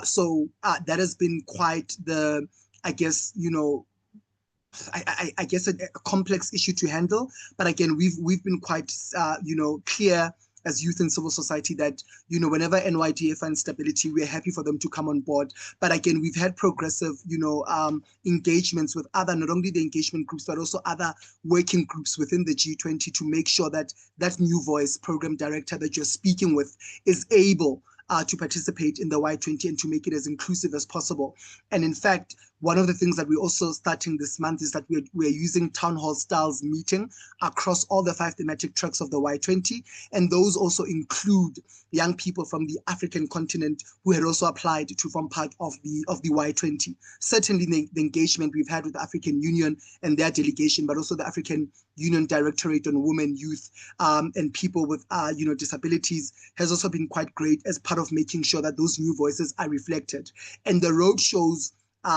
So that has been quite the, I guess, I guess a complex issue to handle. But again, we've been quite, clear as youth and civil society that, you know, whenever NYDA finds stability, we're happy for them to come on board. But again, we've had progressive, you know, engagements with other, not only the engagement groups, but also other working groups within the G20 to make sure that that new voice program director that you're speaking with is able to participate in the Y20 and to make it as inclusive as possible. And in fact, one of the things that we're also starting this month is that we're using town hall styles meeting across all the 5 thematic tracks of the Y20. And those also include young people from the African continent who had also applied to form part of the Y20. Certainly the engagement we've had with the African Union and their delegation, but also the African Union Directorate on Women, Youth, and people with you know, disabilities has also been quite great as part of making sure that those new voices are reflected. And the road shows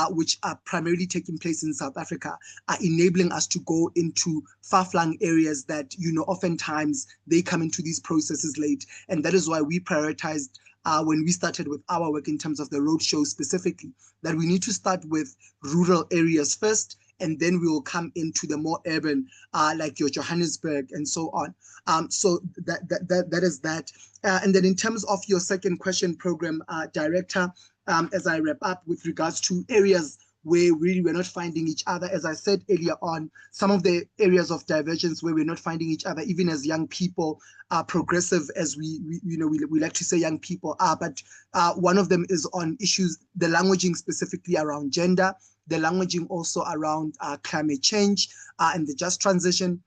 which are primarily taking place in South Africa, are enabling us to go into far-flung areas that, you know, oftentimes they come into these processes late. And that is why we prioritized when we started with our work in terms of the roadshow specifically, that we need to start with rural areas first, and then we will come into the more urban, like your Johannesburg and so on. So that is that. And then in terms of your second question, program director, as I wrap up with regards to areas where really we're not finding each other, as I said earlier on, some of the areas of divergence where we're not finding each other, even as young people are progressive, as we like to say young people are, but one of them is on issues, the languaging specifically around gender, the languaging also around climate change and the just transition,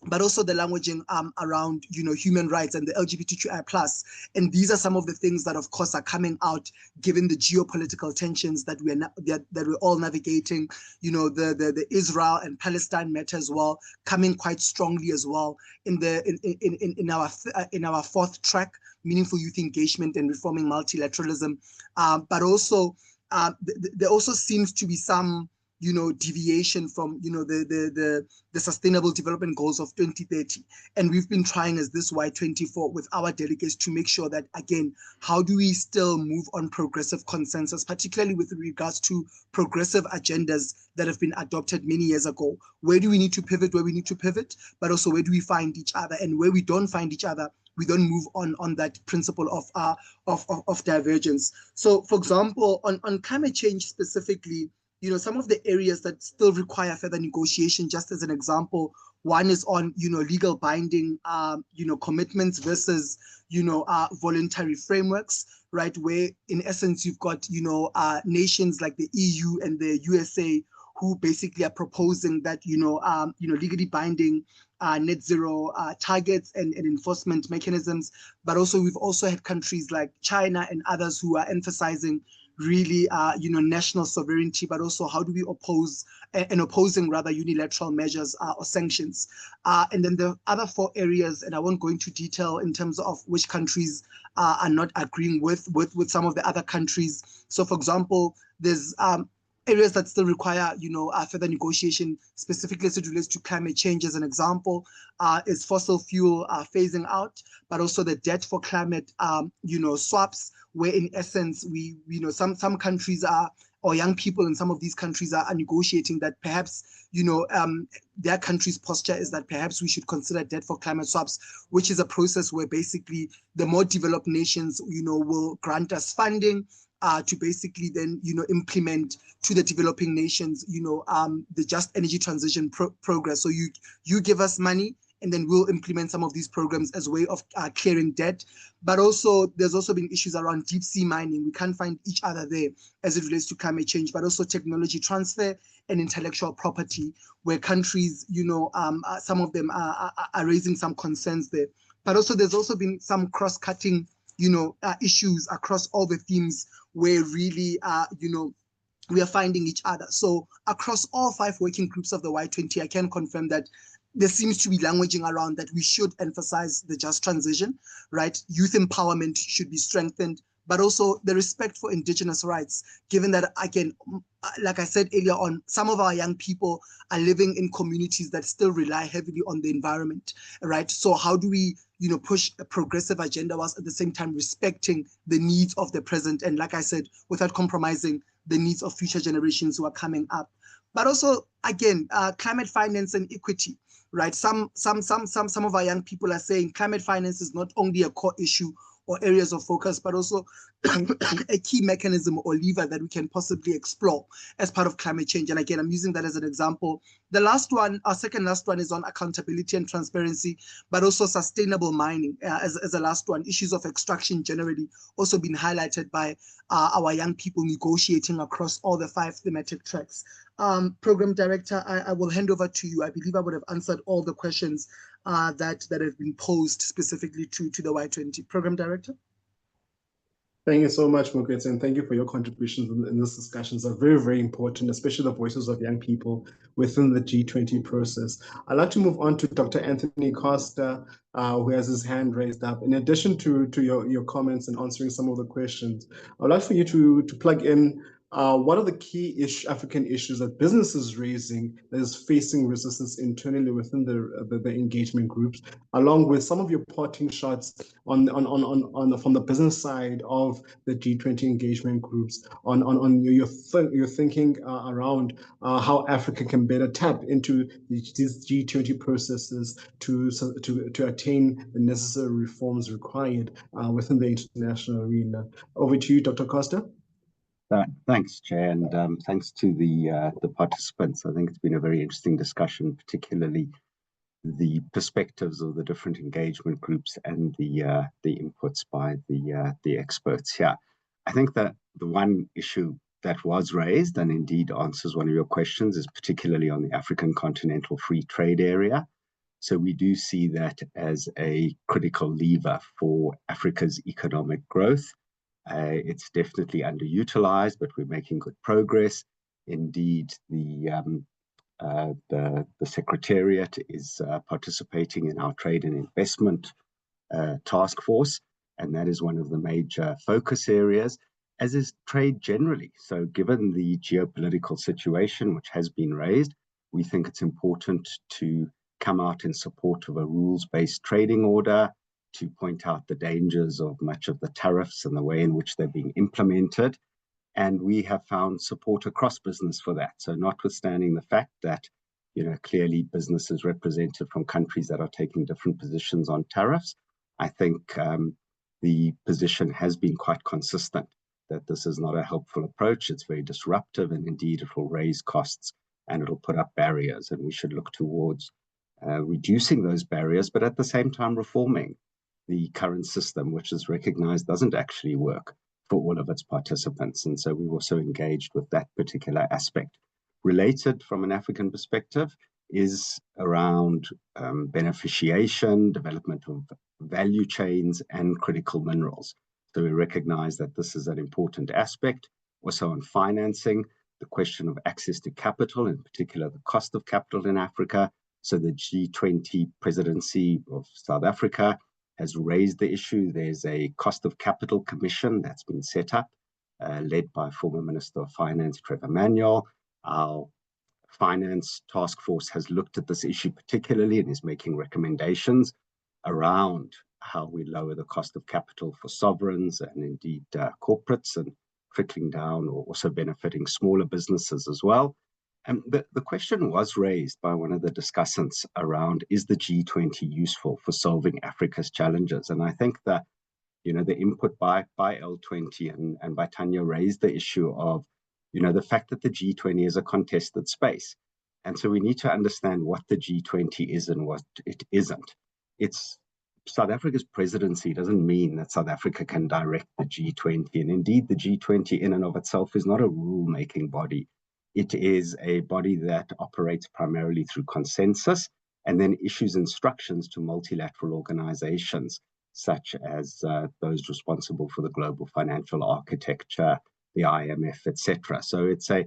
but also the languaging around, you know, human rights and the LGBTQI+. And these are some of the things that, of course, are coming out given the geopolitical tensions that we're all navigating. You know, the Israel and Palestine matter as well, coming quite strongly as well in our 4th track, meaningful youth engagement and reforming multilateralism. But also, there also seems to be some, you know, deviation from, you know, the Sustainable Development Goals of 2030. And we've been trying as this Y24 with our delegates to make sure that, again, how do we still move on progressive consensus, particularly with regards to progressive agendas that have been adopted many years ago? Where do we need to pivot where we need to pivot, but also where do we find each other? And where we don't find each other, we don't move on that principle of divergence. So, for example, on climate change specifically, you know, some of the areas that still require further negotiation, just as an example, one is on, you know, legal binding, you know, commitments versus, you know, voluntary frameworks, right? Where in essence, you've got, you know, nations like the EU and the USA who basically are proposing that, you know, legally binding net zero targets and enforcement mechanisms. But also, we've also had countries like China and others who are emphasizing really, you know, national sovereignty, but also how do we opposing rather unilateral measures or sanctions. And then the other 4 areas, and I won't go into detail in terms of which countries are not agreeing with some of the other countries. So, for example, there's areas that still require, you know, further negotiation, specifically as it relates to climate change. As an example, is fossil fuel phasing out, but also the debt for climate, you know, swaps, where in essence we, you know, some countries are, or young people in some of these countries are negotiating that perhaps, you know, their country's posture is that perhaps we should consider debt for climate swaps, which is a process where basically the more developed nations, you know, will grant us funding to basically then, you know, implement to the developing nations, you know, the just energy transition progress. So you give us money, and then we'll implement some of these programs as a way of clearing debt. But also, there's also been issues around deep sea mining. We can't find each other there as it relates to climate change, but also technology transfer and intellectual property, where countries, you know, some of them are raising some concerns there. But also, there's also been some cross-cutting, you know, issues across all the themes where really, you know, we are finding each other. So across all 5 working groups of the Y20, I can confirm that there seems to be languaging around that we should emphasize the just transition, right? Youth empowerment should be strengthened, but also the respect for indigenous rights, given that, again, like I said earlier on, some of our young people are living in communities that still rely heavily on the environment, right? So how do we, you know, push a progressive agenda whilst at the same time respecting the needs of the present, and like I said, without compromising the needs of future generations who are coming up? But also, again, climate finance and equity. right? Some of our young people are saying climate finance is not only a core issue or areas of focus, but also a key mechanism or lever that we can possibly explore as part of climate change. And again, I'm using that as an example. The last one, our second last one, is on accountability and transparency, but also sustainable mining as a last one. Issues of extraction generally also been highlighted by our young people negotiating across all the 5 thematic tracks. Program Director, I will hand over to you. I believe I would have answered all the questions that have been posed specifically to the Y20. Program Director. Thank you so much, Mokgweetsi, and thank you for your contributions in this discussion. They're very, very important, especially the voices of young people within the G20 process. I'd like to move on to Dr. Anthony Costa, who has his hand raised up. In addition to your comments and answering some of the questions, I'd like for you to plug in what are the key African issues that business is raising that is facing resistance internally within the engagement groups, along with some of your parting shots on from the business side of the G20 engagement groups on your thinking around how Africa can better tap into these G20 processes to attain the necessary reforms required within the international arena. Over to you, Dr. Costa. Thanks, Chair, and thanks to the participants. I think it's been a very interesting discussion, particularly the perspectives of the different engagement groups and the inputs by the experts here. I think that the one issue that was raised and indeed answers one of your questions is particularly on the African continental free trade area. So we do see that as a critical lever for Africa's economic growth. It's definitely underutilized, but we're making good progress. Indeed, the Secretariat is participating in our trade and investment task force, and that is one of the major focus areas, as is trade generally. So given the geopolitical situation which has been raised, we think it's important to come out in support of a rules-based trading order, to point out the dangers of much of the tariffs and the way in which they're being implemented. And we have found support across business for that. So notwithstanding the fact that, clearly businesses represented from countries that are taking different positions on tariffs, I think the position has been quite consistent that this is not a helpful approach. It's very disruptive, and indeed it will raise costs and it'll put up barriers. And we should look towards reducing those barriers, but at the same time reforming the current system, which is recognized doesn't actually work for all of its participants. And so we've also engaged with that particular aspect. Related from an African perspective is around beneficiation, development of value chains, and critical minerals. So we recognize that this is an important aspect. Also on financing, the question of access to capital, in particular the cost of capital in Africa. So the G20 presidency of South Africa has raised the issue. There's a cost of capital commission that's been set up, led by former Minister of Finance, Trevor Manuel. Our finance task force has looked at this issue particularly and is making recommendations around how we lower the cost of capital for sovereigns and indeed corporates, and trickling down or also benefiting smaller businesses as well. And the question was raised by one of the discussants around, is the G20 useful for solving Africa's challenges? And I think that, the input by L20 and by Tanya raised the issue of, the fact that the G20 is a contested space. And so we need to understand what the G20 is and what it isn't. It's South Africa's presidency doesn't mean that South Africa can direct the G20. And indeed, the G20 in and of itself is not a rule-making body. It is a body that operates primarily through consensus and then issues instructions to multilateral organizations, such as those responsible for the global financial architecture, the IMF, etc. So it's a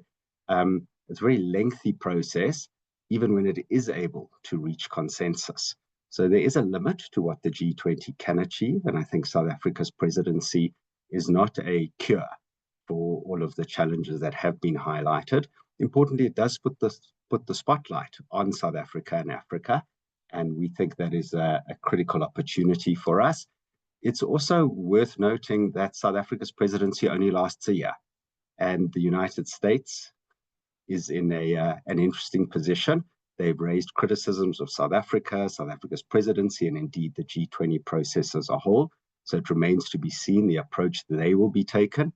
very lengthy process, even when it is able to reach consensus. So there is a limit to what the G20 can achieve, and I think South Africa's presidency is not a cure for all of the challenges that have been highlighted. Importantly, it does put the spotlight on South Africa and Africa, and we think that is a critical opportunity for us. It's also worth noting that South Africa's presidency only lasts a year, and the United States is in an interesting position. They've raised criticisms of South Africa, South Africa's presidency, and indeed the G20 process as a whole. So it remains to be seen the approach that they will be taking.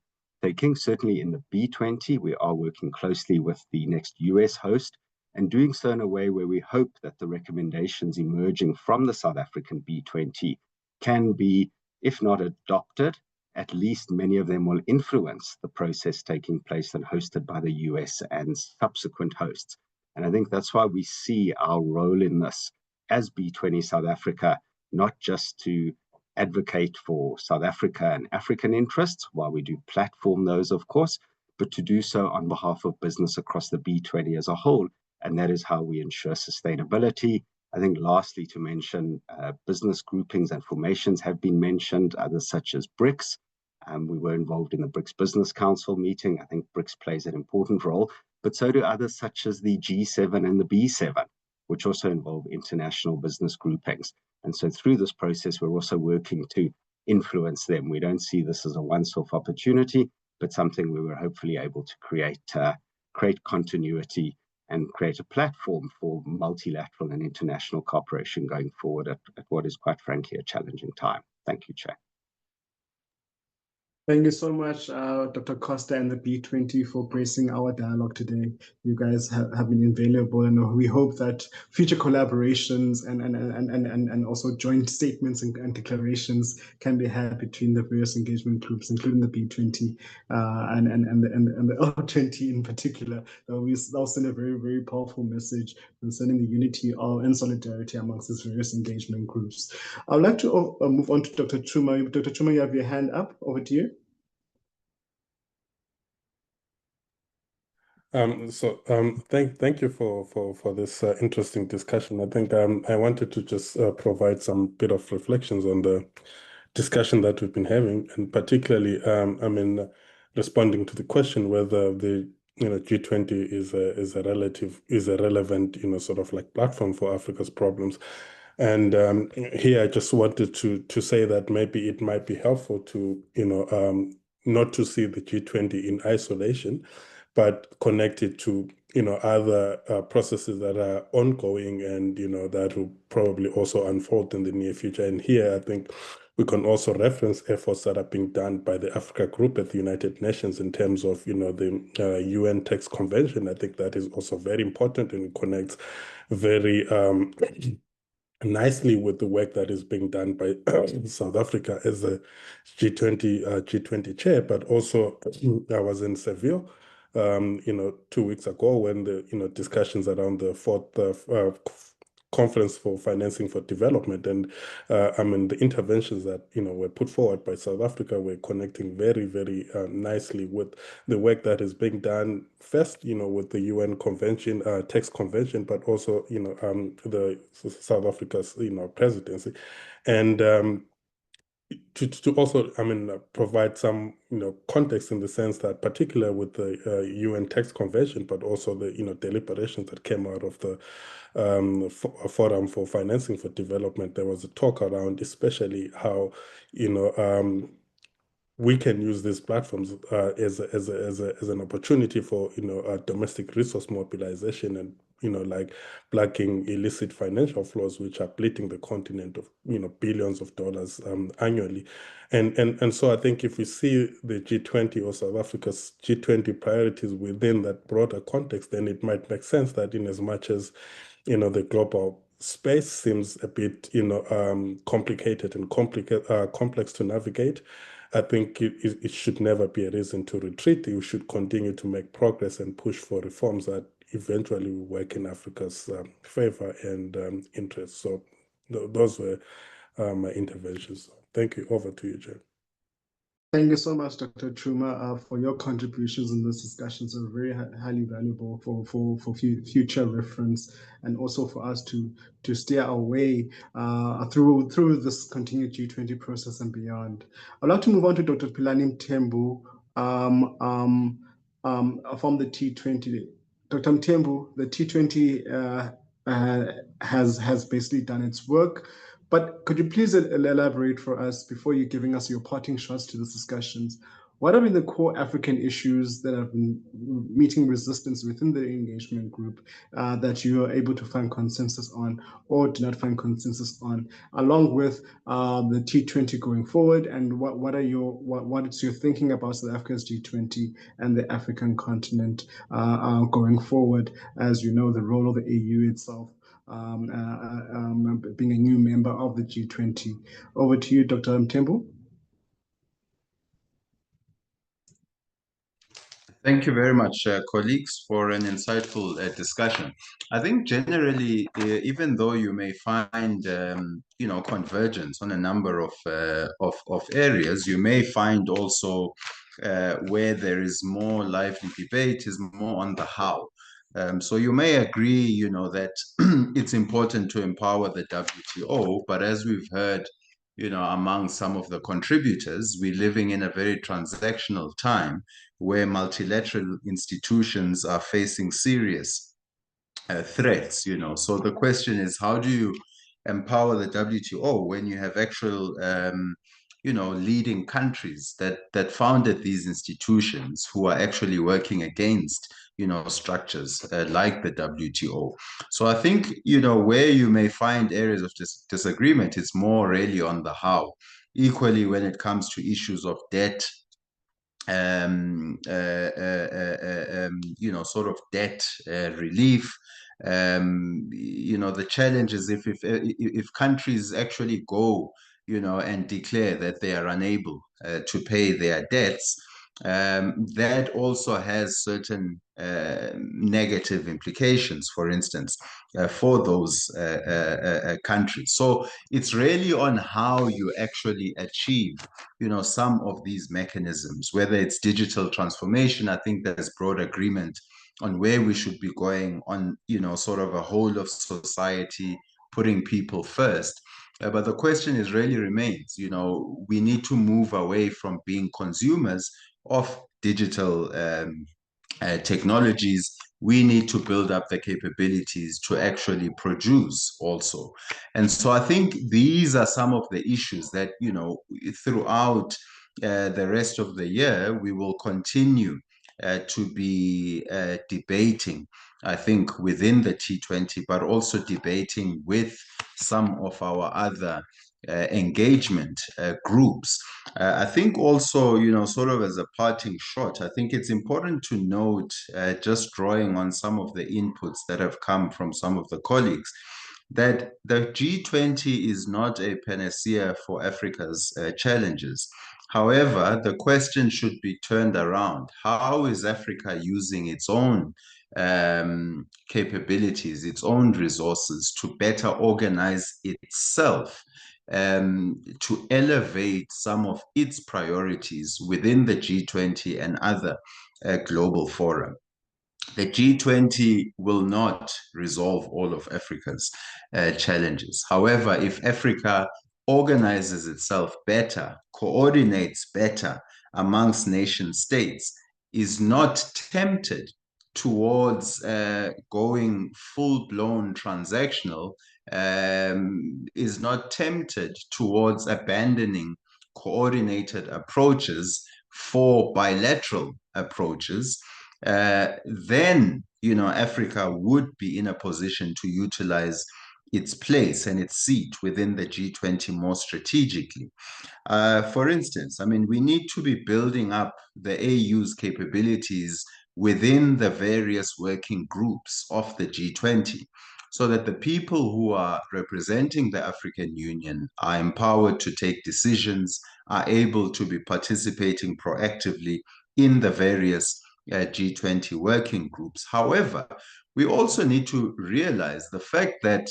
Certainly in the B20, we are working closely with the next US host, and doing so in a way where we hope that the recommendations emerging from the South African B20 can be, if not adopted, at least many of them will influence the process taking place and hosted by the US and subsequent hosts. And I think that's why we see our role in this as B20 South Africa, not just to advocate for South Africa and African interests, while we do platform those, of course, but to do so on behalf of business across the B20 as a whole. And that is how we ensure sustainability. I think lastly to mention, business groupings and formations have been mentioned, others such as BRICS. We were involved in the BRICS Business Council meeting. I think BRICS plays an important role, but so do others such as the G7 and the B7, which also involve international business groupings. And so through this process, we're also working to influence them. We don't see this as a once-off opportunity, but something we were hopefully able to create continuity and create a platform for multilateral and international cooperation going forward at what is quite frankly a challenging time. Thank you, Chair. Thank you so much, Dr. Costa and the B20 for gracing our dialogue today. You guys have been invaluable, and we hope that future collaborations and also joint statements and declarations can be had between the various engagement groups, including the B20 and the L20 in particular. That'll send a very, very powerful message concerning the unity and solidarity amongst these various engagement groups. I would like to move on to Dr. Chuma. Dr. Chuma, you have your hand up. Over to you. Thank you for this interesting discussion. I think I wanted to just provide some bit of reflections on the discussion that we've been having, and particularly responding to the question whether the G20 is a relevant sort of like platform for Africa's problems. And here I just wanted to say that maybe it might be helpful to not to see the G20 in isolation, but connected to other processes that are ongoing and that will probably also unfold in the near future. And here I think we can also reference efforts that are being done by the Africa Group at the United Nations in terms of the UN Tax Convention. I think that is also very important and connects very nicely with the work that is being done by South Africa as a G20 chair. But also I was in Seville 2 weeks ago when the discussions around the fourth conference for financing for development, and the interventions that were put forward by South Africa were connecting very, very nicely with the work that is being done first with the UN convention, tax convention, but also the South Africa's presidency, and to also, provide some, context in the sense that, particularly with the UN Tax Convention, but also the, deliberations that came out of the Forum for Financing for Development, there was a talk around, especially how, we can use these platforms as an opportunity for domestic resource mobilization and like blocking illicit financial flows which are bleeding the continent of billions of dollars annually, and so I think if we see the G20 or South Africa's G20 priorities within that broader context, then it might make sense that in as much as the global space seems a bit complicated and complex to navigate, I think it should never be a reason to retreat. You should continue to make progress and push for reforms that eventually will work in Africa's favor and interests. So those were my interventions. Thank you. Over to you, Jay. Thank you so much, Dr. Chuma, for your contributions in this discussion. So very highly valuable for future reference, and also for us to steer our way through this continued G20 process and beyond. I'd like to move on to Dr. Philani Mthembu from the T20. Dr. Mthembu, the T20 has basically done its work. But could you please elaborate for us, before you giving us your parting shots to this discussions, what have been the core African issues that have been meeting resistance within the engagement group that you are able to find consensus on or do not find consensus on, along with the G20 going forward, and what is your thinking about South Africa's G20 and the African continent going forward, as you know, the role of the AU itself being a new member of the G20. Over to you, Dr. Mthembu. Thank you very much, colleagues, for an insightful discussion. I think generally, even though you may find, convergence on a number of areas, you may find also where there is more lively debate is more on the how. So you may agree, that it's important to empower the WTO, but as we've heard, among some of the contributors, we're living in a very transactional time where multilateral institutions are facing serious threats, So the question is, how do you empower the WTO when you have actual, leading countries that founded these institutions who are actually working against, structures like the WTO. So I think, where you may find areas of disagreement, it's more really on the how. Equally, when it comes to issues of debt, sort of debt relief. The challenge is if countries actually go, and declare that they are unable to pay their debts, that also has certain negative implications, for instance, for those countries. So it's really on how you actually achieve, some of these mechanisms, whether it's digital transformation. I think there's broad agreement on where we should be going on, sort of a whole of society, putting people first. But the question is really remains, we need to move away from being consumers of digital technologies. We need to build up the capabilities to actually produce also. And so I think these are some of the issues that, throughout the rest of the year, we will continue to be debating, I think, within the T20, but also debating with some of our other engagement groups. I think also, sort of as a parting shot, I think it's important to note, just drawing on some of the inputs that have come from some of the colleagues, that the G20 is not a panacea for Africa's challenges. However, the question should be turned around. How is Africa using its own capabilities, its own resources to better organize itself, to elevate some of its priorities within the G20 and other global fora? The G20 will not resolve all of Africa's challenges. However, if Africa organizes itself better, coordinates better amongst nation states, is not tempted towards going full-blown transactional, is not tempted towards abandoning coordinated approaches for bilateral approaches, then, Africa would be in a position to utilize its place and its seat within the G20 more strategically. For instance, we need to be building up the AU's capabilities within the various working groups of the G20, so that the people who are representing the African Union are empowered to take decisions, are able to be participating proactively in the various G20 working groups. However, we also need to realize the fact that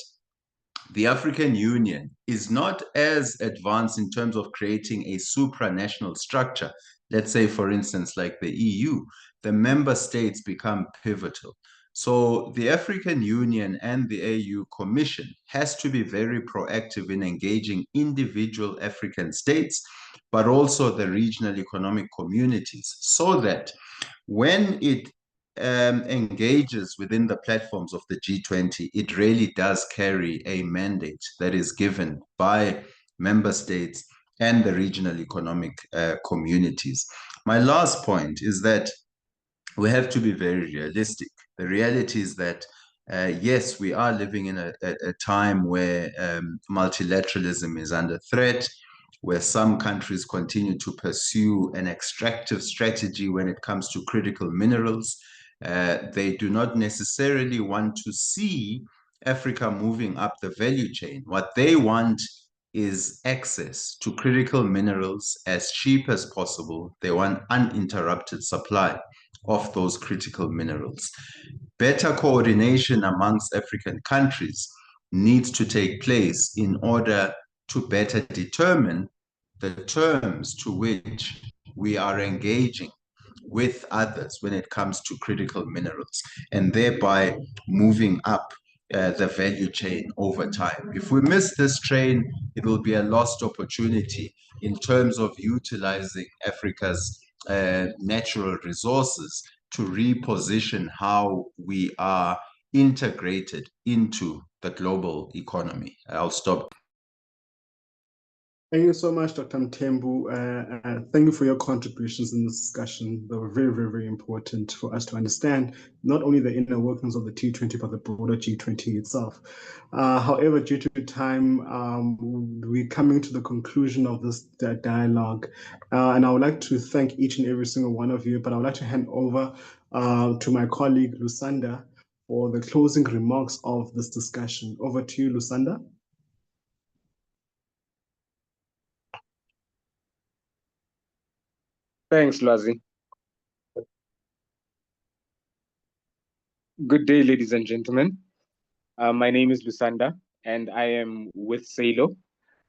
the African Union is not as advanced in terms of creating a supranational structure. Let's say, for instance, like the EU, the member states become pivotal. So the African Union and the AU Commission has to be very proactive in engaging individual African states, but also the regional economic communities, so that when it engages within the platforms of the G20, it really does carry a mandate that is given by member states and the regional economic communities. My last point is that we have to be very realistic. The reality is that, yes, we are living in a time where multilateralism is under threat, where some countries continue to pursue an extractive strategy when it comes to critical minerals. They do not necessarily want to see Africa moving up the value chain. What they want is access to critical minerals as cheap as possible. They want uninterrupted supply of those critical minerals. Better coordination amongst African countries needs to take place in order to better determine the terms to which we are engaging with others when it comes to critical minerals, and thereby moving up the value chain over time. If we miss this train, it will be a lost opportunity in terms of utilizing Africa's natural resources to reposition how we are integrated into the global economy. I'll stop. Thank you so much, Dr. Mthembu. Thank you for your contributions in this discussion. They were very, very, very important for us to understand not only the inner workings of the G20, but the broader G20 itself. However, due to time, we're coming to the conclusion of this dialogue. And I would like to thank each and every single one of you, but I would like to hand over to my colleague, Lusanda, for the closing remarks of this discussion. Over to you, Lusanda. Thanks, Lwazi. Good day, ladies and gentlemen. My name is Lusanda, and I am with SALO.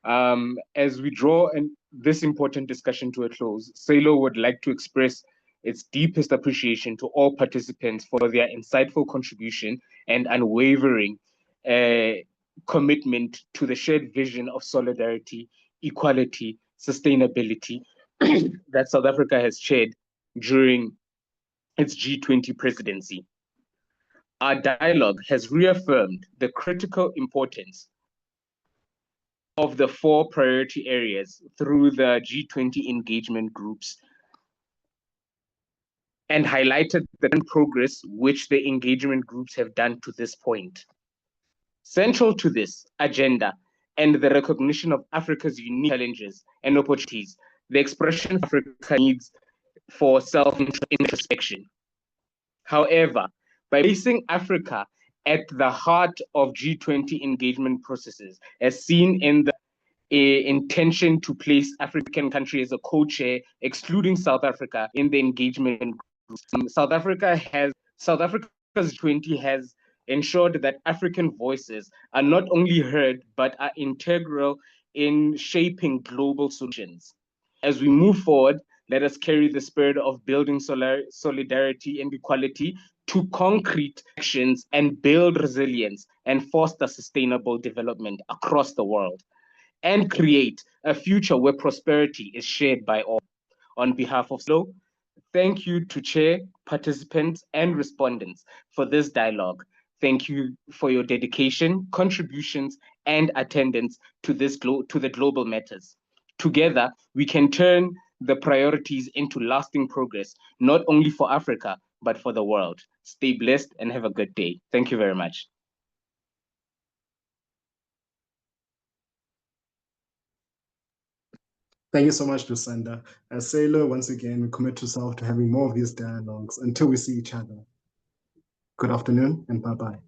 As we draw this important discussion to a close, SALO would like to express its deepest appreciation to all participants for their insightful contribution and unwavering commitment to the shared vision of solidarity, equality, sustainability that South Africa has shared during its G20 presidency. Our dialogue has reaffirmed the critical importance of the 4 priority areas through the G20 engagement groups and highlighted the progress which the engagement groups have done to this point. Central to this agenda and the recognition of Africa's unique challenges and opportunities, the expression Africa needs for self-introspection. However, by placing Africa at the heart of G20 engagement processes, as seen in the intention to place African countries as a co-chair, excluding South Africa in the engagement groups, South Africa's G20 has ensured that African voices are not only heard, but are integral in shaping global solutions. As we move forward, let us carry the spirit of building solidarity and equality to concrete actions and build resilience and foster sustainable development across the world and create a future where prosperity is shared by all. On behalf of SALO, thank you to Chair, participants, and respondents for this dialogue. Thank you for your dedication, contributions, and attendance to the global matters. Together, we can turn the priorities into lasting progress, not only for Africa, but for the world. Stay blessed and have a good day. Thank you very much. Thank you so much, Lusanda. As SALO, once again, we commit ourselves to having more of these dialogues until we see each other. Good afternoon and bye-bye.